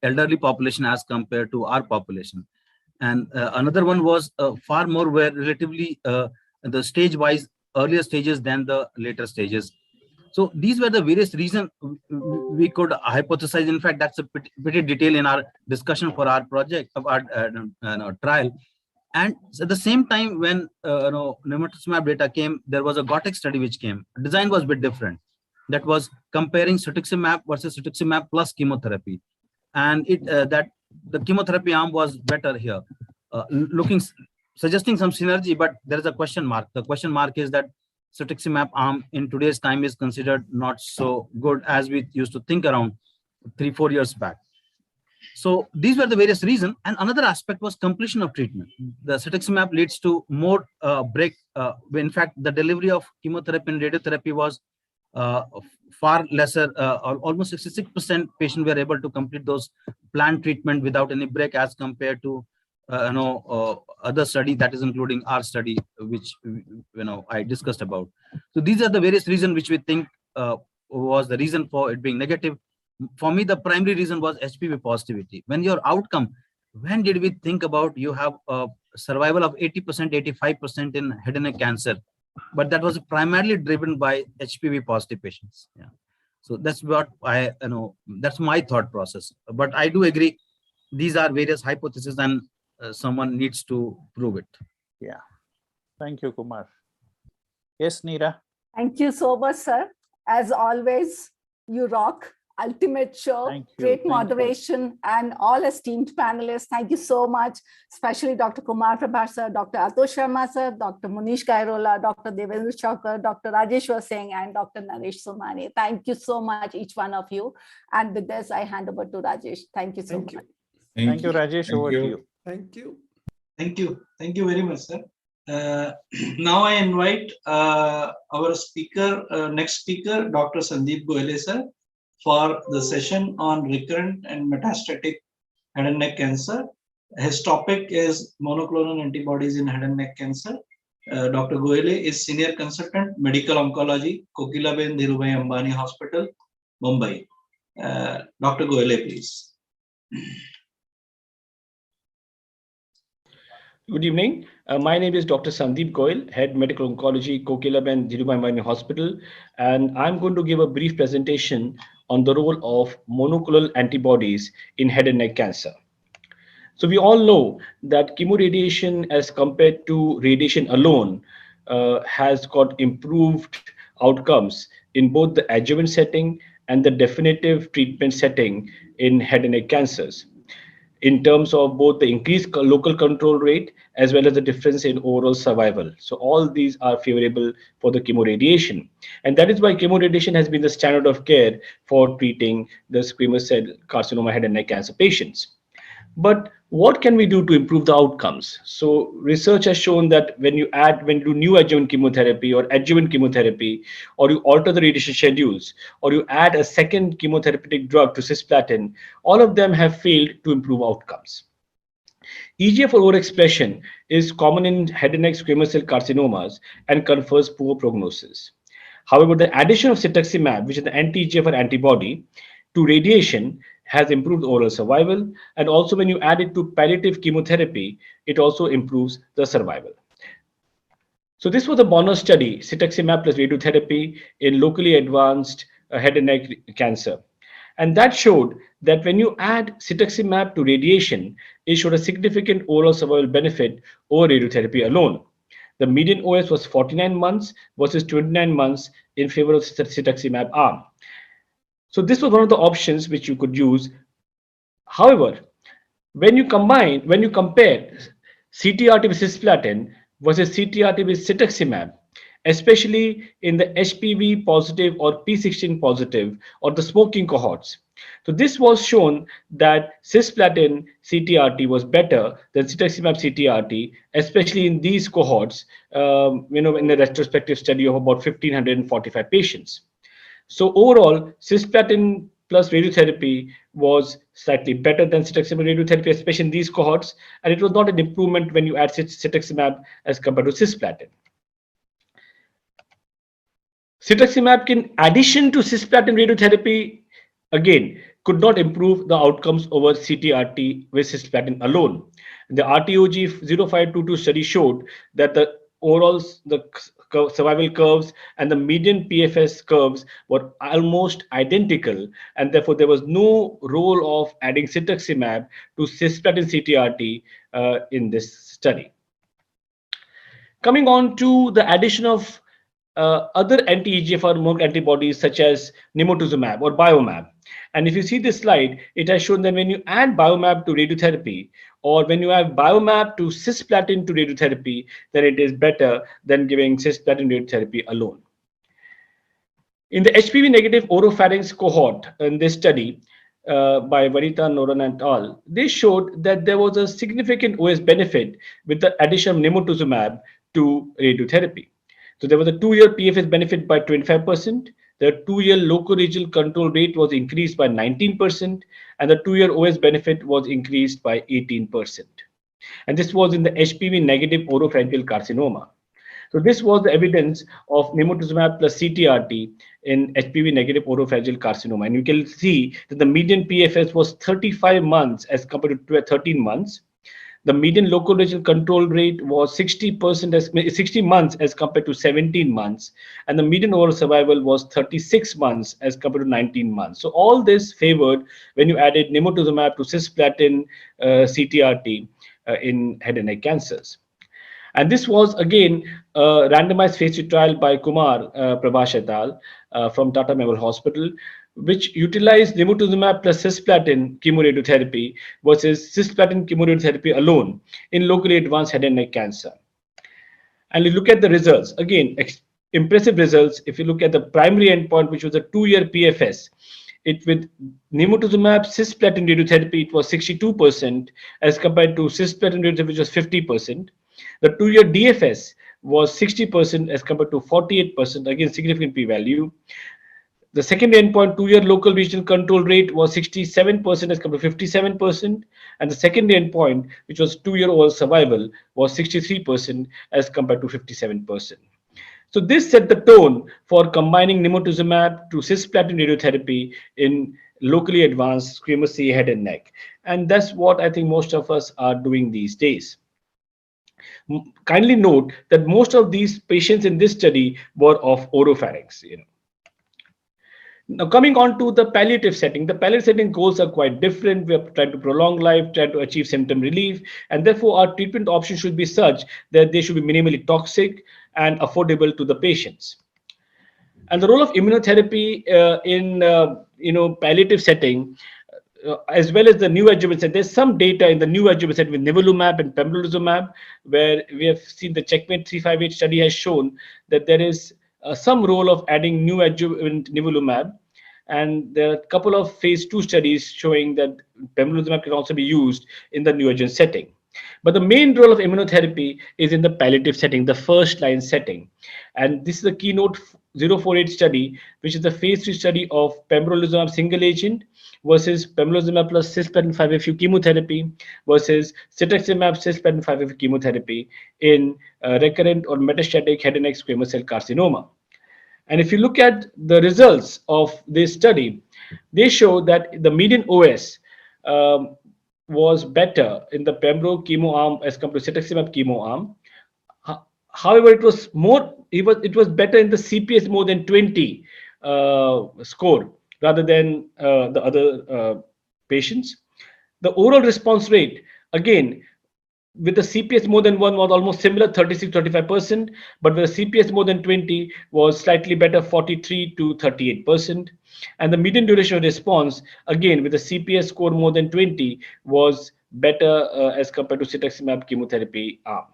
elderly population as compared to our population. And another one was far more were relatively the stage-wise earlier stages than the later stages. So these were the various reasons we could hypothesize. In fact, that's a pretty detail in our discussion for our project of our trial. And at the same time, when nimotuzumab data came, there was a GOTEC study which came. Design was a bit different. That was comparing cetuximab versus cetuximab plus chemotherapy, and that the chemotherapy arm was better here, suggesting some synergy, but there is a question mark. The question mark is that cetuximab arm in today's time is considered not so good as we used to think around 3-4 years back. So these were the various reasons. And another aspect was completion of treatment. The cetuximab leads to more break. In fact, the delivery of chemotherapy and radiotherapy was far lesser. Almost 66% patients were able to complete those planned treatment without any break as compared to other study, that is including our study, which I discussed about. So these are the various reasons which we think was the reason for it being negative. For me, the primary reason was HPV positivity. When your outcome, when did we think about you have a survival of 80%, 85% in head and neck cancer? But that was primarily driven by HPV positive patients. Yeah. So that's what that's my thought process. But I do agree, these are various hypotheses, and someone needs to prove it. Yeah. Thank you, Kumar. Yes, Neera. Thank you so much, sir. As always, you rock. Ultimate show, great moderation, and all esteemed panelists. Thank you so much, especially Dr. Kumar Prabhash sir, Dr. Atosh Sharma sir, Dr. Munish Kairola, Dr. Devendra Chawkar, Dr. Rajeshwar Singh, and Dr. Naresh Somani. Thank you so much, each one of you. And with this, I hand over to Rajesh. Thank you so much. Thank you, Rajesh. Over to you. Thank you. Thank you. Thank you very much, sir. Now I invite our speaker, next speaker, Dr. Sandeep Goyale, sir, for the session on recurrent and metastatic head and neck cancer. His topic is monoclonal antibodies in head and neck cancer. Dr. Goyale is Senior Consultant, Medical Oncology, Kokilaben Dhirubhai Ambani Hospital, Mumbai. Dr. Goyale, please. Good evening. My name is Dr. Sandeep Goyal, Head Medical Oncology, Kokilaben Dhirubhai Ambani Hospital, and I'm going to give a brief presentation on the role of monoclonal antibodies in head and neck cancer. So we all know that chemoradiation as compared to radiation alone has got improved outcomes in both the adjuvant setting and the definitive treatment setting in head and neck cancers, in terms of both the increased local control rate as well as the difference in overall survival. So all these are favorable for the chemoradiation. And that is why chemoradiation has been the standard of care for treating the squamous cell carcinoma head and neck cancer patients. But what can we do to improve the outcomes? So research has shown that when you do new adjuvant chemotherapy or adjuvant chemotherapy, or you alter the radiation schedules, or you add a second chemotherapeutic drug to cisplatin, all of them have failed to improve outcomes. EGFR overexpression is common in head and neck squamous cell carcinomas and confers poor prognosis. However, the addition of cetuximab, which is the anti-EGFR antibody, to radiation has improved overall survival, and also when you add it to palliative chemotherapy, it also improves the survival. So this was a Bonner study, cetuximab plus radiotherapy in locally advanced head and neck cancer. And that showed that when you add cetuximab to radiation, it showed a significant overall survival benefit over radiotherapy alone. The median OS was 49 months versus 29 months in favor of cetuximab arm. So this was one of the options which you could use. However, when you compare CTRT with cisplatin versus CTRT with cetuximab, especially in the HPV positive or P16 positive or the smoking cohorts, So this was shown that cisplatin CTRT was better than cetuximab CTRT, especially in these cohorts, in a retrospective study of about 1,545 patients. So overall, cisplatin plus radiotherapy was slightly better than cetuximab radiotherapy, especially in these cohorts, and it was not an improvement when you add cetuximab as compared to cisplatin. Cetuximab, in addition to cisplatin radiotherapy, again, could not improve the outcomes over CTRT with cisplatin alone. The RTOG 0522 study showed that the overall survival curves and the median PFS curves were almost identical, and therefore there was no role of adding cetuximab to cisplatin CTRT in this study. Coming on to the addition of other anti-EGFR antibodies such as nimotuzumab or biomab. And if you see this slide, it has shown that when you add biomab to radiotherapy, or when you add biomab to cisplatin to radiotherapy, then it is better than giving cisplatin radiotherapy alone. In the HPV negative oropharynx cohort in this study by Vanita Noran et al., they showed that there was a significant OS benefit with the addition of nimotuzumab to radiotherapy. So there was a 2-year PFS benefit by 25%. The 2-year local regional control rate was increased by 19%, and the 2-year OS benefit was increased by 18%. And this was in the HPV negative oropharyngeal carcinoma. So this was the evidence of nimotuzumab plus CTRT in HPV negative oropharyngeal carcinoma. And you can see that the median PFS was 35 months as compared to 13 months. The median local regional control rate was 60 months as compared to 17 months, and the median overall survival was 36 months as compared to 19 months. So all this favored when you added nimotuzumab to cisplatin CTRT in head and neck cancers. And this was again a randomized phase 2 trial by Kumar Prabhash et al. From Tata Memorial Hospital, which utilized nimotuzumab plus cisplatin chemoradiotherapy versus cisplatin chemoradiotherapy alone in locally advanced head and neck cancer. And you look at the results, again, impressive results. If you look at the primary endpoint, which was a 2-year PFS, with nimotuzumab cisplatin radiotherapy, it was 62% as compared to cisplatin radiotherapy, which was 50%. The 2-year DFS was 60% as compared to 48%, again, significant p-value. The second endpoint, 2-year local regional control rate, was 67% as compared to 57%. And the second endpoint, which was 2-year overall survival, was 63% as compared to 57%. So this set the tone for combining nimotuzumab to cisplatin radiotherapy in locally advanced squamous cell head and neck. And that's what I think most of us are doing these days. Kindly note that most of these patients in this study were of oropharynx. Now coming on to the palliative setting, the palliative setting goals are quite different. We are trying to prolong life, trying to achieve symptom relief, and therefore our treatment options should be such that they should be minimally toxic and affordable to the patients. And the role of immunotherapy in palliative setting, as well as the neoadjuvant set. There's some data in the neoadjuvant set with nivolumab and pembrolizumab, where we have seen the Checkmate 358 study has shown that there is some role of adding neoadjuvant nivolumab, and there are a couple of phase 2 studies showing that pembrolizumab can also be used in the neoadjuvant setting. But the main role of immunotherapy is in the palliative setting, the first line setting. And this is the Keynote 048 study, which is the phase 3 study of pembrolizumab single agent versus pembrolizumab plus cisplatin 5FU chemotherapy versus cetuximab cisplatin 5FU chemotherapy in recurrent or metastatic head and neck squamous cell carcinoma. And if you look at the results of this study, they show that the median OS was better in the pembro chemo arm as compared to cetuximab chemo arm. However, it was better in the CPS more than 20 score rather than the other patients. The overall response rate, again, with the CPS more than 1 was almost similar, 36-35%, but with the CPS more than 20 was slightly better, 43 to 38%. And the median duration of response, again, with the CPS score more than 20, was better as compared to cetuximab chemotherapy arm.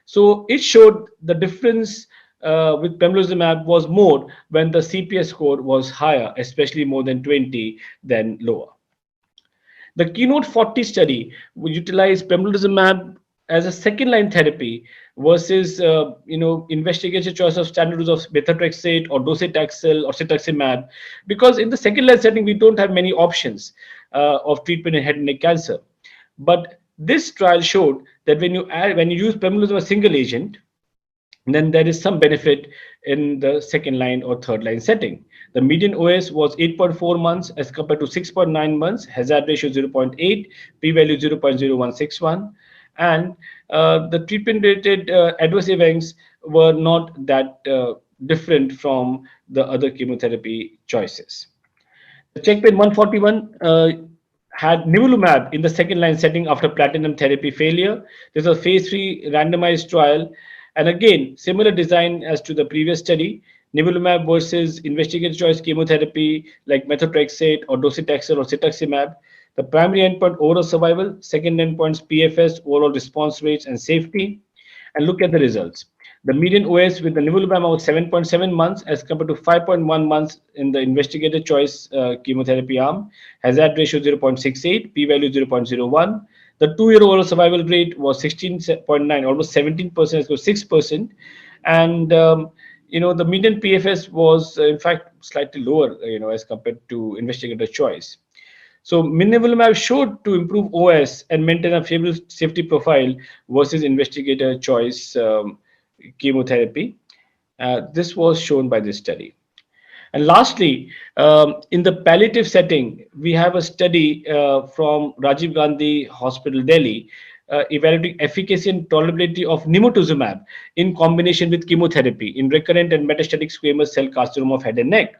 So it showed the difference with pembrolizumab was more when the CPS score was higher, especially more than 20 than lower. The Keynote 40 study would utilize pembrolizumab as a second-line therapy versus, investigator choice of standard use of methotrexate or docetaxel or cetuximab, because in the second-line setting we don't have many options of treatment in head and neck cancer. But this trial showed that when you use pembrolizumab as a single agent, then there is some benefit in the second line or third line setting. The median OS was 8.4 months as compared to 6.9 months, hazard ratio 0.8, p-value 0.0161, and the treatment-related adverse events were not that different from the other chemotherapy choices. The checkmate 141 had nivolumab in the second line setting after platinum therapy failure. This was a phase 3 randomized trial. And again, similar design as to the previous study, nivolumab versus investigator choice chemotherapy like methotrexate or docetaxel or cetuximab. The primary endpoint overall survival, second endpoints PFS, overall response rates and safety. And look at the results. The median OS with the nivolumab was 7.7 months as compared to 5.1 months in the investigator choice chemotherapy arm. Hazard ratio 0.68, p-value 0.01. The 2-year overall survival rate was 16.9, almost 17%, so 6%. And the median PFS was in fact slightly lower, as compared to investigator choice. So nivolumab showed to improve OS and maintain a favorable safety profile versus investigator choice chemotherapy. This was shown by this study. And lastly, in the palliative setting, we have a study from Rajiv Gandhi Hospital, Delhi, evaluating efficacy and tolerability of nimotuzumab in combination with chemotherapy in recurrent and metastatic squamous cell carcinoma of head and neck.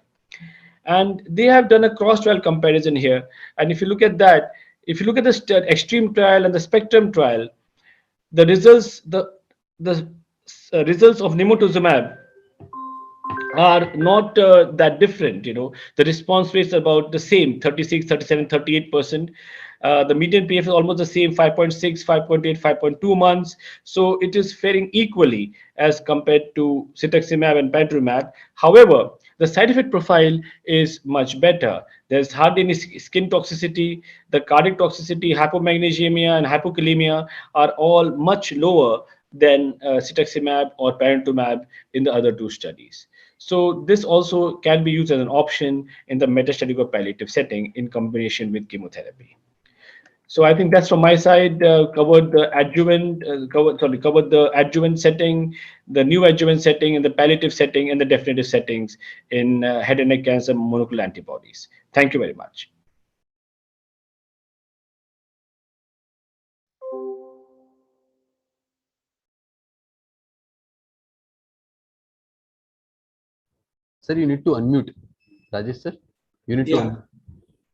And they have done a cross-trial comparison here. And if you look at that, if you look at the extreme trial and the spectrum trial, the results, results of nimotuzumab are not that different. The response rates are about the same, 36, 37, 38%. The median PF is almost the same, 5.6, 5.8, 5.2 months. So it is faring equally as compared to cetuximab and pembrolizumab. However, the side effect profile is much better. There's hardly any skin toxicity. The cardiac toxicity, hypomagnesemia and hypokalemia are all much lower than cetuximab or pembrolizumab in the other two studies. So this also can be used as an option in the metastatic or palliative setting in combination with chemotherapy. So I think that's from my side. Covered the adjuvant, covered the adjuvant setting, the new adjuvant setting, and the palliative setting, and the definitive settings in head and neck cancer monoclonal antibodies. Thank you very much. Sir, you need to unmute. Rajesh sir, you need to unmute.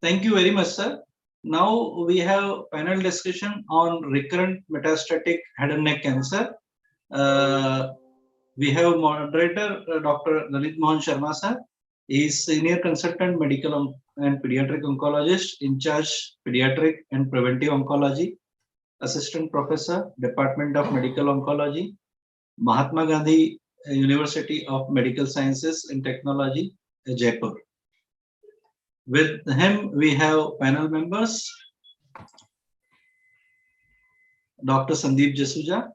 Thank you very much, sir. Now we have panel discussion on recurrent metastatic head and neck cancer. We have moderator Dr. Lalit Mohan Sharma sir. He is senior consultant medical and pediatric oncologist in charge pediatric and preventive oncology, assistant professor, Department of Medical Oncology, Mahatma Gandhi University of Medical Sciences and Technology, Jaipur. With him, we have panel members, Dr. Sandeep Jasuja.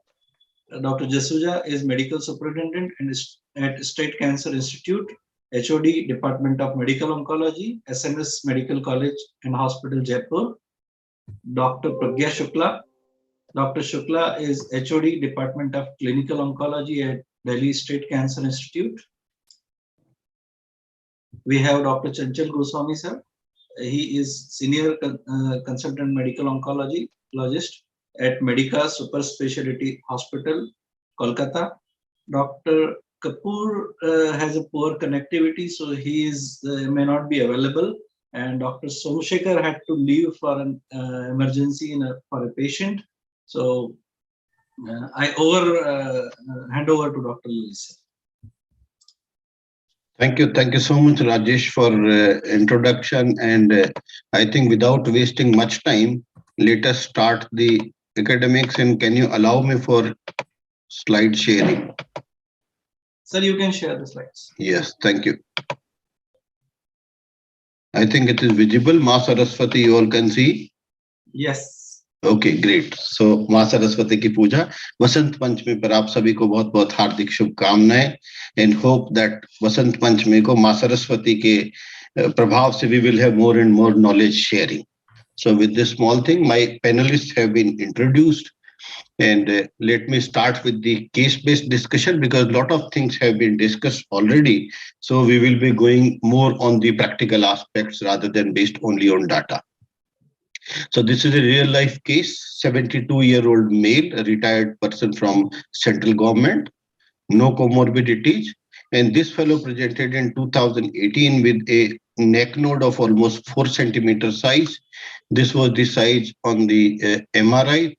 Dr. Jasuja is Medical Superintendent at State Cancer Institute, HOD, Department of Medical Oncology, SMS Medical College and Hospital, Jaipur. Dr. Pragya Shukla. Dr. Shukla is HOD, Department of Clinical Oncology at Delhi State Cancer Institute. We have Dr. Chanchal Goswami sir. He is Senior Consultant Medical Oncologist at Medica Super Speciality Hospital, Kolkata. Dr. Kapoor has a poor connectivity, so he may not be available. And Dr. Somshekhar had to leave for an emergency for a patient. So I hand over to Dr. Lewis. Thank you so much, Rajesh, for introduction. And I think without wasting much time, let us start the academics. And can you allow me for slide sharing? Sir, you can share the slides. Yes, thank you. I think it is visible. Ma Saraswati, you all can see. Yes. Okay, great. So माँ सरस्वती की पूजा वसंत पंचमी पर आप सभी को बहुत बहुत हार्दिक शुभकामनाएं and hope that Vasant Panchami को माँ सरस्वती के प्रभाव से we will have more and more knowledge sharing. So with this small thing, my panelists have been introduced, and let me start with the case-based discussion because a lot of things have been discussed already. So we will be going more on the practical aspects rather than based only on data. So this is a real life case, 72-year-old male, a retired person from central government, no comorbidities. And this fellow presented in 2018 with a neck node of almost 4 centimeter size. This was the size on the MRI,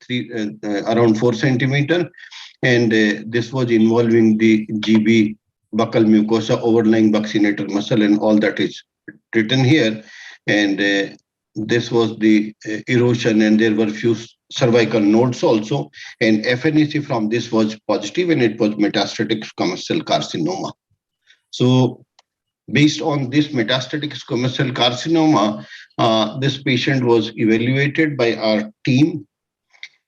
around 4 centimeter. And this was involving the GB buccal mucosa, overlying buccinator muscle, and all that is written here. And this was the erosion, and there were few cervical nodes also, and FNEC from this was positive, and it was metastatic squamous cell carcinoma. So based on this metastatic squamous cell carcinoma, this patient was evaluated by our team,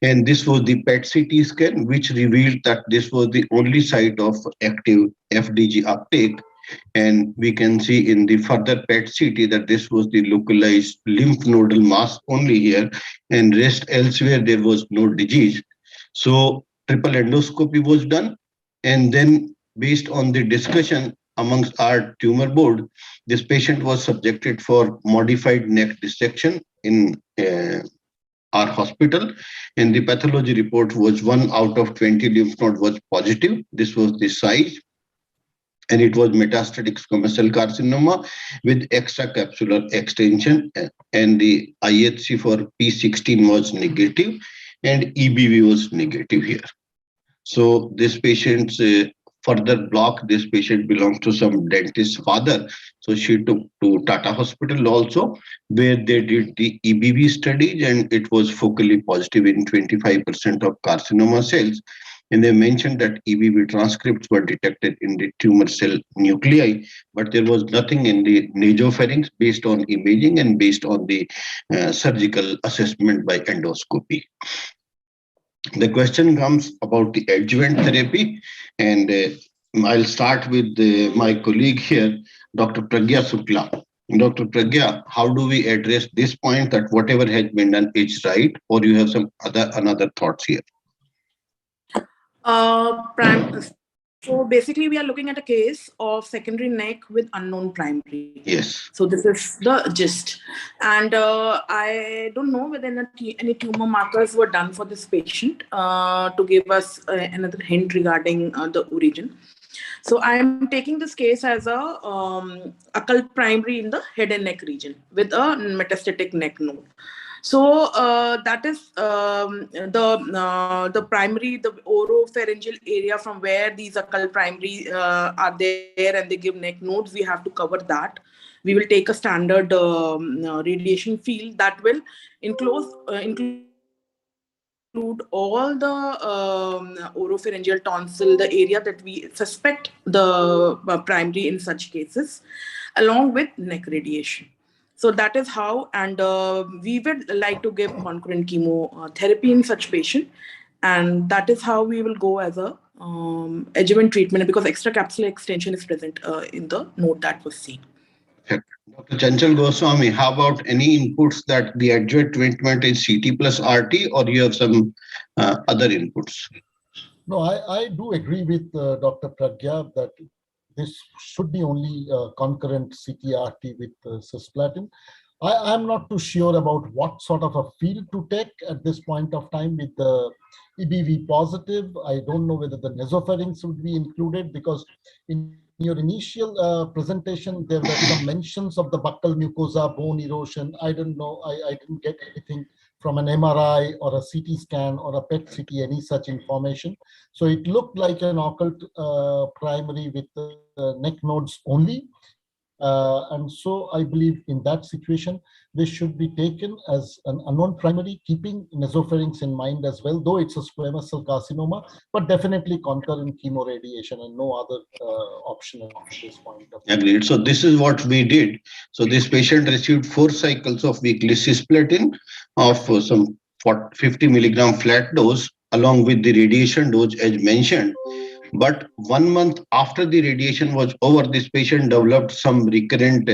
and this was the PET-CT scan, which revealed that this was the only site of active FDG uptake. And we can see in the further PET-CT that this was the localized lymph nodal mass only here, and rest elsewhere there was no disease. So triple endoscopy was done, and then based on the discussion amongst our tumor board, this patient was subjected for modified neck dissection in our hospital, and the pathology report was 1 out of 20 lymph node was positive. This was the size, and it was metastatic squamous cell carcinoma with extracapsular extension, and the IHC for P16 was negative and EBV was negative here. So this patient's further block, this patient belongs to some dentist's father. So she took to Tata Hospital also, where they did the EBV studies, and it was focally positive in 25% of carcinoma cells. And they mentioned that EBV transcripts were detected in the tumor cell nuclei, but there was nothing in the nasopharynx based on imaging and based on the surgical assessment by endoscopy. The question comes about the adjuvant therapy, and I'll start with my colleague here, Dr. Pragya Sukla. Dr. Pragya, how do we address this point that whatever has been done is right, or you have some another thoughts here? So basically, we are looking at a case of secondary neck with unknown primary. Yes. So this is the gist. And I don't know whether any tumor markers were done for this patient to give us another hint regarding the origin. So I'm taking this case as a occult primary in the head and neck region with a metastatic neck node. So that is the primary, the oropharyngeal area from where these occult primary are there and they give neck nodes. We have to cover that. We will take a standard radiation field that will include all the oropharyngeal tonsil, the area that we suspect the primary in such cases, along with neck radiation. So that is how, and we would like to give concurrent chemotherapy in such patient, and that is how we will go as a adjuvant treatment because extracapsular extension is present in the node that was seen. Dr. Chanchal Goswami, how about any inputs that the adjuvant treatment is CT plus RT, or you have some other inputs? No, I do agree with Dr. Pragya that this should be only concurrent CT-RT with cisplatin. I'm not too sure about what sort of a field to take at this point of time with the EBV positive. I don't know whether the nasopharynx would be included because in your initial presentation, there were some mentions of the buccal mucosa, bone erosion. I don't know. I didn't get anything from an MRI or a CT scan or a PET-CT, any such information. So it looked like an occult primary with neck nodes only. And so I believe in that situation, this should be taken as an unknown primary, keeping nasopharynx in mind as well, though it's a squamous cell carcinoma, but definitely concurrent chemoradiation and no other option at this point of time. Agreed. So this is what we did. So this patient received 4 cycles of weekly cisplatin of some 50 milligram flat dose along with the radiation dose as mentioned. But 1 month after the radiation was over, this patient developed some recurrent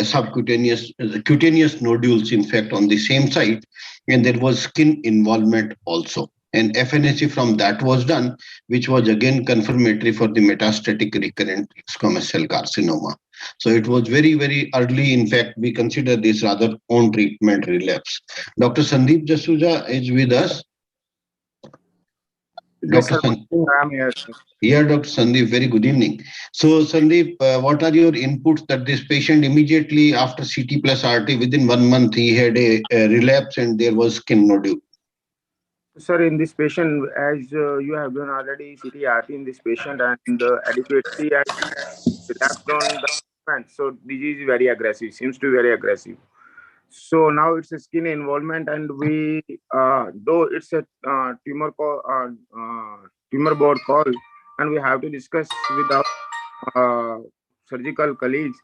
subcutaneous cutaneous nodules, in fact, on the same site, and there was skin involvement also. And FNAC from that was done, which was again confirmatory for the metastatic recurrent squamous cell carcinoma. So it was very, very early. In fact, we consider this rather on treatment relapse. Dr. Sandeep Jasuja is with us. Yes, Dr. sir. I'm here. Yeah, Dr. Sandeep, very good evening. So, Sandeep, what are your inputs that this patient immediately after CT plus RT, within 1 month, he had a relapse and there was skin nodule? Sir, in this patient, as you have done already CT-RT in this patient and adequately has relapsed on the treatment. So, disease is very aggressive, seems to be very aggressive. So now it's a skin involvement, and we, though it's a tumor board call, and we have to discuss with our surgical colleagues,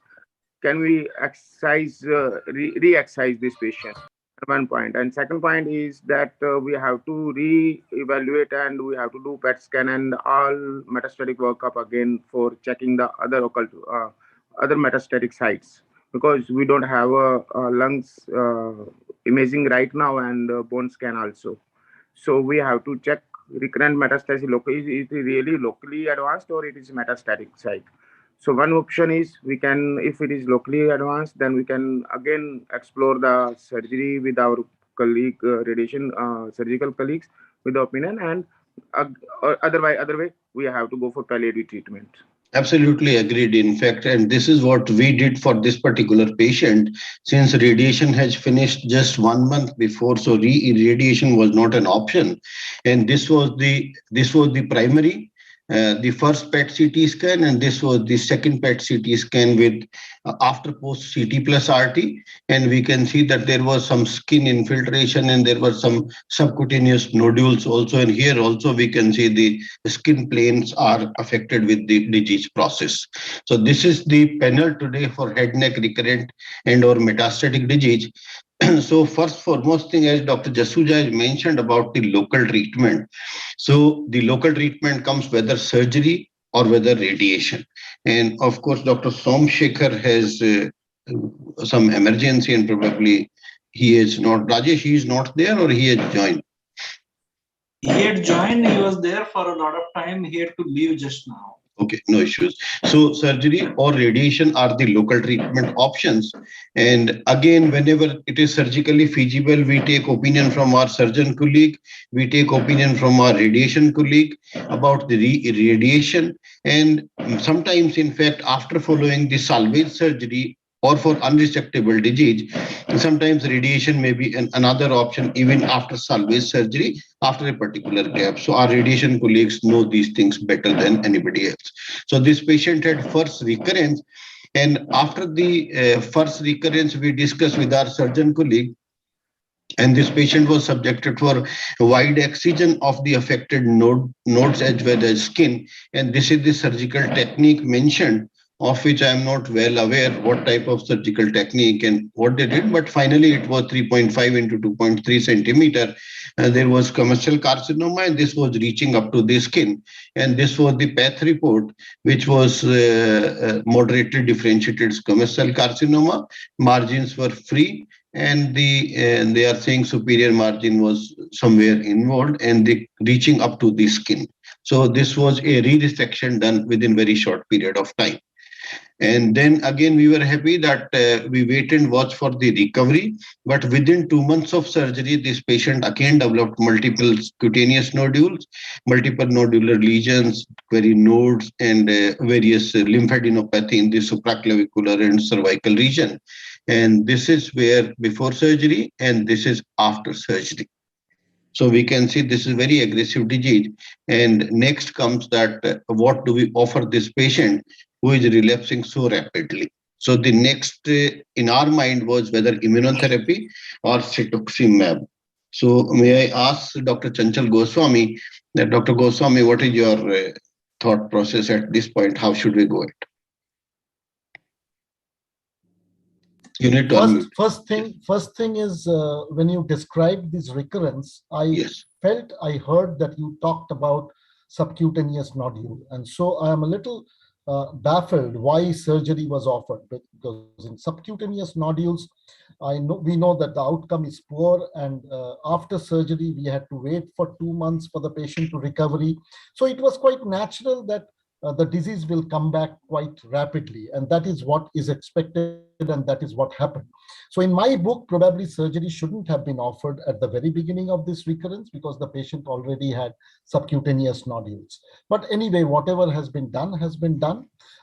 can we exercise, re-exercise this patient? One point. And second point is that we have to re-evaluate and we have to do PET scan and all metastatic workup again for checking the other occult, other metastatic sites, because we don't have a lungs imaging right now and bone scan also. So we have to check recurrent metastasis locally. Is it really locally advanced or it is metastatic site? So one option is we can, if it is locally advanced, then we can again explore the surgery with our colleague, radiation surgical colleagues with the opinion, and other way, we have to go for palliative treatment. Absolutely agreed. In fact, and this is what we did for this particular patient, since radiation has finished just 1 month before, so radiation was not an option, and this was the primary. The first PET CT scan, and this was the second PET CT scan with after post CT plus RT, and we can see that there was some skin infiltration and there were some subcutaneous nodules also, and here also we can see the skin planes are affected with the disease process. So this is the panel today for head neck recurrent and or metastatic disease. So first foremost thing, as Dr. Jasuja has mentioned about the local treatment. So the local treatment comes whether surgery or whether radiation. And of course, Dr. Somshekhar has some emergency and probably he is not, Rajesh, he is not there or he has joined? He had joined, he was there for a lot of time, he had to leave just now. Okay, no issues. So surgery or radiation are the local treatment options. And again, whenever it is surgically feasible, we take opinion from our surgeon colleague, we take opinion from our radiation colleague about the radiation. And sometimes, in fact, after following the salvage surgery or for unresectable disease, sometimes radiation may be another option even after salvage surgery, after a particular gap. So our radiation colleagues know these things better than anybody else. So this patient had first recurrence, and after the first recurrence, we discussed with our surgeon colleague, and this patient was subjected for wide excision of the affected nodes as well as skin. And this is the surgical technique mentioned, of which I am not well aware what type of surgical technique and what they did, but finally it was 3.5 into 2.3 centimeter. There was commercial carcinoma, and this was reaching up to the skin. And this was the path report, which was moderately differentiated squamous cell carcinoma. Margins were free, and they are saying superior margin was somewhere involved and the reaching up to the skin. So this was a resection done within very short period of time. And then again, we were happy that we wait and watch for the recovery. But within 2 months of surgery, this patient again developed multiple cutaneous nodules, multiple nodular lesions, query nodes, and various lymphadenopathy in the supraclavicular and cervical region. And this is where before surgery, and this is after surgery. So we can see this is very aggressive disease. And next comes that what do we offer this patient who is relapsing so rapidly? So the next in our mind was whether immunotherapy or cetuximab. So may I ask Dr. Chanchal Goswami, that Dr. Goswami, what is your thought process at this point? How should we go it? You need to unmute. First thing is when you described this recurrence, I heard that you talked about subcutaneous nodule, and so I am a little baffled why surgery was offered, because in subcutaneous nodules, we know that the outcome is poor, and after surgery we had to wait for 2 months for the patient to recovery. So it was quite natural that the disease will come back quite rapidly, and that is what is expected, and that is what happened. So in my book, probably surgery shouldn't have been offered at the very beginning of this recurrence, because the patient already had subcutaneous nodules. But anyway, whatever has been done has been done.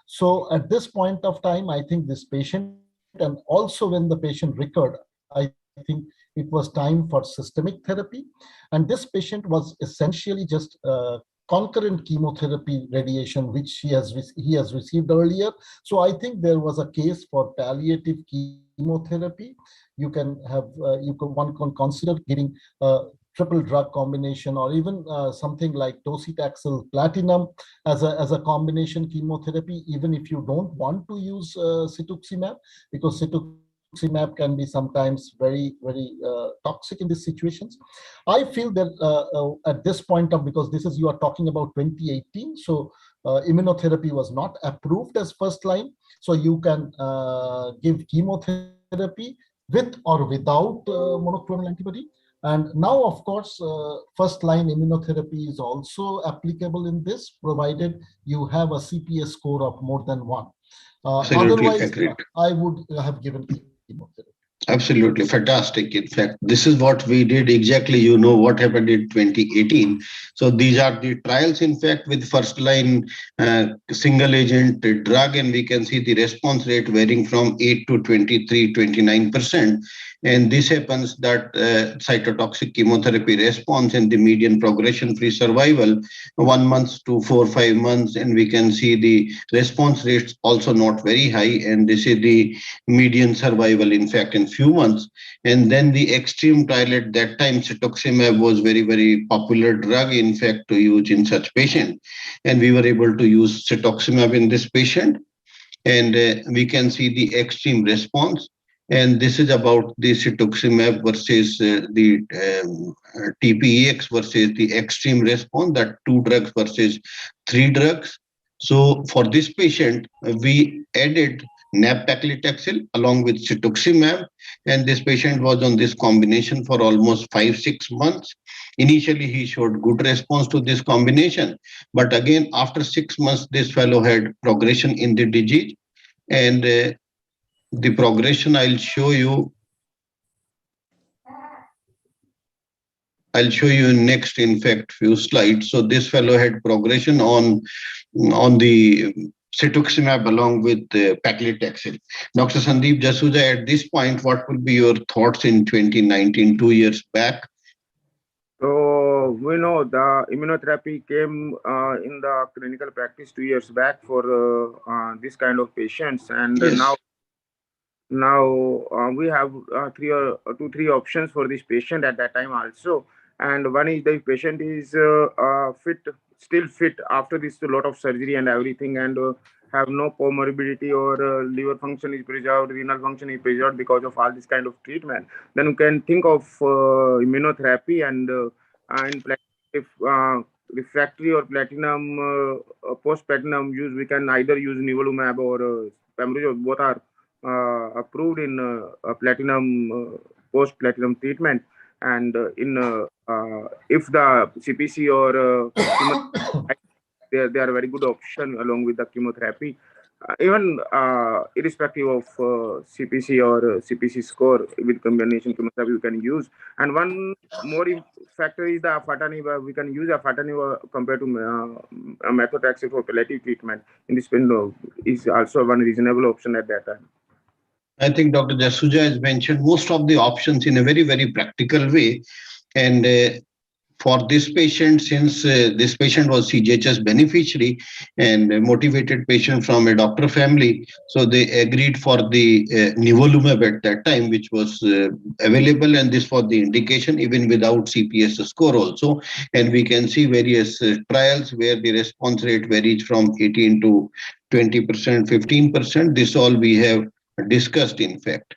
So at this point of time, I think this patient, and also when the patient recovered, I think it was time for systemic therapy. And this patient was essentially just concurrent chemotherapy radiation, which he has received earlier. So I think there was a case for palliative chemotherapy. You can have one can consider getting triple drug combination, or even something like docetaxel platinum as a combination chemotherapy, even if you don't want to use cetuximab, because cetuximab can be sometimes very toxic in these situations. I feel that at this point of, because this is, you are talking about 2018, so immunotherapy was not approved as first line, so you can give chemotherapy with or without monoclonal antibody. And now, of course, first line immunotherapy is also applicable in this, provided you have a CPS score of more than 1. Otherwise, agreed. I would have given chemotherapy. Absolutely fantastic. In fact, this is what we did exactly. You know what happened in 2018. So these are the trials, in fact, with first line single agent drug, and we can see the response rate varying from 8 to 23, 29%. And this happens that cytotoxic chemotherapy response and the median progression-free survival 1 month to 4-5 months, and we can see the response rates also not very high, and this is the median survival, in fact, in few months. And then the extreme trial at that time, cetuximab was very popular drug, in fact, to use in such patient, and we were able to use cetuximab in this patient, and we can see the extreme response. And this is about the cetuximab versus the TPEX versus the extreme response, that 2 drugs versus 3 drugs. So for this patient, we added nab-paclitaxel along with cetuximab, and this patient was on this combination for almost 5-6 months. Initially, he showed good response to this combination, but again, after 6 months, this fellow had progression in the disease, and the progression I'll show you in next, in fact, few slides. So this fellow had progression on the cetuximab along with paclitaxel. Dr. Sandeep Jasuja, at this point, what will be your thoughts in 2019, 2 years back? So we know the immunotherapy came in the clinical practice 2 years back for this kind of patients, and now we have 3 options for this patient at that time also. And one is the patient is still fit after this lot of surgery and everything, and have no comorbidity, or liver function is preserved, renal function is preserved because of all this kind of treatment. Then you can think of immunotherapy, and if refractory or platinum post-platinum use, we can either use nivolumab or pembrolizumab. Both are approved in platinum post-platinum treatment, and if the CPC or they are a very good option along with the chemotherapy, even irrespective of CPC or CPC score, with combination chemotherapy we can use. And one more factor is the afatinib. We can use afatinib compared to methotrexate for palliative treatment. In this window is also one reasonable option at that time. I think Dr. Jasuja has mentioned most of the options in a very practical way. And for this patient, since this patient was CGHS beneficiary and a motivated patient from a doctor family, so they agreed for the nivolumab at that time, which was available, and this for the indication even without CPS score also. And we can see various trials where the response rate varies from 18 to 20%, 15%. This all we have discussed, in fact.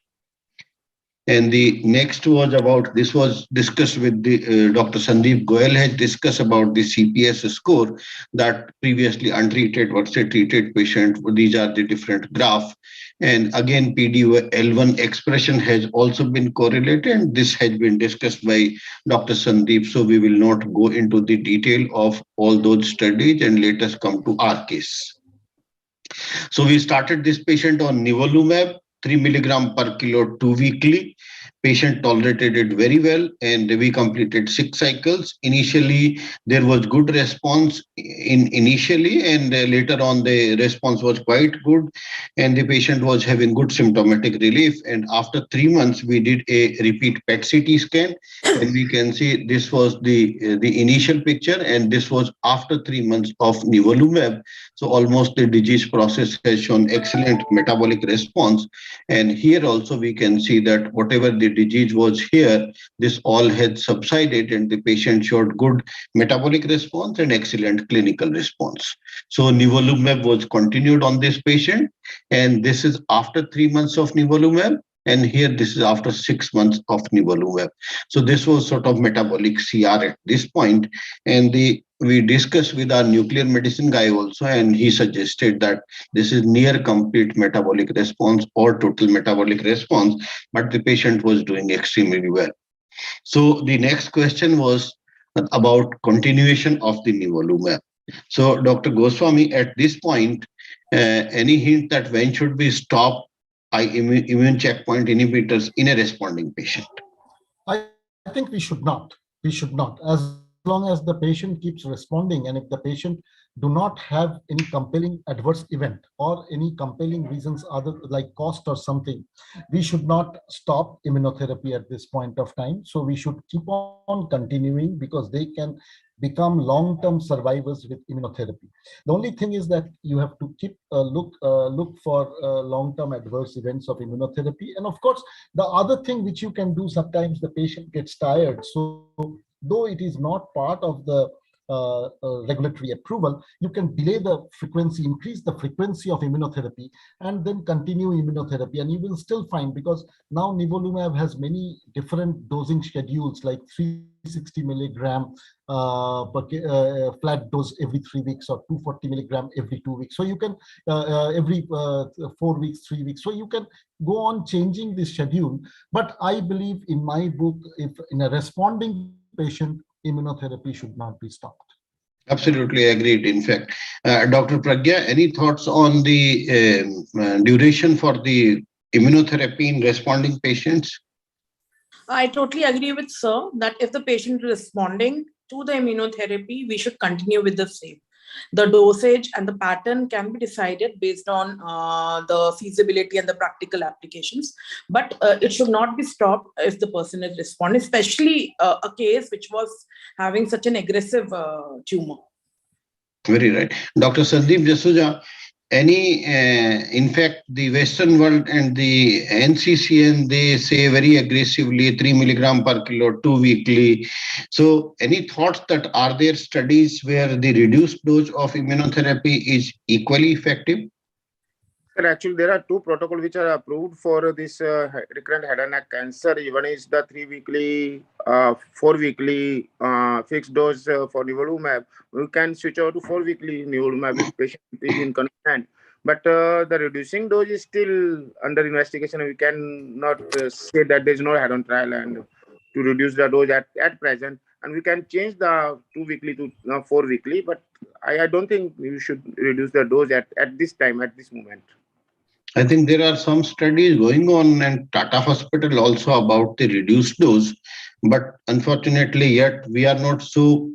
And the next was about, this was discussed with the Dr. Sandeep Goyal has discussed about the CPS score, that previously untreated versus treated patient. These are the different graph. And again, PD-L1 expression has also been correlated, and this has been discussed by Dr. Sandeep. So we will not go into the detail of all those studies, and let us come to our case. So we started this patient on nivolumab, 3 milligram per kilo 2 weekly. Patient tolerated it very well, and we completed 6 cycles. Initially, there was good response initially, and later on the response was quite good, and the patient was having good symptomatic relief. And after 3 months, we did a repeat PET CT scan, and we can see this was the initial picture, and this was after 3 months of nivolumab. So almost the disease process has shown excellent metabolic response. And here also we can see that whatever the disease was here, this all had subsided, and the patient showed good metabolic response and excellent clinical response. So nivolumab was continued on this patient, and this is after 3 months of nivolumab. And here this is after 6 months of nivolumab. So this was sort of metabolic CR at this point. And we discussed with our nuclear medicine guy also, and he suggested that this is near complete metabolic response or total metabolic response, but the patient was doing extremely well. So the next question was about continuation of the nivolumab. So Dr. Goswami, at this point, any hint that when should we stop immune checkpoint inhibitors in a responding patient? I think we should not. We should not. As long as the patient keeps responding, and if the patient do not have any compelling adverse event or any compelling reasons other like cost or something, we should not stop immunotherapy at this point of time. So we should keep on continuing, because they can become long-term survivors with immunotherapy. The only thing is that you have to keep look for long-term adverse events of immunotherapy. And of course, the other thing which you can do, sometimes the patient gets tired. So though it is not part of the regulatory approval, you can delay the frequency, increase the frequency of immunotherapy, and then continue immunotherapy. And you will still find, because now nivolumab has many different dosing schedules, like 360 milligram flat dose every 3 weeks, or 240 milligram every 2 weeks. So you can every 4 weeks, 3 weeks. So you can go on changing the schedule. But I believe in my book, if in a responding patient, immunotherapy should not be stopped. Absolutely agreed. In fact, Dr. Pragya, any thoughts on the duration for the immunotherapy in responding patients? I totally agree with Sir that if the patient is responding to the immunotherapy, we should continue with the same. The dosage and the pattern can be decided based on the feasibility and the practical applications, but it should not be stopped if the person is responding, especially a case which was having such an aggressive tumor. Very right. Dr. Sandeep Jasuja, in fact, the Western world and the NCCN, they say very aggressively 3 milligram per kilo 2 weekly. So any thoughts that are there studies where the reduced dose of immunotherapy is equally effective? Sir, actually, there are 2 protocols which are approved for this recurrent head and neck cancer. One is the 3 weekly, 4 weekly fixed dose for nivolumab. We can switch over to 4 weekly nivolumab if patient is inconvenient. But the reducing dose is still under investigation. We cannot say that there is no head-on trial and to reduce the dose at present. And we can change the 2 weekly to 4 weekly. But I don't think we should reduce the dose at this time, at this moment. I think there are some studies going on in Tata Hospital also about the reduced dose, but unfortunately yet we are not so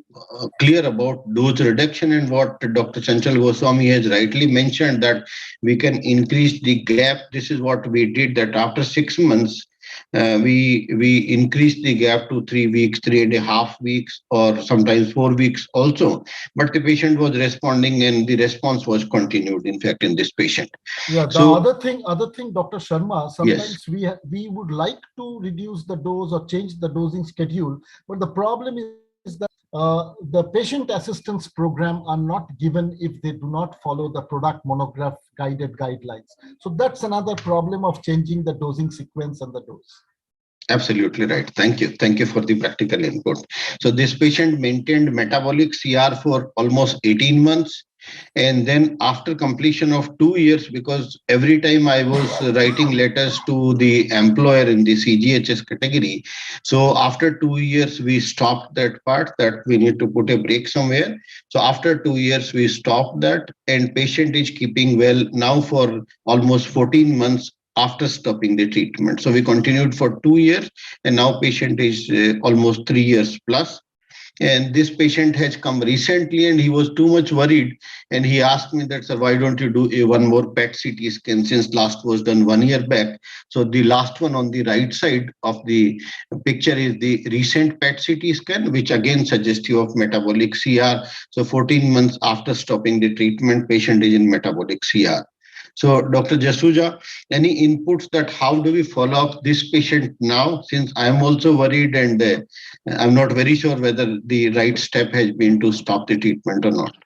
clear about dose reduction. And what Dr. Chanchal Goswami has rightly mentioned, that we can increase the gap. This is what we did, that after 6 months, we increased the gap to 3 weeks, 3.5 weeks, or sometimes 4 weeks also. But the patient was responding, and the response was continued, in fact, in this patient. Yeah, the So, other thing, Dr. Sharma, sometimes yes. we would like to reduce the dose or change the dosing schedule, but the problem is that the patient assistance program are not given if they do not follow the product monograph guided guidelines. So that's another problem of changing the dosing sequence and the dose. Absolutely right. Thank you. Thank you for the practical input. So this patient maintained metabolic CR for almost 18 months. And then after completion of 2 years, because every time I was writing letters to the employer in the CGHS category, so after 2 years, we stopped that part, that we need to put a break somewhere. So after 2 years, we stopped that, and patient is keeping well now for almost 14 months after stopping the treatment. So we continued for 2 years, and now patient is almost 3 years plus. And this patient has come recently, and he was too much worried, and he asked me that, sir, why don't you do one more PET CT scan, since last was done 1 year back. So the last one on the right side of the picture is the recent PET CT scan, which again suggestive of metabolic CR. So 14 months after stopping the treatment, patient is in metabolic CR. So Dr. Jasuja, any inputs that how do we follow up this patient now, since I am also worried, and I'm not very sure whether the right step has been to stop the treatment or not.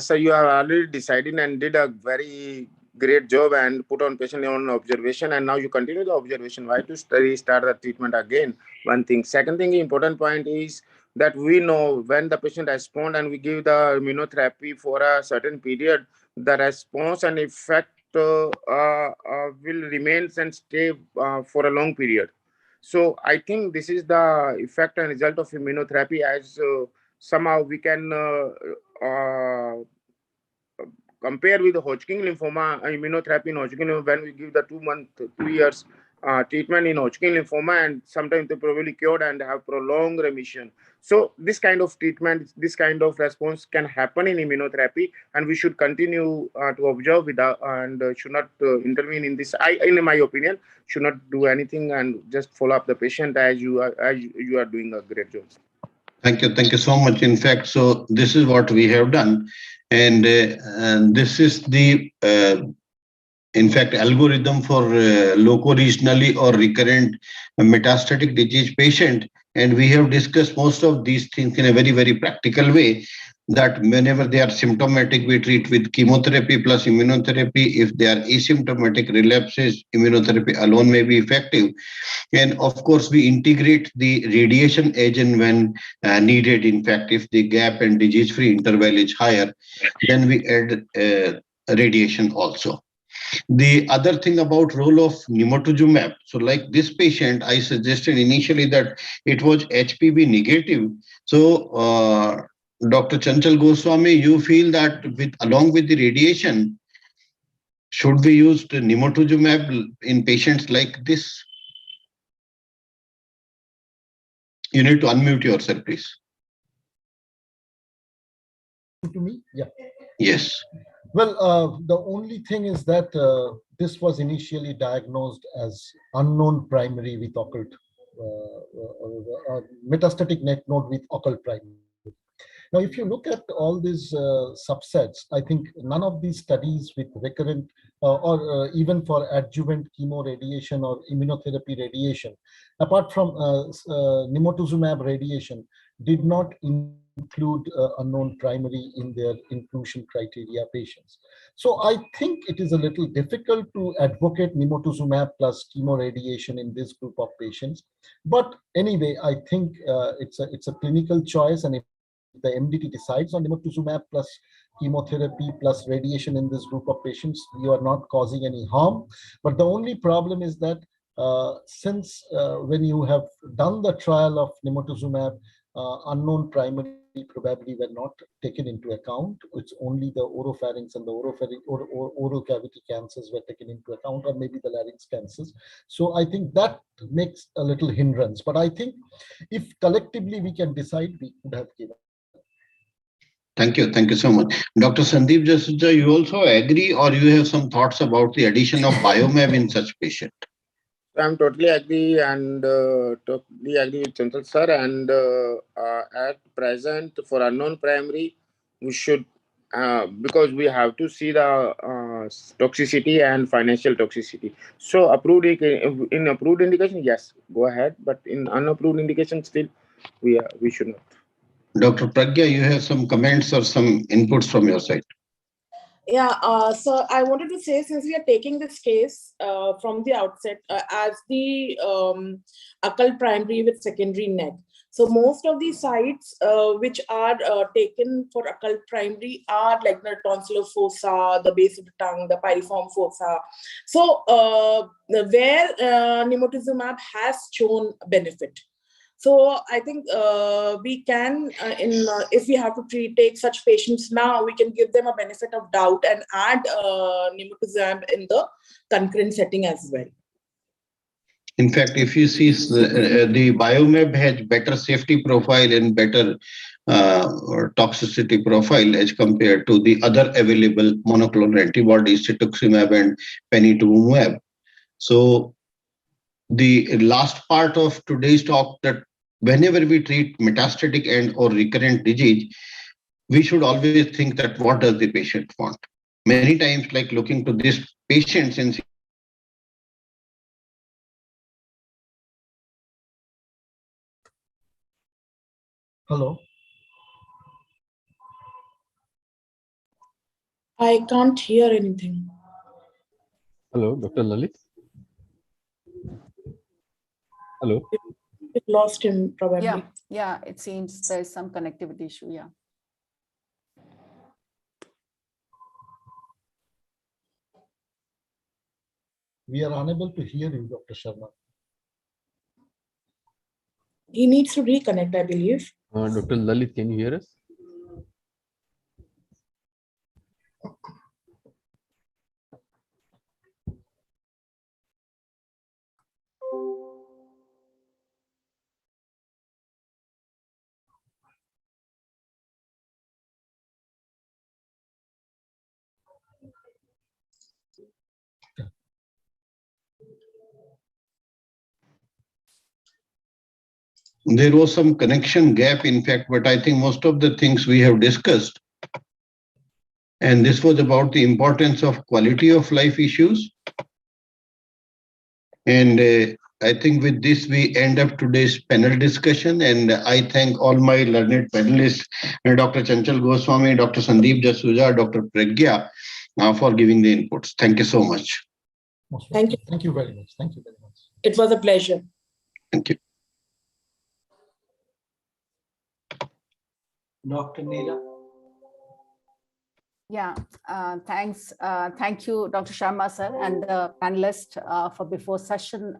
So you have already decided and did a very great job and put on patient on observation, and now you continue the observation. Why to restart the treatment again? One thing. Second thing, important point is that we know when the patient responds and we give the immunotherapy for a certain period, the response and effect will remain and stay for a long period. So I think this is the effect and result of immunotherapy, as somehow we can compare with the Hodgkin lymphoma immunotherapy in Hodgkin lymphoma, when we give the 2 years treatment in Hodgkin lymphoma, and sometimes they probably cured and have prolonged remission. So this kind of treatment, this kind of response can happen in immunotherapy, and we should continue to observe without, and should not intervene in this. In my opinion, should not do anything and just follow up the patient as you are doing a great job. Thank you so much. In fact, so this is what we have done, and this is the in fact algorithm for loco-regionally or recurrent metastatic disease patient, and we have discussed most of these things in a very practical way, that whenever they are symptomatic, we treat with chemotherapy plus immunotherapy. If they are asymptomatic relapses, immunotherapy alone may be effective. And of course, we integrate the radiation agent when needed. In fact, if the gap and disease-free interval is higher, then we add radiation also. The other thing about role of nimotuzumab, so like this patient, I suggested initially that it was HPV negative. So Dr. Chanchal Goswami, you feel that along with the radiation, should we use the nimotuzumab in patients like this? You need to unmute yourself, please. To me, yeah. Yes. Well, the only thing is that this was initially diagnosed as unknown primary with occult, metastatic neck node with occult primary. Now, if you look at all these subsets, I think none of these studies with recurrent or even for adjuvant chemo radiation or immunotherapy radiation, apart from nimotuzumab radiation, did not include unknown primary in their inclusion criteria patients. So I think it is a little difficult to advocate nimotuzumab plus chemo radiation in this group of patients. But anyway, I think it's a clinical choice, and if the MDT decides on nimotuzumab plus chemotherapy plus radiation in this group of patients, you are not causing any harm. But the only problem is that since when you have done the trial of nimotuzumab, unknown primary probably were not taken into account. It's only the oropharynx and the oral cavity cancers were taken into account, or maybe the larynx cancers. So I think that makes a little hindrance. But I think if collectively we can decide, we could have given. Thank you so much. Dr. Sandeep Jasuja, you also agree, or you have some thoughts about the addition of biomab in such patient? I'm totally agree and totally agree with Chantal sir. And at present, for unknown primary, we should because we have to see the toxicity and financial toxicity. So approved in approved indication, yes, go ahead. But in unapproved indication, still we should not. Dr. Pragya, you have some comments or some inputs from your side? Yeah, so I wanted to say, since we are taking this case from the outset as the occult primary with secondary neck. So most of these sites which are taken for occult primary are like the tonsillar fossa, the base of the tongue, the piriform fossa. So where nimotuzumab has shown benefit. So I think we can, if we have to take such patients now, we can give them a benefit of doubt and add nimotuzumab in the concurrent setting as well. In fact, if you see the Biomab has better safety profile and better toxicity profile as compared to the other available monoclonal antibodies, cetuximab and panitumumab. So the last part of today's talk, that whenever we treat metastatic and or recurrent disease, we should always think that what does the patient want? Many times, like looking to these patients and Hello. I can't hear anything. Hello, Dr. Lalit. Hello. We lost him probably. Yeah, it seems there's some connectivity issue. Yeah. We are unable to hear you, Dr. Sharma. He needs to reconnect, I believe. Dr. Lalit, can you hear us? there was some connection gap, in fact, but I think most of the things we have discussed. And this was about the importance of quality of life issues. And I think with this, we end up today's panel discussion. And I thank all my learned panelists, Dr. Chanchal Goswami, Dr. Sandeep Jasuja, Dr. Pragya, for giving the inputs. Thank you so much. Thank you. Thank you very much. Thank you very much. It was a pleasure. Thank you. Dr. Neera. Yeah, thanks. Thank you, Dr. Sharma sir, and the panelist for before session.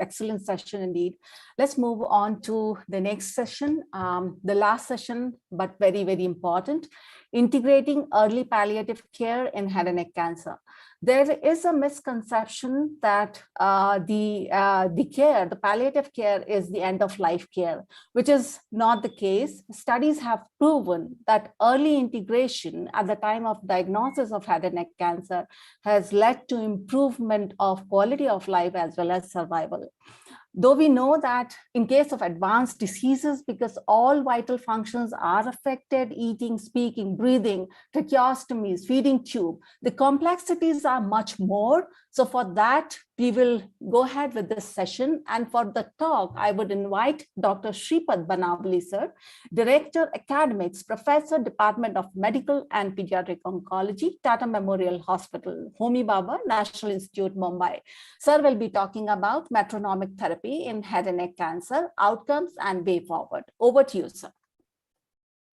Excellent session indeed. Let's move on to the next session, the last session, but very, very important, integrating early palliative care in head and neck cancer. There is a misconception that the palliative care is the end of life care, which is not the case. Studies have proven that early integration at the time of diagnosis of head and neck cancer has led to improvement of quality of life as well as survival. Though we know that in case of advanced diseases, because all vital functions are affected, eating, speaking, breathing, tracheostomies, feeding tube, the complexities are much more. So for that, we will go ahead with this session. And for the talk, I would invite Dr. Shripad Banavali, sir, Director Academics, Professor, Department of Medical and Pediatric Oncology, Tata Memorial Hospital, Homi Bhabha, National Institute, Mumbai. Sir will be talking about metronomic therapy in head and neck cancer, outcomes and way forward. Over to you, sir.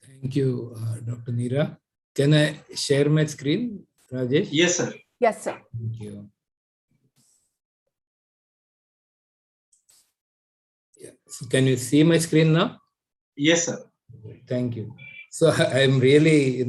Thank you, Dr. Neera. Can I share my screen, Rajesh? Yes, sir. Yes, sir. Thank you. Yeah. So can you see my screen now? Yes, sir. Thank you. So I'm really,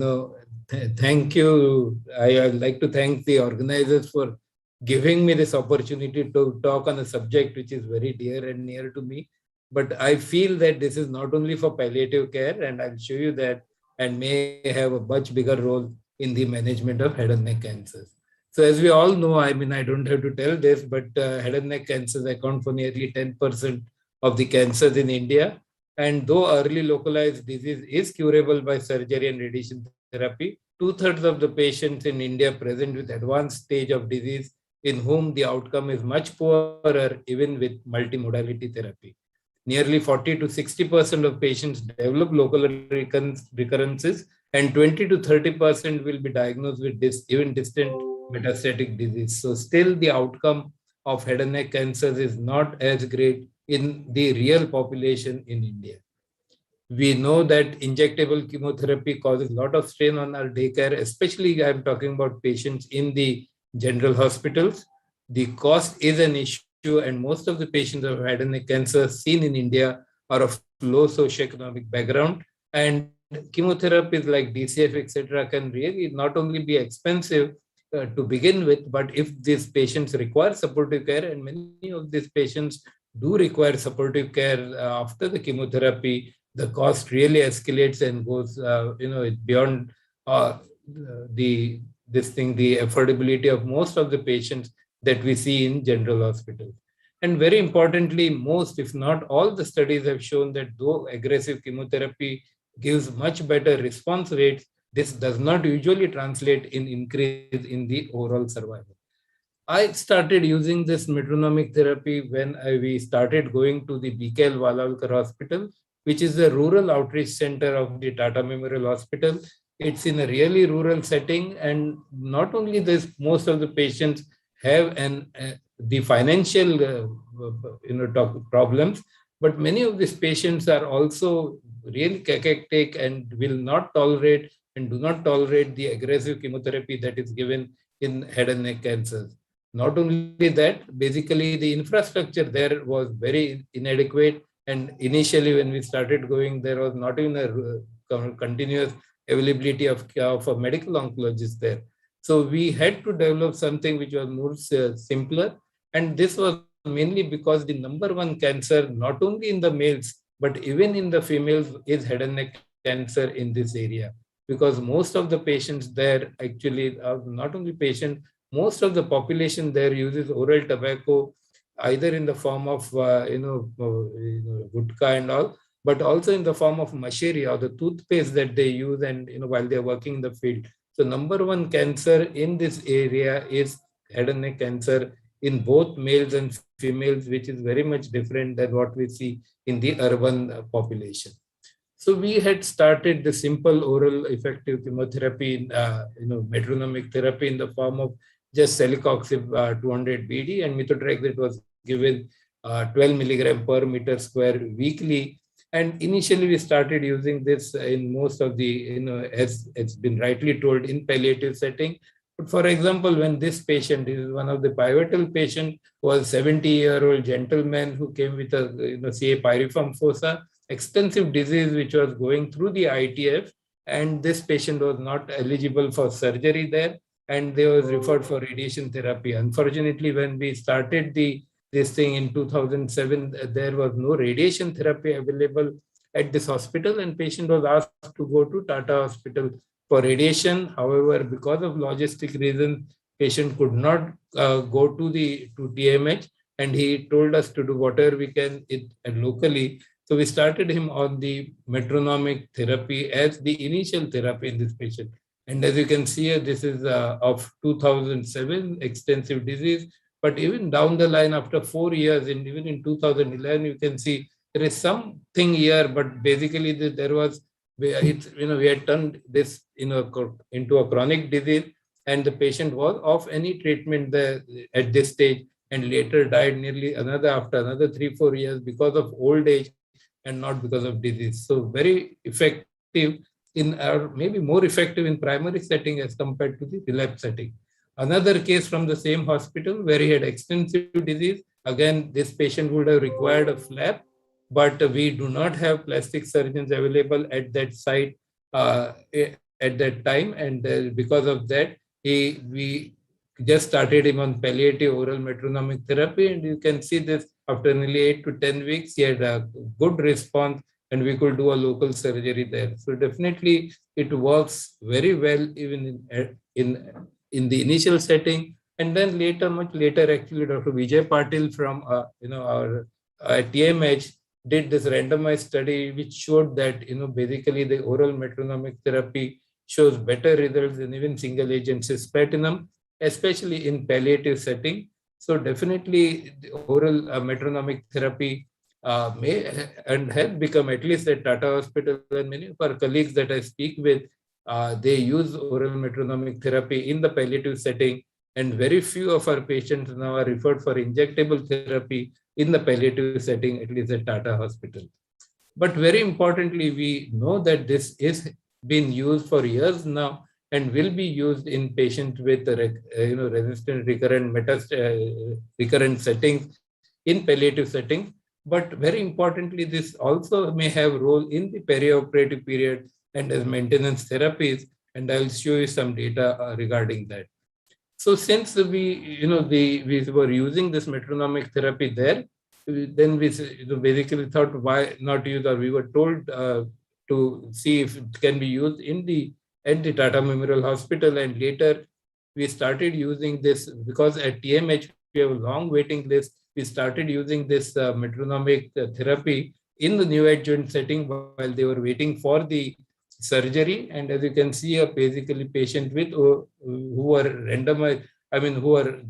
thank you. I would like to thank the organizers for giving me this opportunity to talk on a subject which is very dear and near to me. But I feel that this is not only for palliative care, and I'll show you that, and may have a much bigger role in the management of head and neck cancers. So as we all know, I mean, I don't have to tell this, but head and neck cancers account for nearly 10% of the cancers in India. And though early localized disease is curable by surgery and radiation therapy, 2/3 of the patients in India present with advanced stage of disease in whom the outcome is much poorer even with multimodality therapy. Nearly 40 to 60% of patients develop local recurrences, and 20 to 30% will be diagnosed with even distant metastatic disease. So still the outcome of head and neck cancers is not as great in the real population in India. We know that injectable chemotherapy causes a lot of strain on our daycare, especially I'm talking about patients in the general hospitals. The cost is an issue, and most of the patients of head and neck cancer seen in India are of low socioeconomic background. And chemotherapies like DCF, etc., can really not only be expensive to begin with, but if these patients require supportive care, and many of these patients do require supportive care after the chemotherapy, the cost really escalates and goes, beyond the affordability of most of the patients that we see in general hospitals. And very importantly, most, if not all, the studies have shown that though aggressive chemotherapy gives much better response rates, this does not usually translate in increase in the overall survival. I started using this metronomic therapy when we started going to the BKL Walalkar Hospital, which is the rural outreach center of the Tata Memorial Hospital. It's in a really rural setting, and not only this, most of the patients have the financial problems, but many of these patients are also really cachectic and will not tolerate and do not tolerate the aggressive chemotherapy that is given in head and neck cancers. Not only that, basically the infrastructure there was very inadequate. And initially when we started going, there was not even a continuous availability of a medical oncologist there. So we had to develop something which was more simpler. And this was mainly because the number one cancer, not only in the males, but even in the females, is head and neck cancer in this area. Because most of the patients there actually are not only patients, most of the population there uses oral tobacco, either in the form of gutka and all, but also in the form of mashiri or the toothpaste that they use, and while they are working in the field. So number one cancer in this area is head and neck cancer in both males and females, which is very much different than what we see in the urban population. So we had started the simple oral effective chemotherapy, metronomic therapy in the form of just celecoxib 200 BD and methotrexate was given 12 milligram per meter square weekly. And initially we started using this in most of the, as it's been rightly told, in palliative setting. But for example, when this patient, this is one of the pivotal patient, was 70-year-old gentleman who came with a CA pyriform fossa, extensive disease which was going through the ITF, and this patient was not eligible for surgery there, and they was referred for radiation therapy. Unfortunately, when we started this thing in 2007, there was no radiation therapy available at this hospital, and patient was asked to go to Tata Hospital for radiation. However, because of logistic reasons, patient could not go to TMH, and he told us to do whatever we can locally. So we started him on the metronomic therapy as the initial therapy in this patient. And as you can see here, this is of 2007, extensive disease. But even down the line, after 4 years, and even in 2011, you can see there is something here. But basically, there was, we had turned this into a chronic disease, and the patient was off any treatment there at this stage, and later died nearly after another 3-4 years because of old age and not because of disease. So very effective or maybe more effective in primary setting as compared to the relapse setting. Another case from the same hospital where he had extensive disease. Again, this patient would have required a flap, but we do not have plastic surgeons available at that site at that time. And because of that, we just started him on palliative oral metronomic therapy. And you can see this after nearly 8 to 10 weeks, he had a good response, and we could do a local surgery there. So definitely it works very well even in in the initial setting. And then later, much later, actually, Dr. Vijay Patil from our TMH did this randomized study which showed that basically the oral metronomic therapy shows better results than even single agent cisplatinum, especially in palliative setting. So definitely the oral metronomic therapy may and has become, at least at Tata Hospital and many of our colleagues that I speak with, they use oral metronomic therapy in the palliative setting, and very few of our patients now are referred for injectable therapy in the palliative setting, at least at Tata Hospital. But very importantly, we know that this is been used for years now and will be used in patients with resistant recurrent recurrent settings in palliative settings. But very importantly, this also may have role in the perioperative period and as maintenance therapies. And I'll show you some data regarding that. So since we were using this metronomic therapy there, then we basically thought, why not use, or we were told to see if it can be used at the Tata Memorial Hospital. And later we started using this because at TMH we have a long waiting list. We started using this metronomic therapy in the neoadjuvant setting while they were waiting for the surgery. And as you can see, basically patient with who were randomized, who are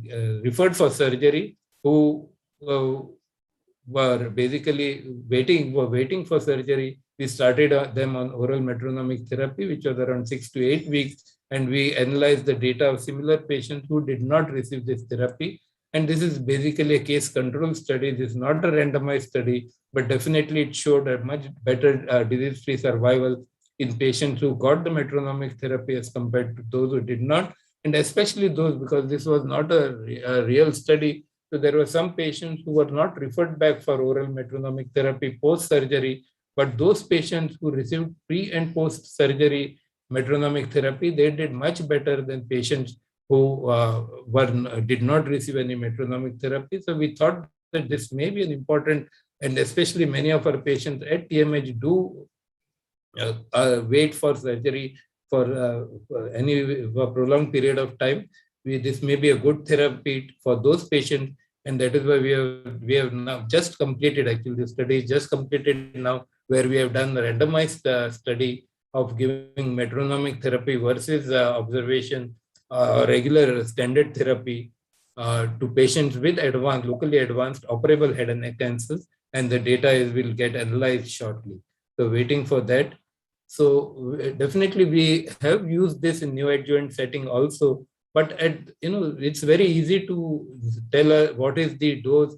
referred for surgery, who were basically waiting for surgery. We started them on oral metronomic therapy, which was around 6 to 8 weeks. And we analyzed the data of similar patients who did not receive this therapy. And this is basically a case control study. This is not a randomized study, but definitely it showed a much better disease-free survival in patients who got the metronomic therapy as compared to those who did not. And especially those, because this was not a real study. So there were some patients who were not referred back for oral metronomic therapy post-surgery, but those patients who received pre and post-surgery metronomic therapy, they did much better than patients who did not receive any metronomic therapy. So we thought that this may be an important, and especially many of our patients at TMH do wait for surgery for a prolonged period of time. This may be a good therapy for those patients, and that is why we have now just completed, actually the study is just completed now, where we have done a randomized study of giving metronomic therapy versus observation regular standard therapy to patients with locally advanced operable head and neck cancers, and the data will get analyzed shortly. So waiting for that. So definitely we have used this in neoadjuvant setting also, but it's very easy to tell what is the dose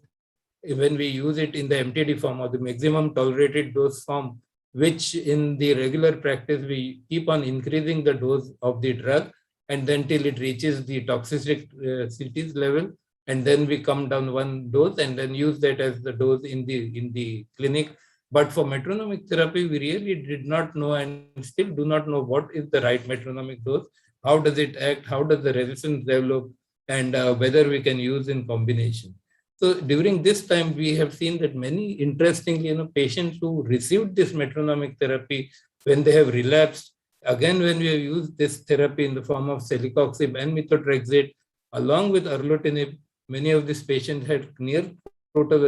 when we use it in the MTD form, or the maximum tolerated dose form, which in the regular practice we keep on increasing the dose of the drug and then till it reaches the toxicity level, and then we come down one dose and then use that as the dose in the clinic. But for metronomic therapy, we really did not know and still do not know what is the right metronomic dose, how does it act, how does the resistance develop, and whether we can use in combination. So during this time, we have seen that many, interestingly, patients who received this metronomic therapy, when they have relapsed, again, when we have used this therapy in the form of celecoxib and methotrexate, along with erlotinib, many of these patients had near total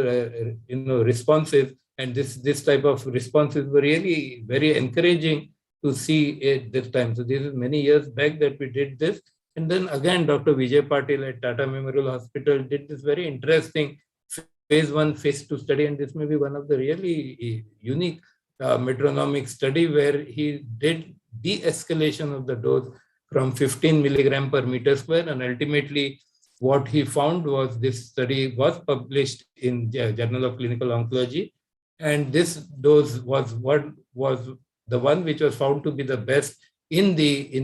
responses. And this type of responses were really very encouraging to see at this time. So this is many years back that we did this. And then again, Dr. Vijay Patil at Tata Memorial Hospital did this very interesting phase 1, phase 2 study. And this may be one of the really unique metronomic study where he did de-escalation of the dose from 15 milligram per meter square. And ultimately, what he found was this study was published in the Journal of Clinical Oncology. And this dose was the one which was found to be the best in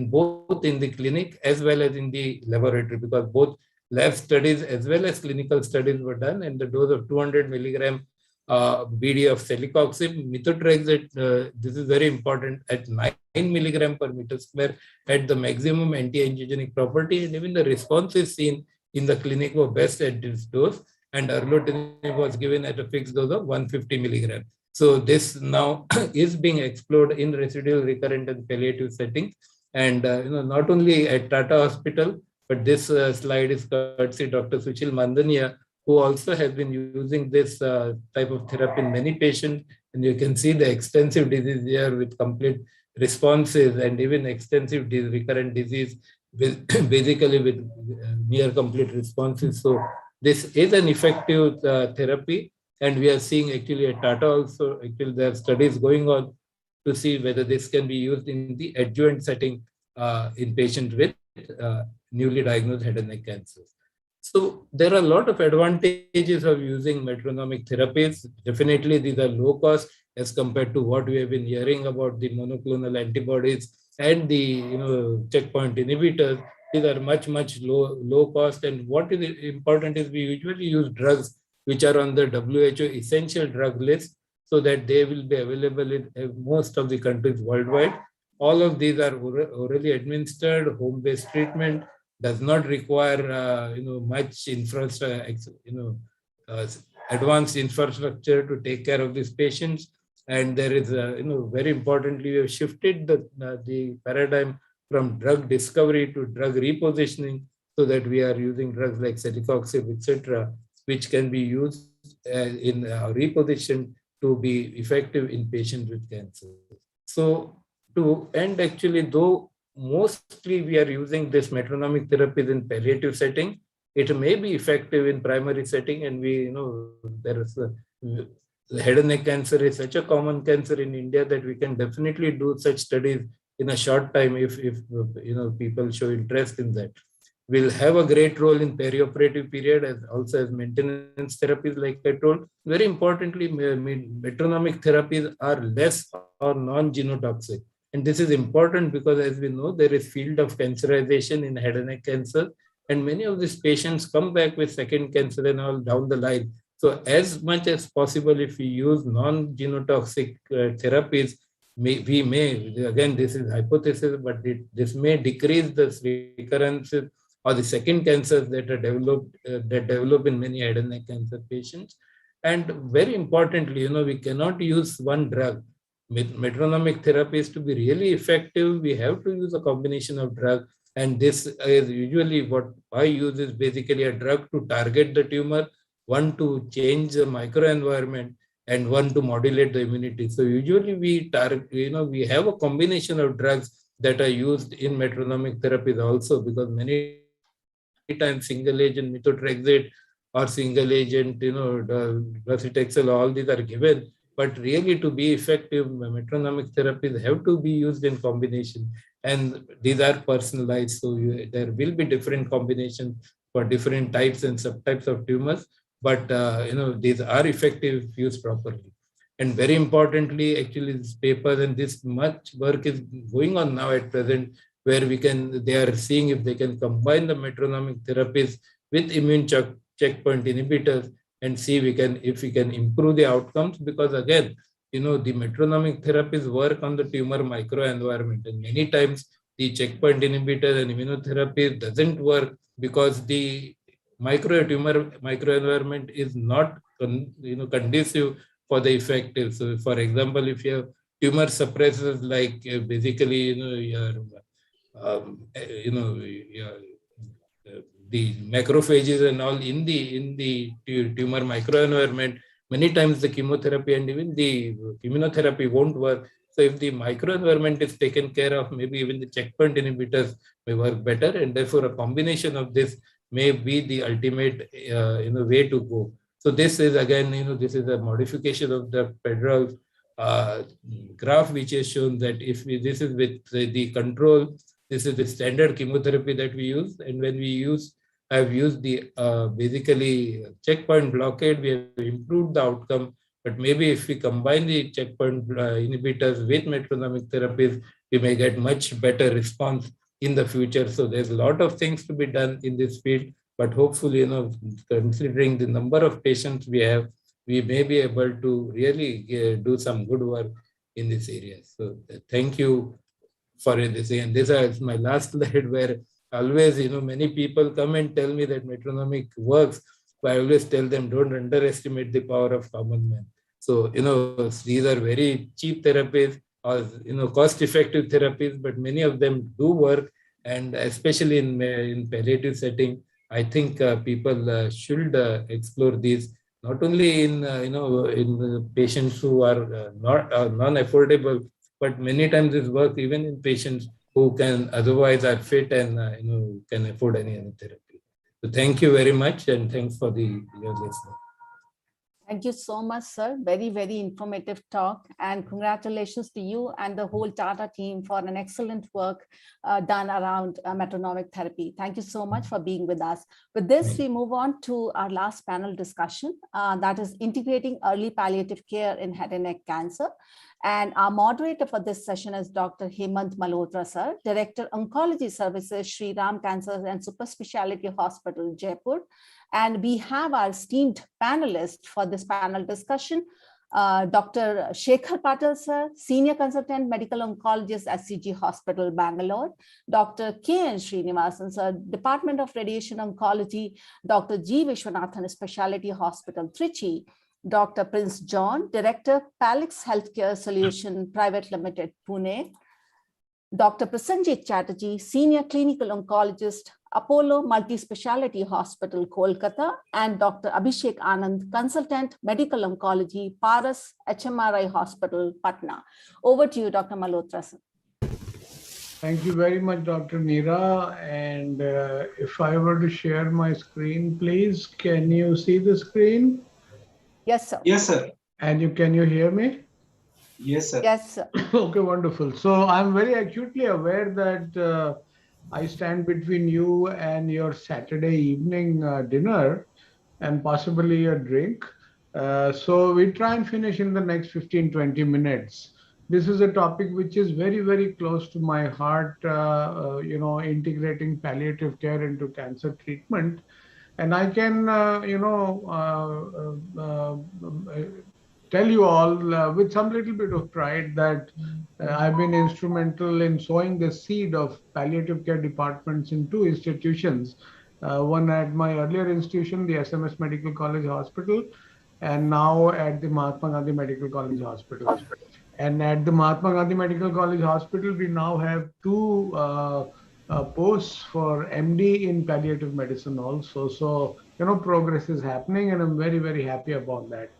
both in the clinic as well as in the laboratory, because both lab studies as well as clinical studies were done. And the dose of 200 milligram BD of celecoxib, methotrexate, this is very important, at 9 milligram per meter square at the maximum anti-angiogenic property, and even the responses seen in the clinic were best at this dose. And erlotinib was given at a fixed dose of 150 milligram. So this now is being explored in residual recurrent and palliative settings. And not only at Tata Hospital, But this slide is courtesy Dr. Sushil Mandania, who also has been using this type of therapy in many patients. And you can see the extensive disease here with complete responses and even extensive recurrent disease with basically with near complete responses. So this is an effective therapy. And we are seeing actually at Tata also, actually there are studies going on to see whether this can be used in the adjuvant setting in patients with newly diagnosed head and neck cancers. So there are a lot of advantages of using metronomic therapies. Definitely these are low cost as compared to what we have been hearing about the monoclonal antibodies and the checkpoint inhibitors. These are much low cost. And what is important is we usually use drugs which are on the WHO essential drug list, so that they will be available in most of the countries worldwide. All of these are orally administered, home-based treatment, does not require much advanced infrastructure to take care of these patients. And there is very importantly, we have shifted the paradigm from drug discovery to drug repositioning, so that we are using drugs like celecoxib, etc., which can be used in reposition to be effective in patients with cancer. So to end, actually, though mostly we are using this metronomic therapies in palliative setting, it may be effective in primary setting. And there is head and neck cancer is such a common cancer in India that we can definitely do such studies in a short time if people show interest in that. Will have a great role in perioperative period as also as maintenance therapies, like I told. Very importantly, metronomic therapies are less or non-genotoxic. And this is important because, as we know, there is field of cancerization in head and neck cancer. And many of these patients come back with second cancer and all down the line. So as much as possible, if we use non-genotoxic therapies, we may, again, this is hypothesis, but this may decrease the recurrences or the second cancers that are develop in many head and neck cancer patients. And very importantly, we cannot use one drug. Metronomic therapies to be really effective, we have to use a combination of drugs. And this is usually what I use is basically a drug to target the tumor, one to change the microenvironment, and one to modulate the immunity. So usually we target, we have a combination of drugs that are used in metronomic therapies also, because many times single agent methotrexate or single agent, docetaxel, all these are given. But really to be effective, metronomic therapies have to be used in combination. And these are personalized. So there will be different combinations for different types and subtypes of tumors. But these are effective if used properly. And very importantly, actually, this paper and this much work is going on now at present, where they are seeing if they can combine the metronomic therapies with immune checkpoint inhibitors and see if we can improve the outcomes. Because again, the metronomic therapies work on the tumor microenvironment, and many times the checkpoint inhibitor and immunotherapy doesn't work because the tumor microenvironment is not conducive for the effective. So for example, if you have tumor suppressors like basically the macrophages and all in the tumor microenvironment, many times the chemotherapy and even the immunotherapy won't work. So if the microenvironment is taken care of, maybe even the checkpoint inhibitors may work better, and therefore a combination of this may be the ultimate way to go. So this is again, this is a modification of the Pedro's graph, which has shown that if this is with the control, this is the standard chemotherapy that we use. And when we have used the basically checkpoint blockade, we have improved the outcome. But maybe if we combine the checkpoint inhibitors with metronomic therapies, we may get much better response in the future. So there's a lot of things to be done in this field, but hopefully, considering the number of patients we have, we may be able to really do some good work in this area. So thank you for this. And this is my last slide, where always, many people come and tell me that metronomic works, but I always tell them, don't underestimate the power of common man. So, these are very cheap therapies or, cost-effective therapies, but many of them do work. and especially in palliative setting, I think people should explore these, not only in in patients who are not non-affordable, but many times this works even in patients who can otherwise are fit and can afford any other therapy. So thank you very much, and thanks for your listening. Thank you so much, sir. Very, very informative talk, and congratulations to you and the whole Tata team for an excellent work done around metronomic therapy. Thank you so much for being with us. With this, we move on to our last panel discussion, that is integrating early palliative care in head and neck cancer. And our moderator for this session is Dr. Hemant Malhotra, sir, Director Oncology Services, Shri Ram Cancer and Super Speciality Hospital, Jaipur. And we have our esteemed panelists for this panel discussion, Dr. Shekhar Patel, sir, Senior Consultant Medical Oncologist at CG Hospital, Bangalore, Dr. K. N. Srinivasan, sir, Department of Radiation Oncology, Dr. G. Vishwanathan, Specialty Hospital, Trichy, Dr. Prince John, Director, Palix Healthcare Solution Private Limited, Pune, Dr. Prasenjit Chatterjee, Senior Clinical Oncologist, Apollo Multi-Speciality Hospital, Kolkata, and Dr. Abhishek Anand, Consultant Medical Oncology, Paras HMRI Hospital, Patna. Over to you, Dr. Malhotra, sir. Thank you very much, Dr. Neera. And if I were to share my screen, please, can you see the screen? Yes, sir. Yes, sir. And can you hear me? Yes, sir. Yes, sir. Okay, wonderful. So I'm very acutely aware that I stand between you and your Saturday evening dinner and possibly a drink. So we try and finish in the next 15-20 minutes. This is a topic which is very, very close to my heart, integrating palliative care into cancer treatment. And I can, tell you all with some little bit of pride that I've been instrumental in sowing the seed of palliative care departments in two institutions. One at my earlier institution, the SMS Medical College Hospital, and now at the Mahatma Gandhi Medical College Hospital. And at the Mahatma Gandhi Medical College Hospital, we now have two posts for MD in palliative medicine also. So, progress is happening, and I'm very, very happy about that.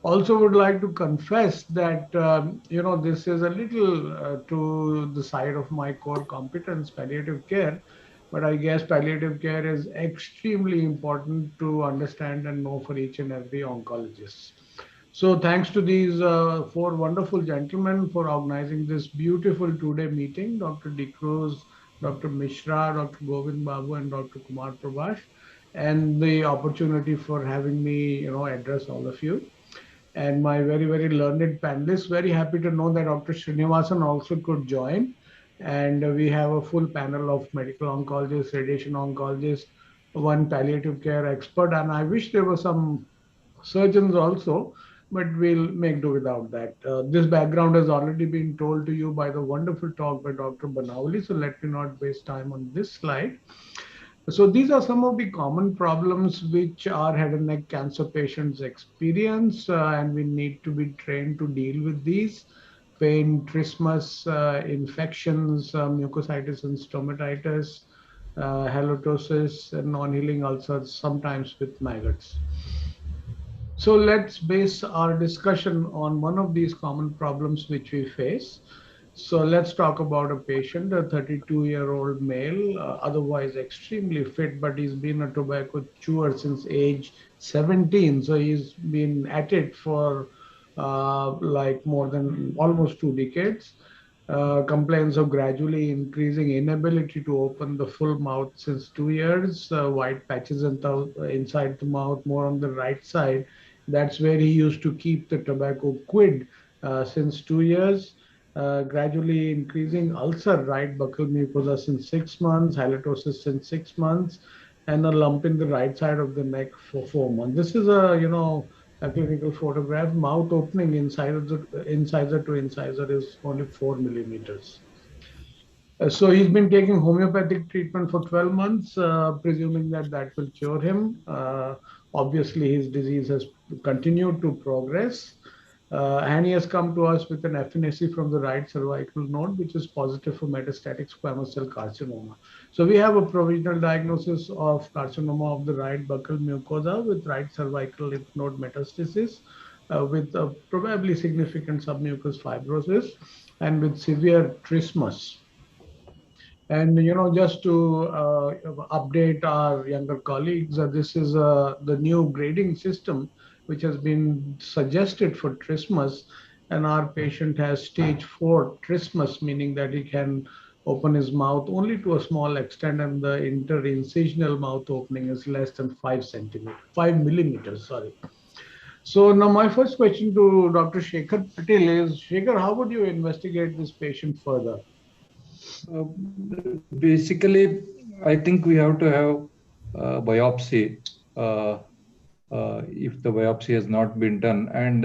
Also would like to confess that, this is a little to the side of my core competence, palliative care, but I guess palliative care is extremely important to understand and know for each and every oncologist. So thanks to these four wonderful gentlemen for organizing this beautiful two-day meeting, Dr. D. Cruz, Dr. Mishra, Dr. Govind Babu, and Dr. Kumar Prabhash, and the opportunity for having me, address all of you. And my very, very learned panelists, very happy to know that Dr. Srinivasan also could join. And we have a full panel of medical oncologists, radiation oncologists, one palliative care expert. And I wish there were some surgeons also, but we'll make do without that. This background has already been told to you by the wonderful talk by Dr. Banauli. So let me not waste time on this slide. So these are some of the common problems which our head and neck cancer patients experience, and we need to be trained to deal with these. Pain, trismus, infections, mucositis and stomatitis, halitosis, and non-healing ulcers, sometimes with maggots. So let's base our discussion on one of these common problems which we face. So let's talk about a patient, a 32-year-old male, otherwise extremely fit, but he's been a tobacco chewer since age 17. So he's been at it for like more than almost 2 decades. Complaints of gradually increasing inability to open the full mouth since 2 years, white patches inside the mouth, more on the right side. That's where he used to keep the tobacco quid since 2 years. Gradually increasing ulcer, right buccal mucosa since 6 months, halitosis since 6 months, and a lump in the right side of the neck for 4 months. This is a clinical photograph. Mouth opening incisor to incisor is only 4 millimeters. So he's been taking homeopathic treatment for 12 months, presuming that will cure him. Obviously, his disease has continued to progress. And he has come to us with an FNAC from the right cervical node, which is positive for metastatic squamous cell carcinoma. So we have a provisional diagnosis of carcinoma of the right buccal mucosa with right cervical lymph node metastasis, with probably significant submucous fibrosis and with severe trismus. And just to update our younger colleagues, this is the new grading system which has been suggested for trismus, and our patient has stage 4 trismus, meaning that he can open his mouth only to a small extent, and the interincisional mouth opening is less than 5 millimeters. Sorry. So now my first question to Dr. Shekhar Patel is, Shekhar, how would you investigate this patient further? Basically, I think we have to have biopsy if the biopsy has not been done, and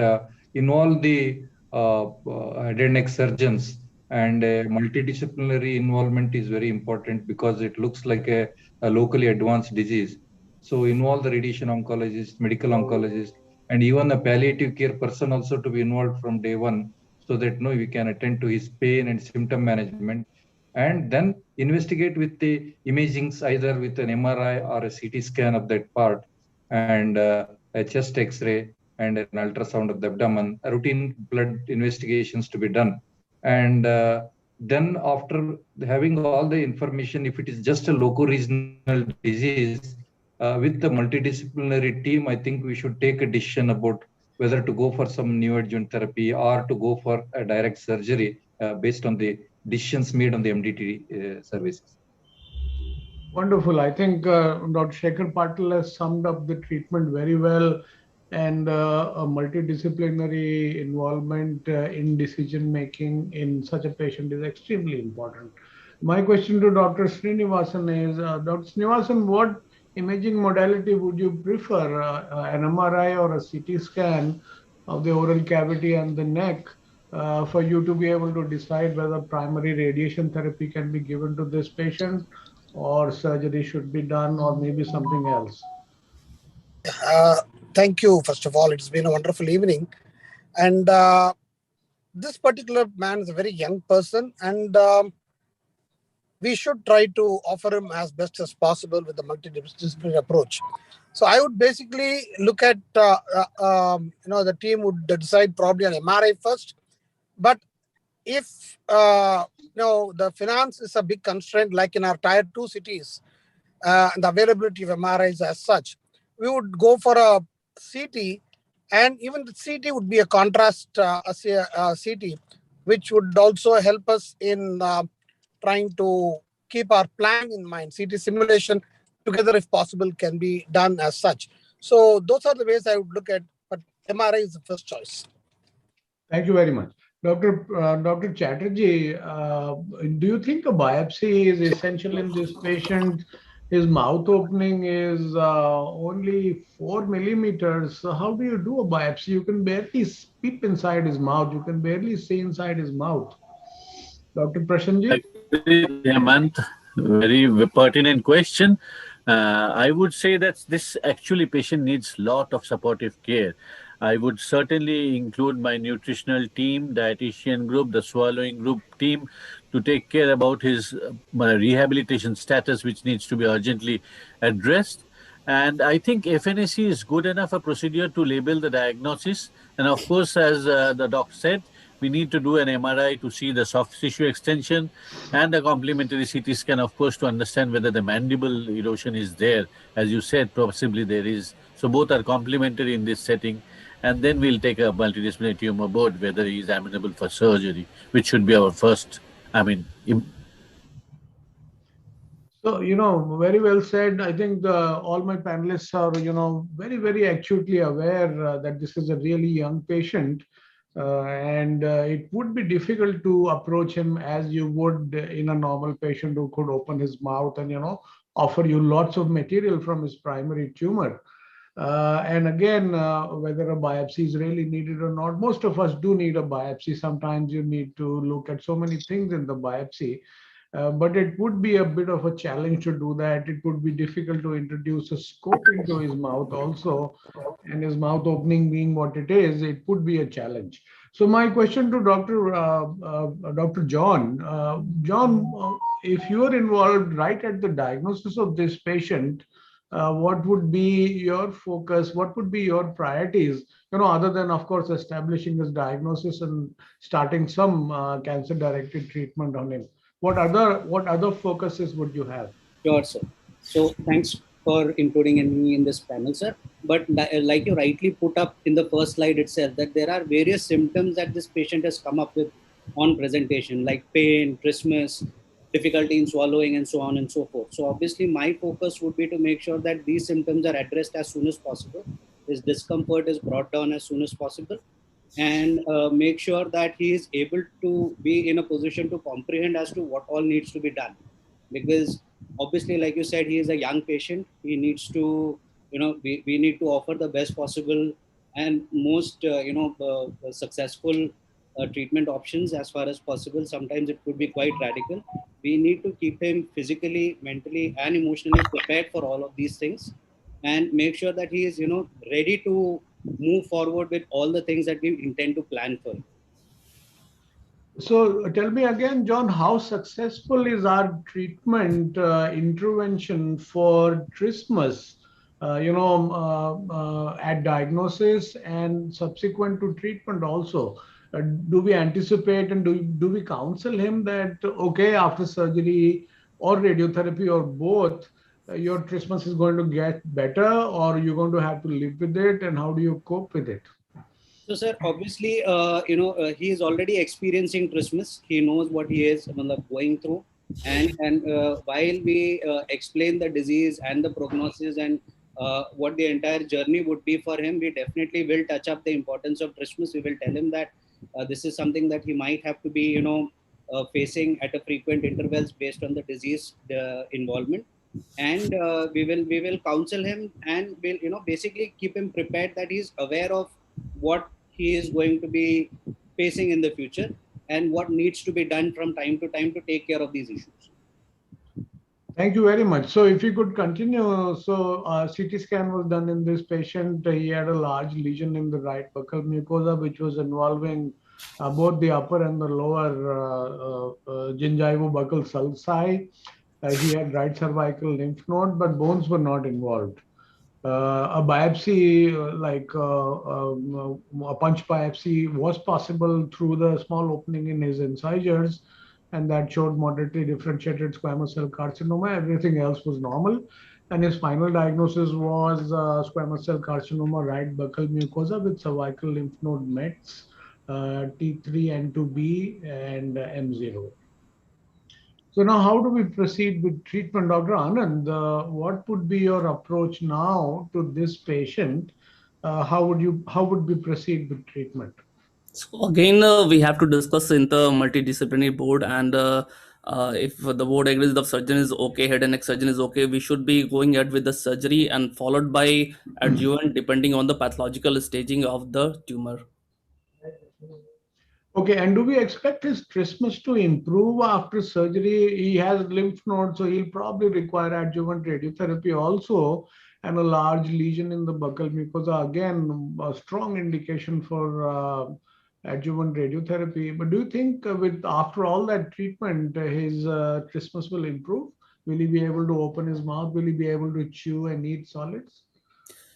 involve the head and neck surgeons. And multidisciplinary involvement is very important because it looks like a locally advanced disease. So involve the radiation oncologist, medical oncologist, and even a palliative care person also to be involved from day one, so that we can attend to his pain and symptom management, and then investigate with the imagings, either with an MRI or a CT scan of that part, and a chest X-ray and an ultrasound of the abdomen, routine blood investigations to be done. And then after having all the information, if it is just a loco-regional disease, with the multidisciplinary team, I think we should take a decision about whether to go for some neoadjuvant therapy or to go for a direct surgery based on the decisions made on the MDT services. Wonderful. I think Dr. Shekhar Patel has summed up the treatment very well, and a multidisciplinary involvement in decision making in such a patient is extremely important. My question to Dr. Srinivasan is, Dr. Srinivasan, what imaging modality would you prefer, an MRI or a CT scan of the oral cavity and the neck, for you to be able to decide whether primary radiation therapy can be given to this patient, or surgery should be done, or maybe something else? Thank you. First of all, it's been a wonderful evening. And this particular man is a very young person, and we should try to offer him as best as possible with the multidisciplinary approach. So I would basically look at, the team would decide probably on MRI first. But if, the finance is a big constraint, like in our tier 2 cities, and the availability of MRIs as such, we would go for a CT, and even the CT would be a contrast CT, which would also help us in trying to keep our plan in mind. CT simulation together, if possible, can be done as such. So those are the ways I would look at, but MRI is the first choice. Thank you very much. Dr. Chatterjee, do you think a biopsy is essential in this patient? His mouth opening is only 4 millimeters. So how do you do a biopsy? You can barely peep inside his mouth. You can barely see inside his mouth. Dr. Prashanjit? Hemant, very pertinent question. I would say that this actually patient needs lot of supportive care. I would certainly include my nutritional team, dietitian group, the swallowing group team to take care about his rehabilitation status, which needs to be urgently addressed. And I think FNAC is good enough a procedure to label the diagnosis. And of course, as the doc said, we need to do an MRI to see the soft tissue extension and a complementary CT scan, of course, to understand whether the mandible erosion is there. As you said, possibly there is. So both are complementary in this setting. And then we'll take a multidisciplinary tumor board, whether he is amenable for surgery, which should be our first, So, very well said. I think all my panelists are, very, very acutely aware that this is a really young patient. And it would be difficult to approach him as you would in a normal patient who could open his mouth and, offer you lots of material from his primary tumor. And again, whether a biopsy is really needed or not, most of us do need a biopsy. Sometimes you need to look at so many things in the biopsy. But it would be a bit of a challenge to do that. It would be difficult to introduce a scope into his mouth also, and his mouth opening being what it is, it would be a challenge. So my question to Dr. John, if you are involved right at the diagnosis of this patient, what would be your focus? What would be your priorities? Other than, of course, establishing this diagnosis and starting some cancer-directed treatment on him. What other focuses would you have? Sure, sir. So thanks for including me in this panel, sir. But like you rightly put up in the first slide itself, that there are various symptoms that this patient has come up with on presentation, like pain, trismus, difficulty in swallowing, and so on and so forth. So obviously my focus would be to make sure that these symptoms are addressed as soon as possible. His discomfort is brought down as soon as possible, and make sure that he is able to be in a position to comprehend as to what all needs to be done. Because obviously, like you said, he is a young patient. He needs to, we need to offer the best possible and most, successful treatment options as far as possible. Sometimes it could be quite radical. We need to keep him physically, mentally, and emotionally prepared for all of these things, and make sure that he is, ready to move forward with all the things that we intend to plan for. So tell me again, John, how successful is our treatment intervention for trismus, at diagnosis and subsequent to treatment also? Do we anticipate and do we counsel him that, okay, after surgery or radiotherapy or both, your trismus is going to get better, or you're going to have to live with it, and how do you cope with it? So, sir, obviously, he is already experiencing trismus. He knows what he is going through. And while we explain the disease and the prognosis and what the entire journey would be for him, we definitely will touch up the importance of trismus. We will tell him that this is something that he might have to be, facing at a frequent intervals based on the disease involvement. And we will counsel him, and we'll, basically keep him prepared that he's aware of what he is going to be facing in the future and what needs to be done from time to time to take care of these issues. Thank you very much. So if you could continue. So CT scan was done in this patient. He had a large lesion in the right buccal mucosa, which was involving both the upper and the lower gingivobuccal sulci. He had right cervical lymph node, but bones were not involved. A biopsy, a punch biopsy, was possible through the small opening in his incisors, and that showed moderately differentiated squamous cell carcinoma. Everything else was normal, and his final diagnosis was squamous cell carcinoma, right buccal mucosa with cervical lymph node mets, T3, N2B, and M0. So now, how do we proceed with treatment, Dr. Anand? What would be your approach now to this patient? How would we proceed with treatment? So again, we have to discuss in the multidisciplinary board, and if the board agrees the surgeon is okay, head and neck surgeon is okay, we should be going ahead with the surgery and followed by adjuvant depending on the pathological staging of the tumor. Okay, and do we expect his trismus to improve after surgery? He has lymph nodes, so he'll probably require adjuvant radiotherapy also, and a large lesion in the buccal mucosa. Again, a strong indication for adjuvant radiotherapy. But do you think with after all that treatment, his trismus will improve? Will he be able to open his mouth? Will he be able to chew and eat solids?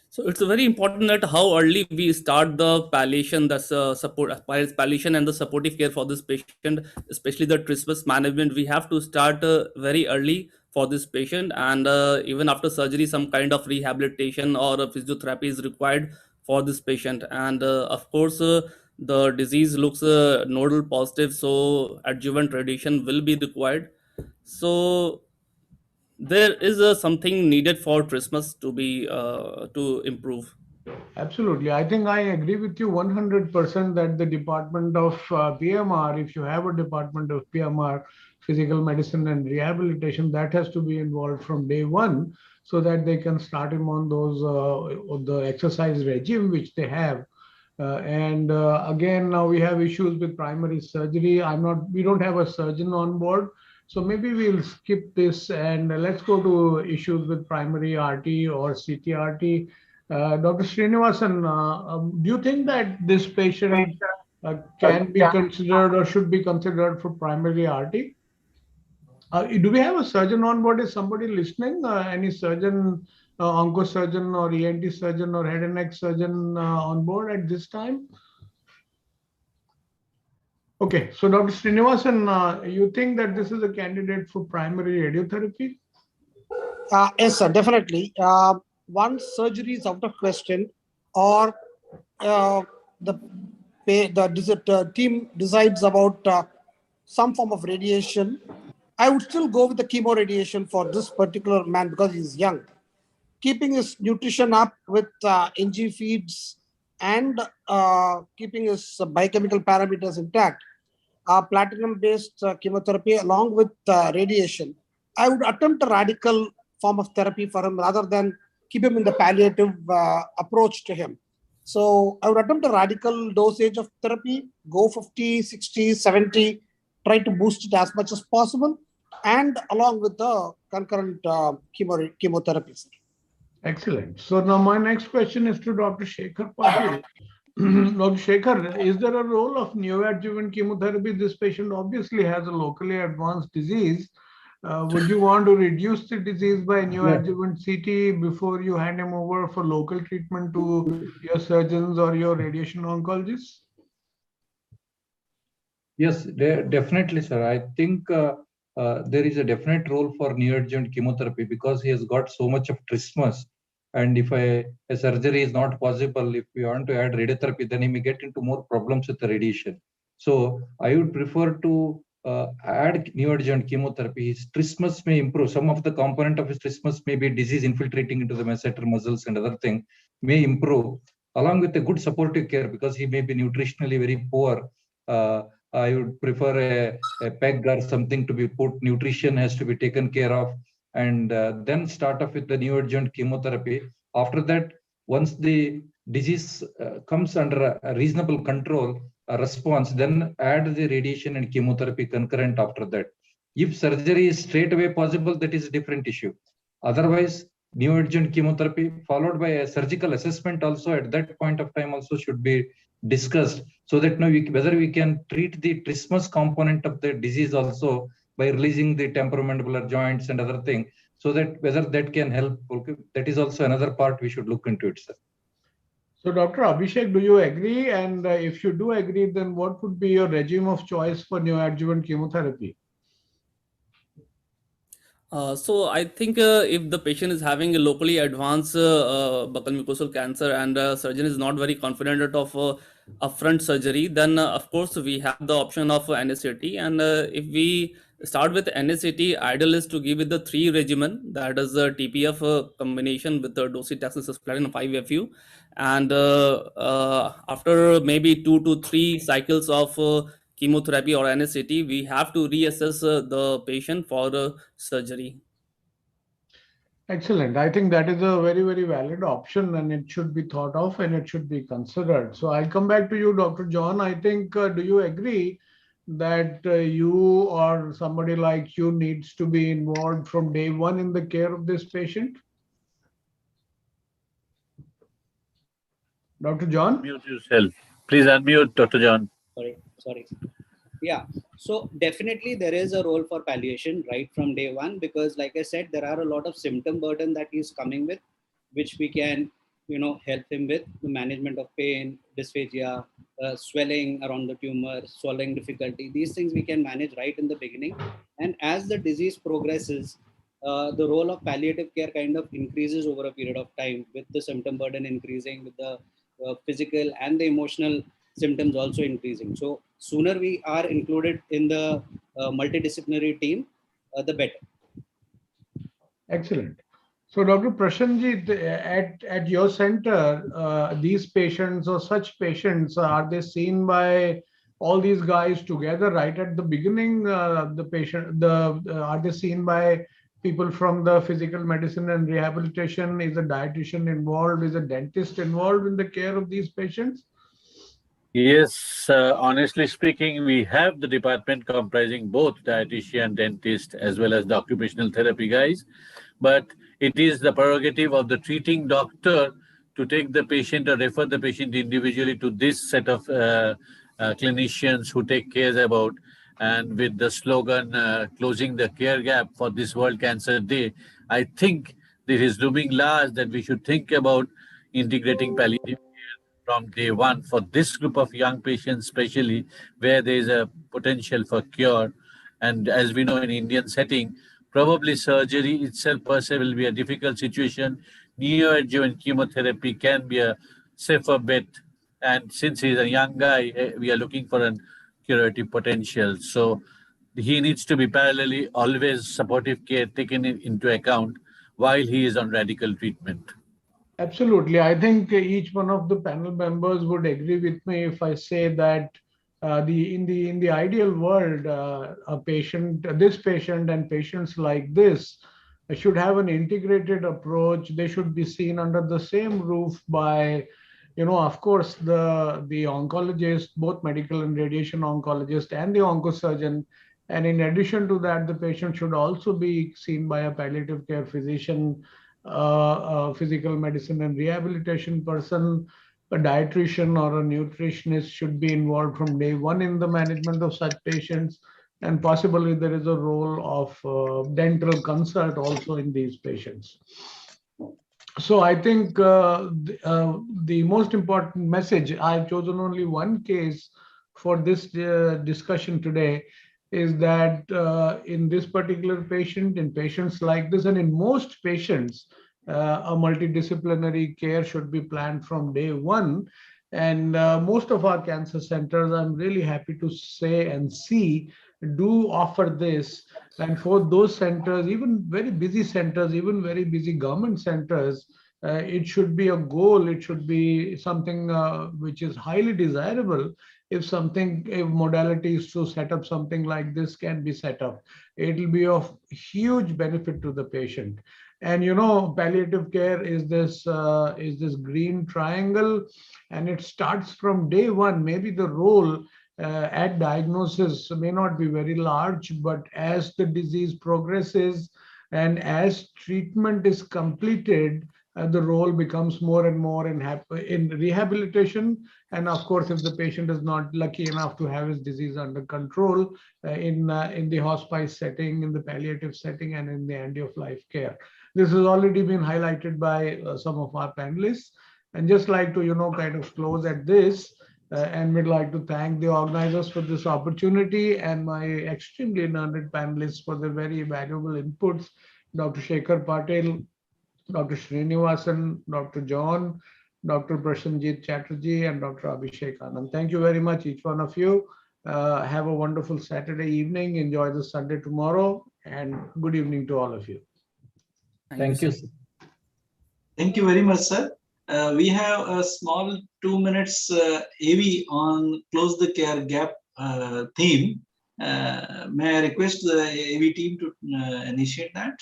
So it's very important that how early we start the palliation, the palliation and the supportive care for this patient, especially the trismus management. We have to start very early for this patient, and even after surgery, some kind of rehabilitation or physiotherapy is required for this patient. And of course, the disease looks nodal positive, so adjuvant radiation will be required. So there is something needed for trismus to be to improve. Absolutely. I think I agree with you 100% that the Department of PMR, if you have a Department of PMR, physical medicine and rehabilitation, that has to be involved from day one, so that they can start him on those the exercise regime which they have. Again, now we have issues with primary surgery. We don't have a surgeon on board. So maybe we'll skip this and let's go to issues with primary RT or CTRT. Dr. Srinivasan, do you think that this patient can be considered or should be considered for primary RT? Do we have a surgeon on board? Is somebody listening? Any surgeon, oncosurgeon or ENT surgeon or head and neck surgeon on board at this time? Okay, so Dr. Srinivasan, you think that this is a candidate for primary radiotherapy? Yes, sir, definitely. Once surgery is out of question, or the team decides about some form of radiation, I would still go with the chemo radiation for this particular man because he's young. Keeping his nutrition up with NG feeds and keeping his biochemical parameters intact, platinum-based chemotherapy along with radiation, I would attempt a radical form of therapy for him rather than keep him in the palliative approach to him. So I would attempt a radical dosage of therapy, go 50, 60, 70, try to boost it as much as possible, and along with the concurrent chemotherapy. Excellent. So now my next question is to Dr. Shekhar Patil. Dr. Shekhar, is there a role of neoadjuvant chemotherapy? This patient obviously has a locally advanced disease. Would you want to reduce the disease by neoadjuvant CT before you hand him over for local treatment to your surgeons or your radiation oncologists? Yes, definitely, sir. I think there is a definite role for neoadjuvant chemotherapy because he has got so much of trismus. And if a surgery is not possible, if we want to add radiotherapy, then he may get into more problems with the radiation. So I would prefer to add neoadjuvant chemotherapy. His trismus may improve. Some of the component of his trismus may be disease infiltrating into the masseter muscles and other thing may improve, along with a good supportive care because he may be nutritionally very poor. I would prefer a peg or something to be put. Nutrition has to be taken care of, and then start off with the neoadjuvant chemotherapy. After that, once the disease comes under a reasonable control, a response, then add the radiation and chemotherapy concurrent after that. If surgery is straight away possible, that is a different issue. Otherwise, neoadjuvant chemotherapy followed by a surgical assessment also at that point of time also should be discussed, so that whether we can treat the trismus component of the disease also by releasing the temporomandibular joints and other things, so that whether that can help. Okay, that is also another part we should look into it, sir. So Dr. Abhishek, do you agree? And if you do agree, then what would be your regime of choice for neoadjuvant chemotherapy? So I think if the patient is having a locally advanced buccal mucosal cancer and surgeon is not very confident of upfront surgery, then of course we have the option of NSAT. And if we start with NSAT, ideal is to give it the 3 regimen, that is the TPF combination with the docetaxel cisplatin 5-FU. And after maybe 2 to 3 cycles of chemotherapy or NSAT, we have to reassess the patient for surgery. Excellent. I think that is a very, very valid option and it should be thought of and it should be considered. So I'll come back to you, Dr. John. I think, do you agree that you or somebody like you needs to be involved from day one in the care of this patient? Dr. John? Unmute yourself. Please unmute, Dr. John. Sorry. Yeah, so definitely there is a role for palliation right from day one, because like I said, there are a lot of symptom burden that he's coming with, which we can, help him with the management of pain, dysphagia, swelling around the tumor, swallowing difficulty. These things we can manage right in the beginning. And as the disease progresses, the role of palliative care kind of increases over a period of time, with the symptom burden increasing, with the physical and the emotional symptoms also increasing. So sooner we are included in the multidisciplinary team, the better. Excellent. So Dr. Prashanjit, at your center, these patients or such patients, are they seen by all these guys together right at the beginning? Are they seen by people from the physical medicine and rehabilitation? Is a dietitian involved? Is a dentist involved in the care of these patients? Yes, honestly speaking, we have the department comprising both dietitian, dentist, as well as the occupational therapy guys. But it is the prerogative of the treating doctor to take the patient or refer the patient individually to this set of clinicians who take care about. And with the slogan, closing the care gap for this World Cancer Day, I think there is looming large that we should think about integrating palliative from day one for this group of young patients, especially where there is a potential for cure. And as we know, in Indian setting, probably surgery itself per se will be a difficult situation. Neoadjuvant chemotherapy can be a safer bet. And since he's a young guy, we are looking for a curative potential. So he needs to be parallelly always supportive care taken into account while he is on radical treatment. Absolutely. I think each one of the panel members would agree with me if I say that in the ideal world, this patient and patients like this should have an integrated approach. They should be seen under the same roof by, of course, the oncologist, both medical and radiation oncologist, and the oncosurgeon. And in addition to that, the patient should also be seen by a palliative care physician, a physical medicine and rehabilitation person, a dietitian or a nutritionist should be involved from day one in the management of such patients. And possibly there is a role of dental consult also in these patients. So I think the most important message, I've chosen only one case for this discussion today, is that in this particular patient, in patients like this, and in most patients, a multidisciplinary care should be planned from day one. And most of our cancer centers, I'm really happy to say and see, do offer this. And for those centers, even very busy centers, even very busy government centers, it should be a goal. It should be something which is highly desirable. If modalities to set up something like this can be set up, it will be of huge benefit to the patient. And palliative care is this green triangle, and it starts from day one. Maybe the role at diagnosis may not be very large, but as the disease progresses and as treatment is completed, the role becomes more and more in rehabilitation. And of course, if the patient is not lucky enough to have his disease under control, in the hospice setting, in the palliative setting, and in the end of life care. This has already been highlighted by some of our panelists. And just like to kind of close at this, and we'd like to thank the organizers for this opportunity and my extremely learned panelists for their very valuable inputs, Dr. Shekhar Patel, Dr. Srinivasan, Dr. John, Dr. Prashanjit Chatterjee, and Dr. Abhishek Anand. Thank you very much, each one of you. Have a wonderful Saturday evening. Enjoy the Sunday tomorrow, and good evening to all of you. Thank you. Thank you very much, sir. We have a small 2 minutes AV on Close the Care Gap theme. May I request the AV team to initiate that?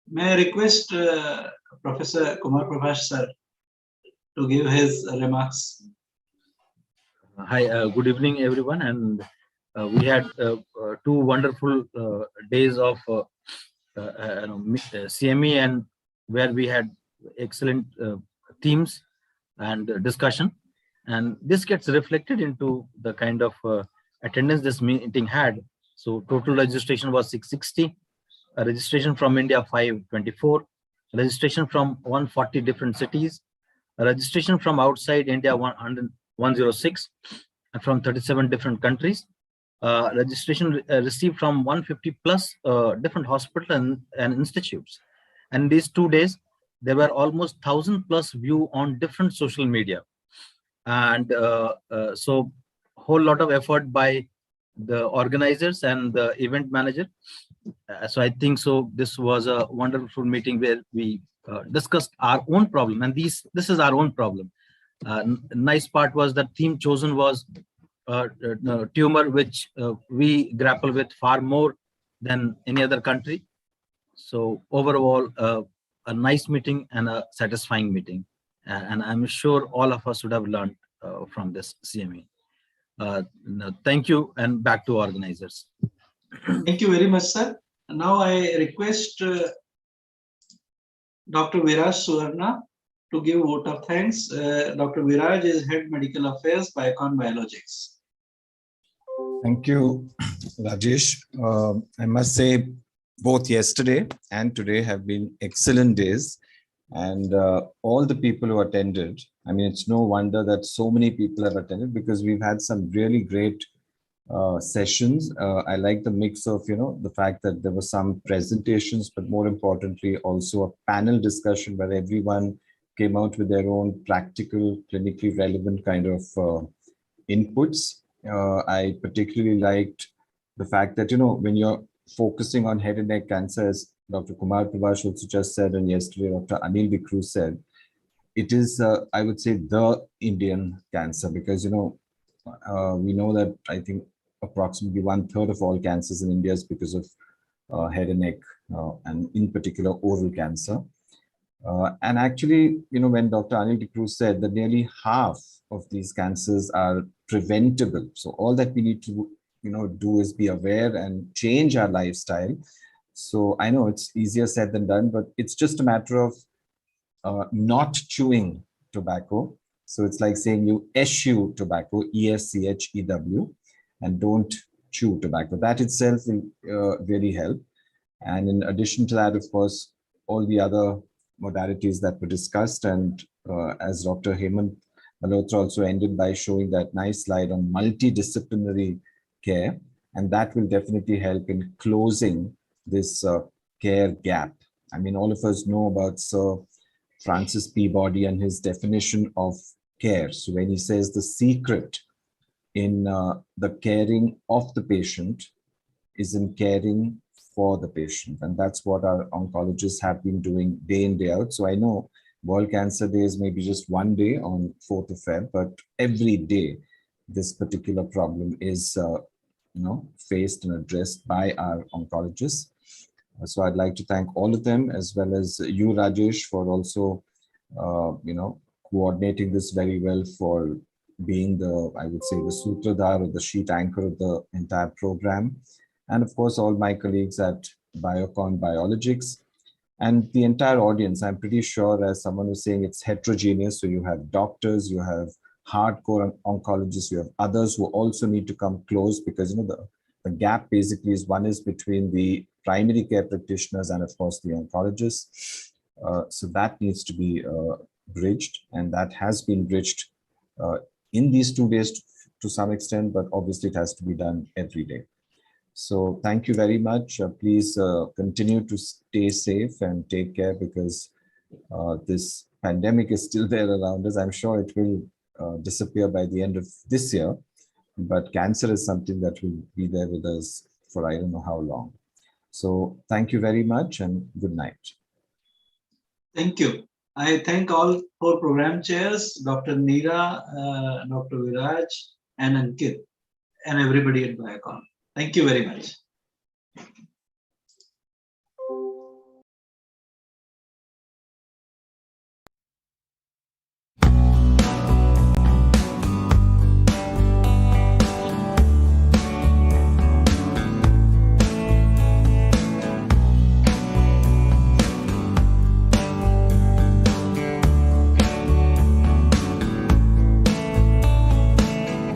May I request Professor Kumar Prabhash sir to give his remarks? Hi, good evening, everyone. And we had 2 wonderful days of CME, and where we had excellent themes and discussion. And this gets reflected into the kind of attendance this meeting had. So total registration was 660, registration from India 524, registration from 140 different cities, registration from outside India 106, and from 37 different countries. Registration received from 150 plus different hospitals and institutes. And these 2 days, there were almost 1,000 plus view on different social media. And so whole lot of effort by the organizers and the event manager. So I think so this was a wonderful meeting where we discussed our own problem, and this is our own problem. Nice part was that theme chosen was tumor, which we grapple with far more than any other country. So overall, a nice meeting and a satisfying meeting. And I'm sure all of us would have learned from this CME. Thank you, and back to organizers. Thank you very much, sir. Now I request Dr. Viraj Suvarna to give vote of thanks. Dr. Viraj is Head Medical Affairs, Biocon Biologics. Thank you, Rajesh. I must say both yesterday and today have been excellent days. And all the people who attended, I mean, it's no wonder that so many people have attended, because we've had some really great sessions. I like the mix of, the fact that there were some presentations, but more importantly, also a panel discussion where everyone came out with their own practical, clinically relevant kind of inputs. I particularly liked the fact that, when you're focusing on head and neck cancer, as Dr. Kumar Prabhash also just said, and yesterday Dr. Anil Bikru said, it is, I would say, the Indian cancer, because, we know that I think approximately 1/3 of all cancers in India is because of head and neck, and in particular oral cancer. And actually, when Dr. Anil Bikru said that nearly half of these cancers are preventable. So all that we need to, do is be aware and change our lifestyle. So I know it's easier said than done, but it's just a matter of not chewing tobacco. So it's like saying you eschew tobacco, ESCHEW, and don't chew tobacco. That itself will really help. And in addition to that, of course, all the other modalities that were discussed, and as Dr. Hemant Malhotra also ended by showing that nice slide on multidisciplinary care, and that will definitely help in closing this care gap. I mean, all of us know about Sir Francis Peabody and his definition of care. So when he says the secret in the caring of the patient is in caring for the patient. And that's what our oncologists have been doing day in, day out. So I know World Cancer Day is maybe just one day on 4th of Feb, but every day this particular problem is faced and addressed by our oncologists. So I'd like to thank all of them, as well as you, Rajesh, for also coordinating this very well, for being the, I would say, the sutradhar or the sheet anchor of the entire program. And of course, all my colleagues at Biocon Biologics and the entire audience. I'm pretty sure, as someone was saying, it's heterogeneous. So you have doctors, you have hardcore oncologists, you have others who also need to come close, because the gap basically is, one is between the primary care practitioners and of course the oncologists. So that needs to be bridged, and that has been bridged in these 2 days to some extent, but obviously it has to be done every day. So thank you very much. Please continue to stay safe and take care, because this pandemic is still there around us. I'm sure it will disappear by the end of this year, but cancer is something that will be there with us for I don't know how long. So thank you very much, and good night. Thank you. I thank all 4 program chairs, Dr. Neera, Dr. Viraj, and Ankit, and everybody at Biocon. Thank you very much.